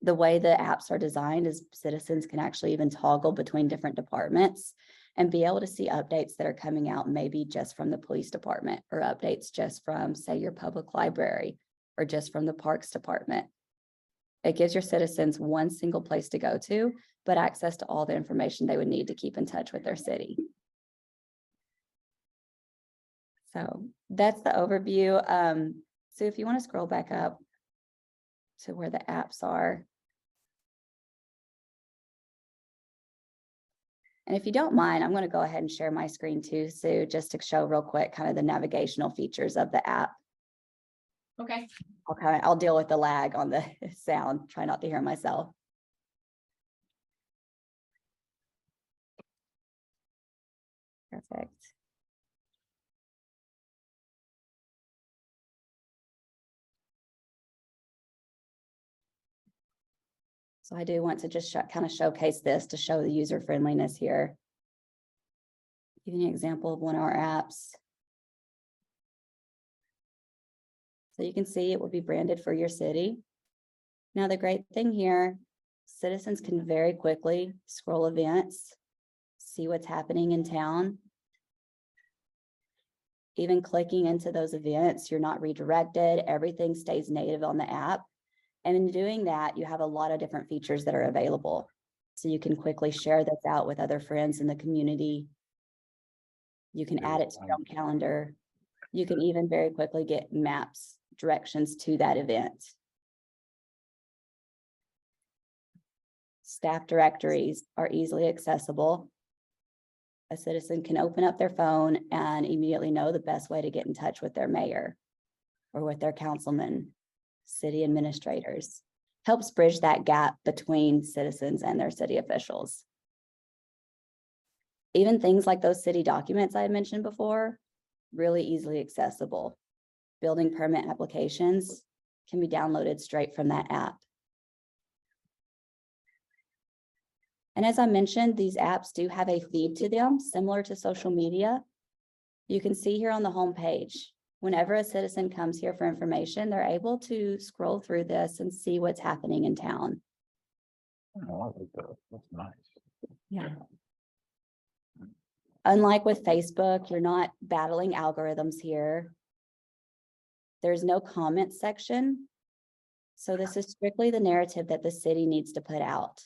The way the apps are designed is citizens can actually even toggle between different departments and be able to see updates that are coming out maybe just from the police department, or updates just from, say, your public library, or just from the parks department. It gives your citizens one single place to go to, but access to all the information they would need to keep in touch with their city. So that's the overview. So if you want to scroll back up to where the apps are. And if you don't mind, I'm going to go ahead and share my screen too, Sue, just to show real quick kind of the navigational features of the app. Okay. Okay, I'll deal with the lag on the sound, try not to hear myself. Perfect. So I do want to just kind of showcase this to show the user friendliness here. Give you an example of one of our apps. So you can see it will be branded for your city. Now, the great thing here, citizens can very quickly scroll events, see what's happening in town. Even clicking into those events, you're not redirected. Everything stays native on the app. And in doing that, you have a lot of different features that are available. So you can quickly share this out with other friends in the community. You can add it to your own calendar. You can even very quickly get maps, directions to that event. Staff directories are easily accessible. A citizen can open up their phone and immediately know the best way to get in touch with their mayor or with their councilman, city administrators. Helps bridge that gap between citizens and their city officials. Even things like those city documents I had mentioned before, really easily accessible. Building permit applications can be downloaded straight from that app. And as I mentioned, these apps do have a feed to them, similar to social media. You can see here on the home page, whenever a citizen comes here for information, they're able to scroll through this and see what's happening in town. Oh, I like that. That's nice. Yeah. Unlike with Facebook, you're not battling algorithms here. There's no comment section. So this is strictly the narrative that the city needs to put out.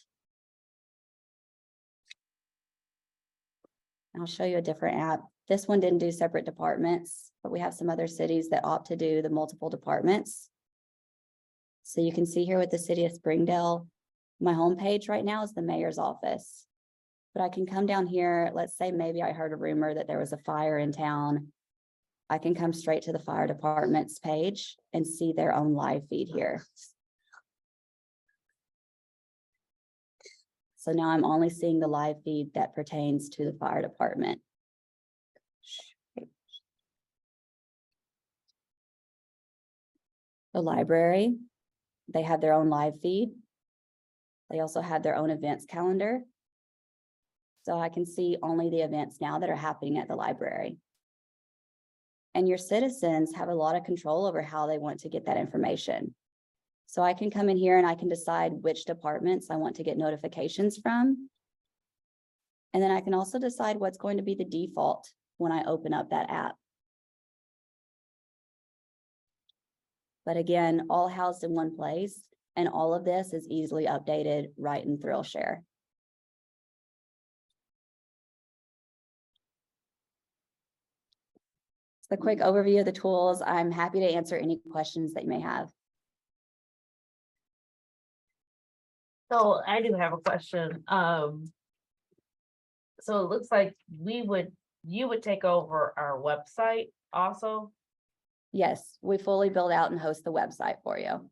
I'll show you a different app. This one didn't do separate departments, but we have some other cities that opt to do the multiple departments. So you can see here with the city of Springdale, my homepage right now is the mayor's office. But I can come down here, let's say maybe I heard a rumor that there was a fire in town. I can come straight to the fire department's page and see their own live feed here. So now I'm only seeing the live feed that pertains to the fire department. The library, they have their own live feed. They also have their own events calendar. So I can see only the events now that are happening at the library. And your citizens have a lot of control over how they want to get that information. So I can come in here and I can decide which departments I want to get notifications from. And then I can also decide what's going to be the default when I open up that app. But again, all housed in one place, and all of this is easily updated right in ThrillShare. It's a quick overview of the tools. I'm happy to answer any questions that you may have. So I do have a question. So it looks like you would take over our website also? Yes, we fully build out and host the website for you.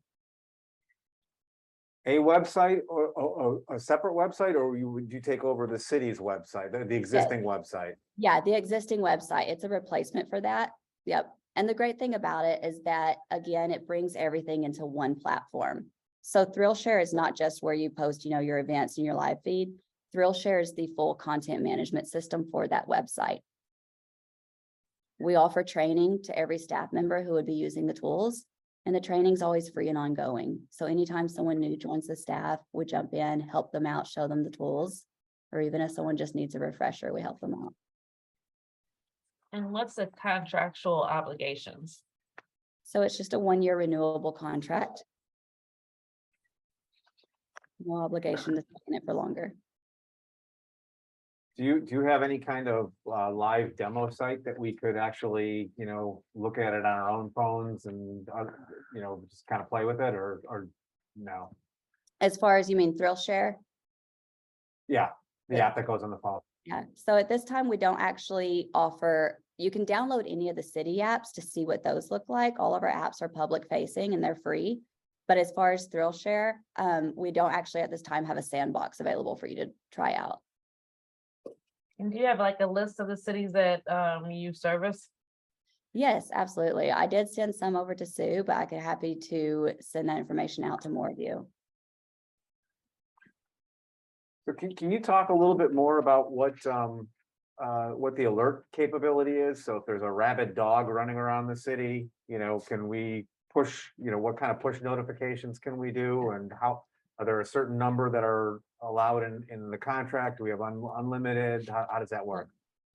A website or a separate website, or would you take over the city's website, the existing website? Yeah, the existing website, it's a replacement for that. Yep. And the great thing about it is that, again, it brings everything into one platform. So ThrillShare is not just where you post, your events and your live feed. ThrillShare is the full content management system for that website. We offer training to every staff member who would be using the tools, and the training is always free and ongoing. So anytime someone new joins the staff, we jump in, help them out, show them the tools, or even if someone just needs a refresher, we help them out. And what's the contractual obligations? So it's just a 1-year renewable contract. No obligation to stay in it for longer. Do you have any kind of live demo site that we could actually, look at it on our own phones and, just kind of play with it, or no? As far as you mean ThrillShare? Yeah, the app that goes on the phone. Yeah, so at this time, we don't actually offer, you can download any of the city apps to see what those look like. All of our apps are public facing and they're free. But as far as ThrillShare, we don't actually at this time have a sandbox available for you to try out. And do you have like a list of the cities that you service? Yes, absolutely. I did send some over to Sue, but I could happy to send that information out to more of you. So can you talk a little bit more about what the alert capability is? So if there's a rabid dog running around the city, can we push, what kind of push notifications can we do, and how, are there a certain number that are allowed in the contract? Do we have unlimited? How does that work?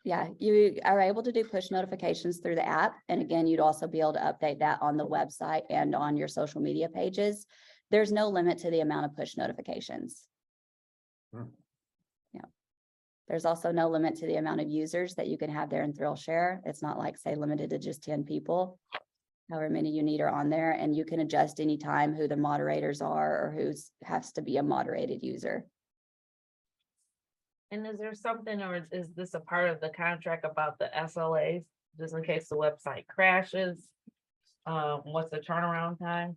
Yeah, you are able to do push notifications through the app. And again, you'd also be able to update that on the website and on your social media pages. There's no limit to the amount of push notifications. Yeah. There's also no limit to the amount of users that you can have there in ThrillShare. It's not like, say, limited to just 10 people. However many you need are on there, and you can adjust anytime who the moderators are or who's has to be a moderated user. And is there something, or is this a part of the contract about the SLAs, just in case the website crashes? What's the turnaround time?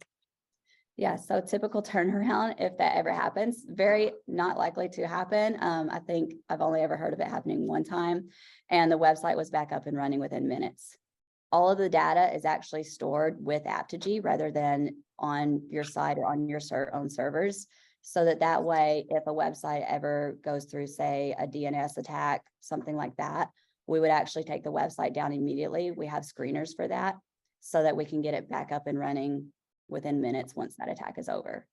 Yeah, so typical turnaround, if that ever happens, very not likely to happen. I think I've only ever heard of it happening one time, and the website was back up and running within minutes. All of the data is actually stored with Aptigee rather than on your site or on your own servers. So that way, if a website ever goes through, say, a DNS attack, something like that, we would actually take the website down immediately. We have screeners for that so that we can get it back up and running within minutes once that attack is over.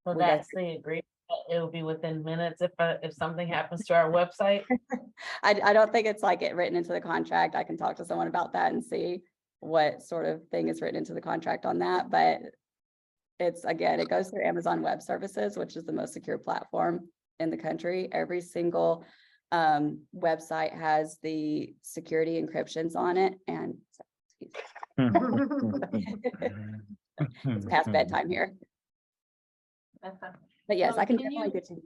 So We go that's the agreement, it will be within minutes if something happens to our website? I don't think it's like it written into the contract. I can talk to someone about that and see what sort of thing is written into the contract on that, but it's, again, it goes through Amazon Web Services, which is the most secure platform in the country. Every single website has the security encryptions on it, and it's past bedtime here. But yes, I can definitely get you.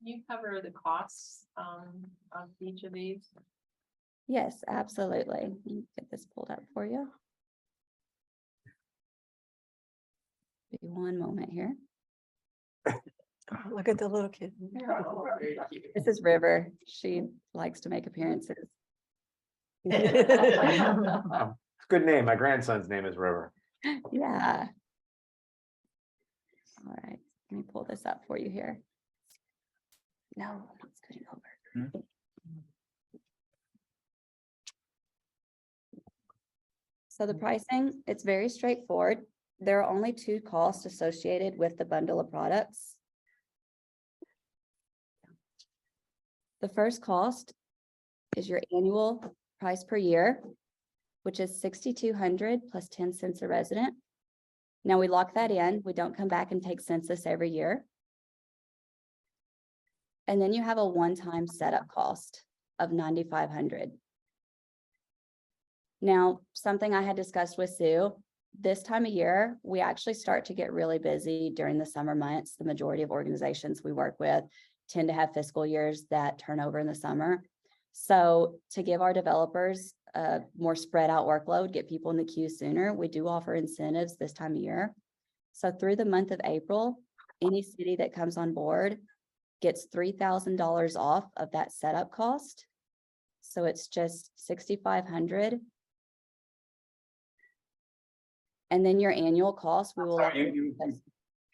You cover the costs of each of these? Yes, absolutely. Let me get this pulled up for you. Give me one moment here. Look at the little kid. This is River. She likes to make appearances. It's a good name. My grandson's name is River. Yeah. All right, let me pull this up for you here. No, I'm not scooting over. So the pricing, it's very straightforward. There are only two costs associated with the bundle of products. The first cost is your annual price per year, which is $6,200 plus 10 cents a resident. Now we lock that in. We don't come back and take census every year. And then you have a one-time setup cost of $9,500. Now, something I had discussed with Sue, this time of year, we actually start to get really busy during the summer months. The majority of organizations we work with tend to have fiscal years that turn over in the summer. So to give our developers a more spread out workload, get people in the queue sooner, we do offer incentives this time of year. So through the month of April, any city that comes on board gets $3,000 off of that setup cost. So it's just $6,500. And then your annual cost, we will. Sorry, you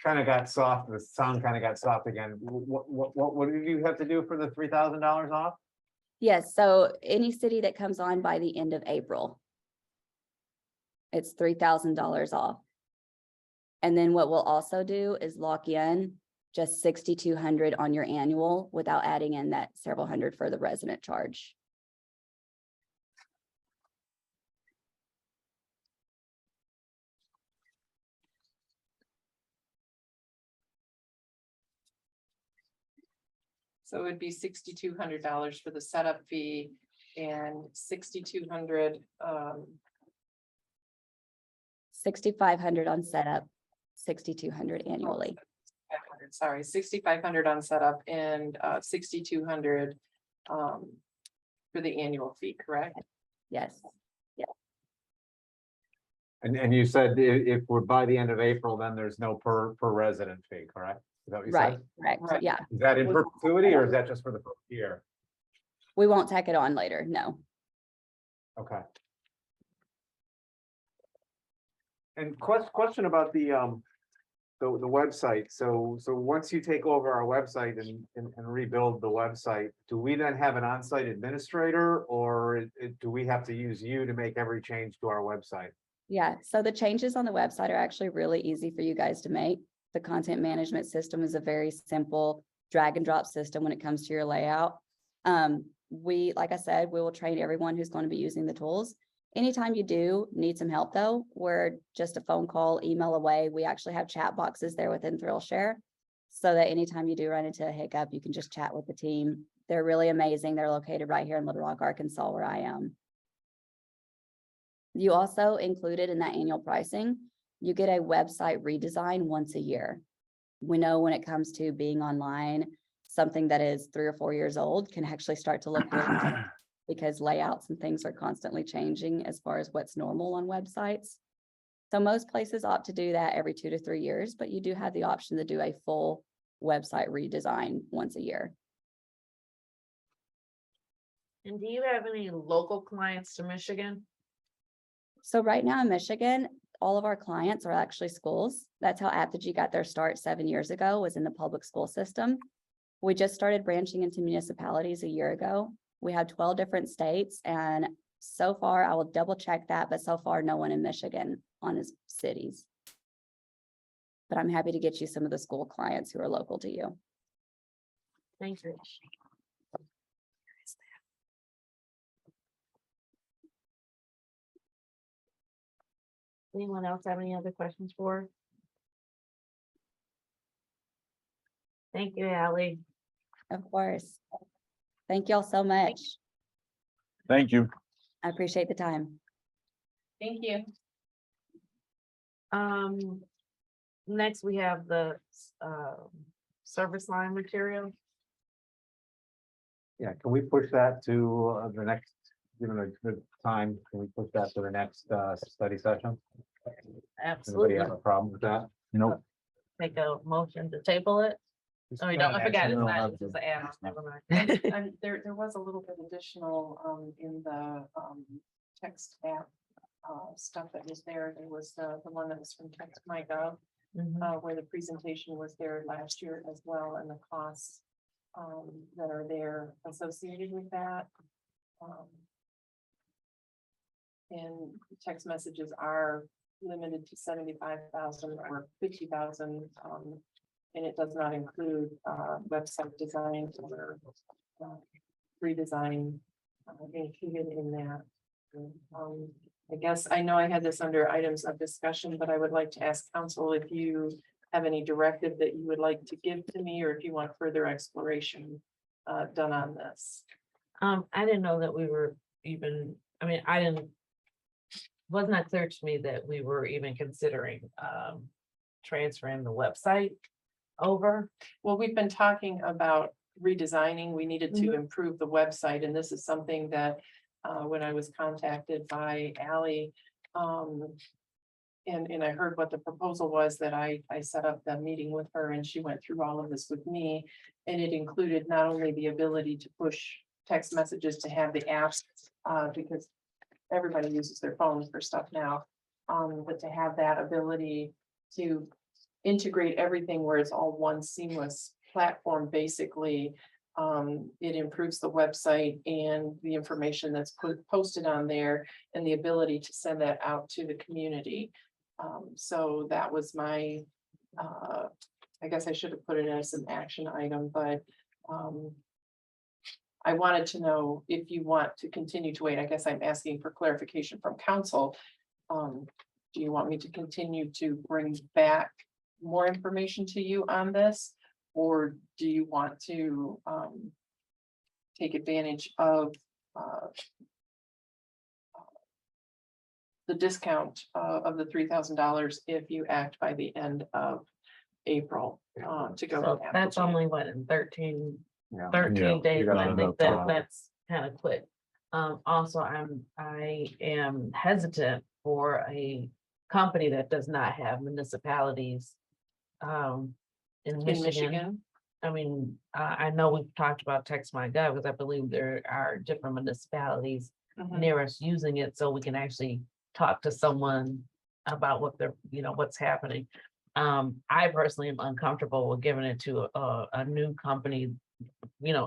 kind of got soft, the sound kind of got soft again. What did you have to do for the $3,000 off? Yes, so any city that comes on by the end of April, it's $3,000 off. And then what we'll also do is lock in just $6,200 on your annual without adding in that several hundred for the resident charge. So it would be $6,200 for the setup fee and $6,200. $6,500 on setup, $6,200 annually. Sorry, $6,500 on setup and $6,200 for the annual fee, correct? Yes. Yeah. And you said if we're by the end of April, then there's no per resident fee, correct? Is that what you Right, said? correct. Right. Yeah. Is that in perpetuity or is that just for the first year? We won't tack it on later. No. Okay. And question about the website. So once you take over our website and rebuild the website, do we then have an on-site administrator or do we have to use you to make every change to our website? Yeah, so the changes on the website are actually really easy for you guys to make. The content management system is a very simple drag and drop system when it comes to your layout. Like I said, we will train everyone who's going to be using the tools. Anytime you do need some help though, we're just a phone call, email away. We actually have chat boxes there within ThrillShare. so that anytime you do run into a hiccup, you can just chat with the team. They're really amazing. They're located right here in Little Rock, Arkansas, where I am. You also included in that annual pricing, you get a website redesign once a year. We know when it comes to being online, something that is 3 or 4 years old can actually start to look really good because layouts and things are constantly changing as far as what's normal on websites. So most places opt to do that every 2 to 3 years, but you do have the option to do a full website redesign once a year. And do you have any local clients to Michigan? So right now in Michigan, all of our clients are actually schools. That's how Apogee got their start 7 years ago, was in the public school system. We just started branching into municipalities a year ago. We have 12 different states, and so far, I will double check that, but so far, no one in Michigan on his cities. But I'm happy to get you some of the school clients who are local to you. Thank you. Anyone else have any other questions for? her? Thank you, Ally. Of course. Thank you all so much. Thank you. I appreciate the time. Thank you. Next we have the service line material. Yeah, can we push that to the next, given the time, can we push that to the next study session? Anybody Absolutely. have a problem with that? You know, Take a motion to table it. Oh, you don't, I forgot, it's don't not, have it's just to- an add-on, never mind. And there was a little bit additional, in the, text app, stuff that was there. There was the one that was from Text My Gov, Mhm. where the presentation was there last year as well, and the costs, that are there associated with that. And text messages are limited to 75,000 or 50,000. And it does not include website design or redesign included in that. I guess I know I had this under items of discussion, but I would like to ask council if you have any directive that you would like to give to me, or if you want further exploration done on this. I didn't know that we were even, I mean, was not clear to me that we were even considering transferring the website over. Well, we've been talking about redesigning. We needed to improve the website, and this is something that when I was contacted by Ally, and I heard what the proposal was, that I set up the meeting with her, and she went through all of this with me. And it included not only the ability to push text messages to have the apps, because everybody uses their phones for stuff now, but to have that ability to integrate everything where it's all one seamless platform, basically. It improves the website and the information that's posted on there, and the ability to send that out to the community. So that was my, I guess I should have put it as an action item, but I wanted to know if you want to continue to wait. I guess I'm asking for clarification from council. Do you want me to continue to bring back more information to you on this? Or do you want to take advantage of the discount of the $3,000 if you act by the end of April to go? So with that's Apogee? only what, in 13 Yeah. 13 days, got and I enough think that time. that's kind of quick. Also, I am hesitant for a company that does not have municipalities in Michigan. I mean, I know we've talked about Text My Gov, because I believe there are different municipalities Mhm. near us using it, so we can actually talk to someone about what they're, what's happening. I personally am uncomfortable with giving it to a new company,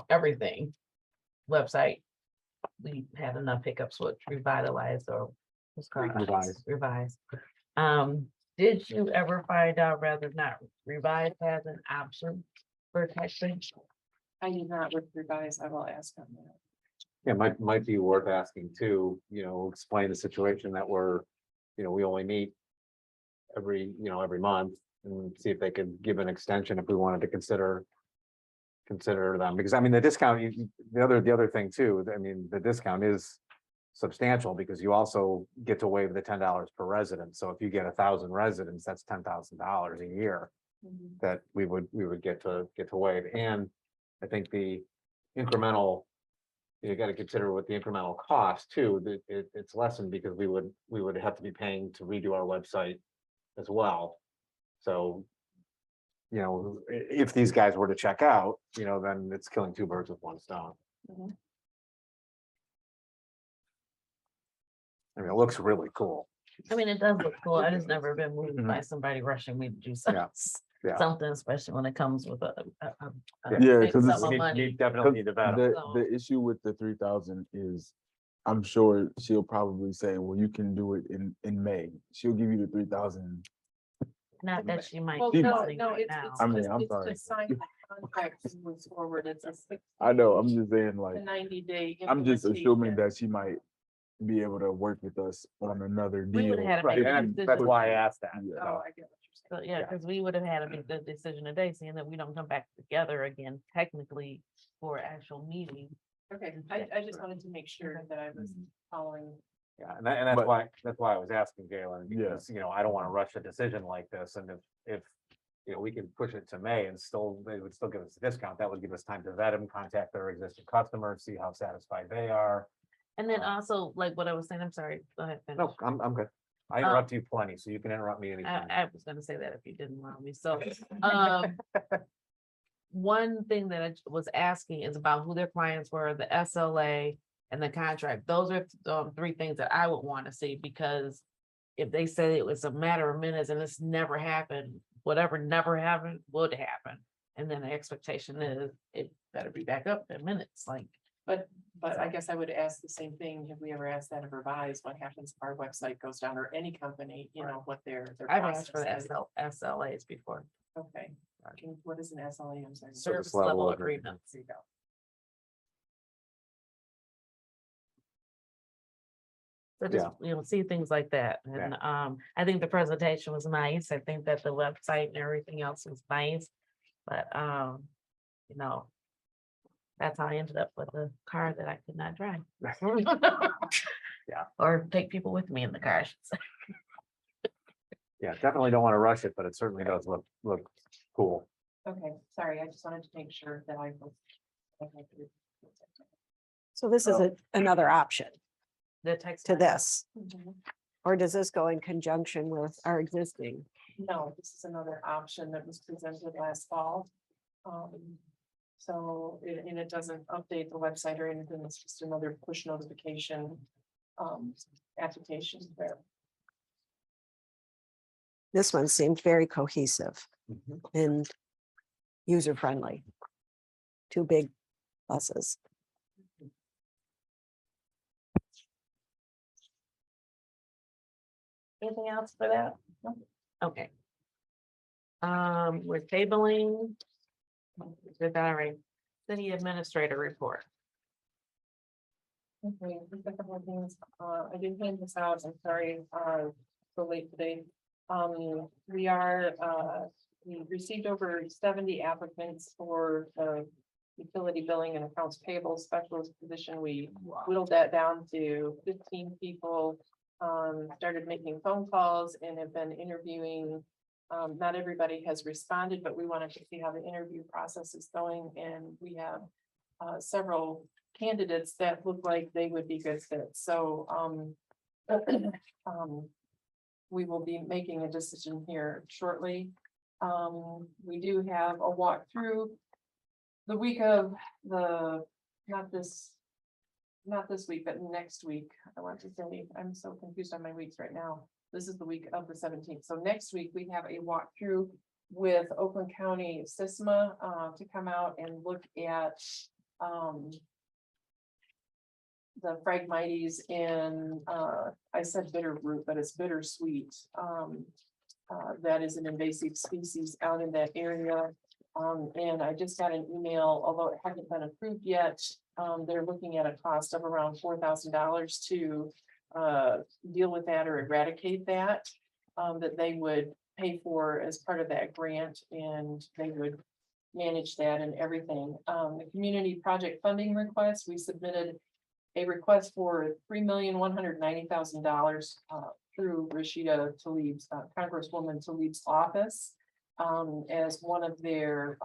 everything. Website, we had enough hiccups with Revitalize, or what's called Revise. Did you ever find out whether or not Revise has an option for texting? I did not with Revise. I will ask on that. Yeah, might be worth asking too, explain the situation that we only meet every month. and see if they could give an extension if we wanted to consider them, because I mean, the discount, the other thing too, I mean, the discount is substantial because you also get to waive the $10 per resident. So if you get 1,000 residents, that's $10,000 a year that we would get to waive. And I think the incremental, you got to consider what the incremental cost too, that it's lessened because we would have to be paying to redo our website as well. So, you know, if these guys were to check out, you know, then it's killing two birds with one stone. I mean, it looks really cool. I mean, it does look cool. I just never been moved by somebody rushing me to do something. Yeah. Something, especially when it comes with a Yeah, big 'cause sum it's- of You money. definitely need to vet 'em. The issue with the 3,000 is, I'm sure she'll probably say, well, you can do it in May. She'll give you the 3,000. Not that she might. Well, be no, listening no, right it's, now. it's, I mean, just- I'm it's sorry. to sign the contract and move forward. It's a I know, I'm just saying like, 90-day. I'm just assuming that she might be able to work with us on another We deal. would've had to Right, make a and that's decision. why I asked that. Yeah. Oh, I get what you're So, saying. yeah, because we would have had to make the decision today, seeing that we don't come back together again technically for actual meeting. Okay, I just wanted to make sure that I was following. Yeah, and that's But- that's why I was asking Galen, Yeah. because, you know, I don't want to rush a decision like this, and if you know, we can push it to May and still, they would still give us a discount, that would give us time to vet them, contact their existing customers, see how satisfied they are. And then also, like what I was saying, I'm sorry, go ahead. finish. No, I'm good. I interrupt you plenty, so you can interrupt me anytime. I was gonna say that if you didn't allow me, so, one thing that I was asking is about who their clients were, the SLA and the contract. Those are three things that I would want to see, because if they say it was a matter of minutes and this never happened, whatever never happened would happen. And then the expectation is it better be back up in minutes, like. But I guess I would ask the same thing. Have we ever asked that of Revise? What happens if our website goes down, or any company, you know, what their I've asked for the process is? SLAs before. Okay, what is an SLA? I'm sorry. Service level agreements. There you go. So just, you know, see things like that. And I think the presentation was nice. I think that the website and everything else was nice. But you know, that's how I ended up with a car that I could not drive. Yeah. Or take people with me in the car, I should say. Yeah, definitely don't want to rush it, but it certainly does look cool. Okay, sorry, I just wanted to make sure that I was. okay. So this is another option The text. to this, Mhm. or does this go in conjunction with our existing? No, this is another option that was presented last fall. So, and it doesn't update the website or anything, it's just another push notification. Application there. This one seemed very cohesive and user-friendly. Two big buses. Anything else for that? No? Okay. We're tabling. Did that already. City administrator report. Okay, just a couple of things. I did hand this out. I'm sorry, so late today. We received over 70 applicants for the utility billing and accounts payable specialist position. We whittled that down to 15 people. Started making phone calls and have been interviewing. Not everybody has responded, but we wanted to see how the interview process is going, and we have several candidates that look like they would be good fits. So we will be making a decision here shortly. We do have a walkthrough the week of not this week, but next week. I want to say, I'm so confused on my weeks right now. This is the week of the 17th. So next week we have a walkthrough with Oakland County SISMA to come out and look at the Phragmites in, I said bitter root, but it's bittersweet. That is an invasive species out in that area. And I just got an email, although it hasn't been approved yet. They're looking at a cost of around $4,000 to deal with that or eradicate that. That they would pay for as part of that grant, and they would manage that and everything. The community project funding request, we submitted a request for $3,190,000 through Rashida Tlaib's, Congresswoman Tlaib's office, as one of their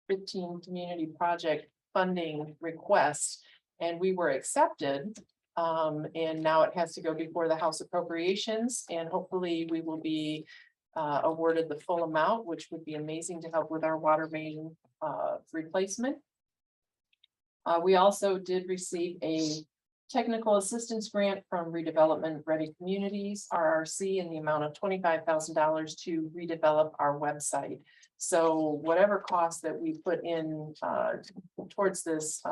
15 community project funding requests, and we were accepted. And now it has to go before the House Appropriations, and hopefully we will be awarded the full amount, which would be amazing to help with our water main replacement. We also did receive a technical assistance grant from Redevelopment Ready Communities, RRC, in the amount of $25,000 to redevelop our website. So whatever cost that we put in towards this,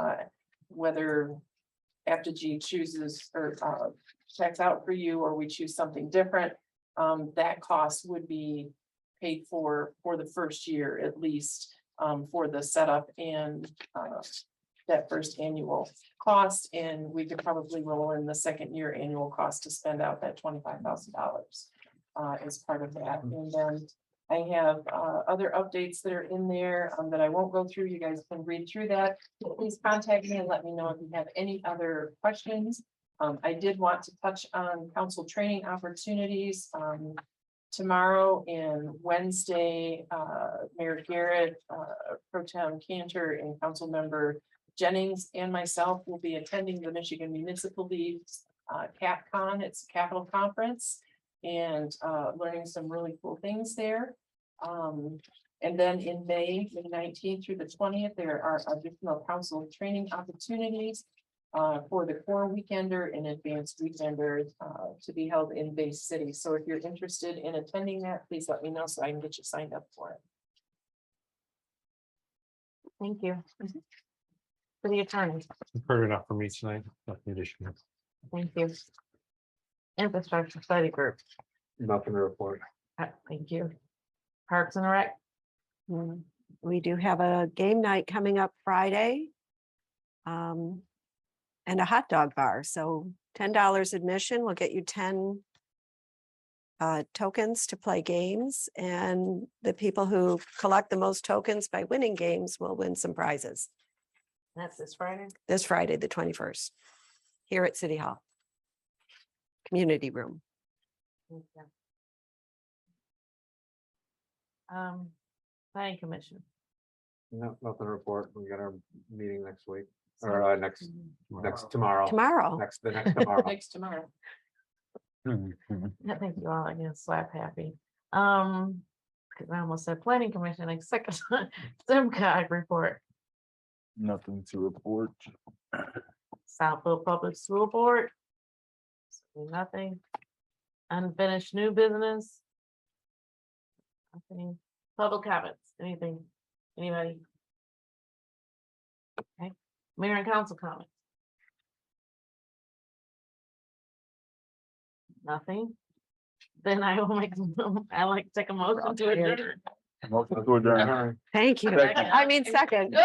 whether Apogee chooses or checks out for you, or we choose something different, that cost would be paid for the first year at least, for the setup and that first annual cost, and we could probably roll in the second year annual cost to spend out that $25,000 as part of that. And then I have other updates that are in there that I won't go through. You guys can read through that. Please contact me and let me know if you have any other questions. I did want to touch on council training opportunities. Tomorrow and Wednesday, Mayor Garrett, Pro Tem Cantor, and Council Member Jennings and myself will be attending the Michigan Municipal League's CapCon. It's a Capital Conference, and learning some really cool things there. And then in May, the 19th through the 20th, there are additional council training opportunities for the core weekender and advanced weekender to be held in Bay City. So if you're interested in attending that, please let me know so I can get you signed up for it. Thank you. City Attorney, Heard enough for me tonight. Nothing additional. thank you. Infrastructure Study Group, Nothing to report. thank you. Parks and Rec, We do have a game night coming up Friday. And a hot dog bar, so $10 admission will get you 10 tokens to play games, and the people who collect the most tokens by winning games will win some prizes. that's this Friday. This Friday, the 21st, here at City Hall. Community room. Okay. Planning Commission. No, nothing to report. We got our meeting next week, or next tomorrow. Tomorrow. The next tomorrow. Next tomorrow. I think you all are gonna slap happy. Because I almost said Planning Commission, like second SEMCOG report. Nothing to report. Southfield Public School Board. Nothing. Unfinished new business. Nothing. Public comments, anything, anybody? Okay, mayor and council comments. Nothing. Then I will make, I like to take a motion to adjourn. Motion to adjourn. Thank you. Second. I mean, second.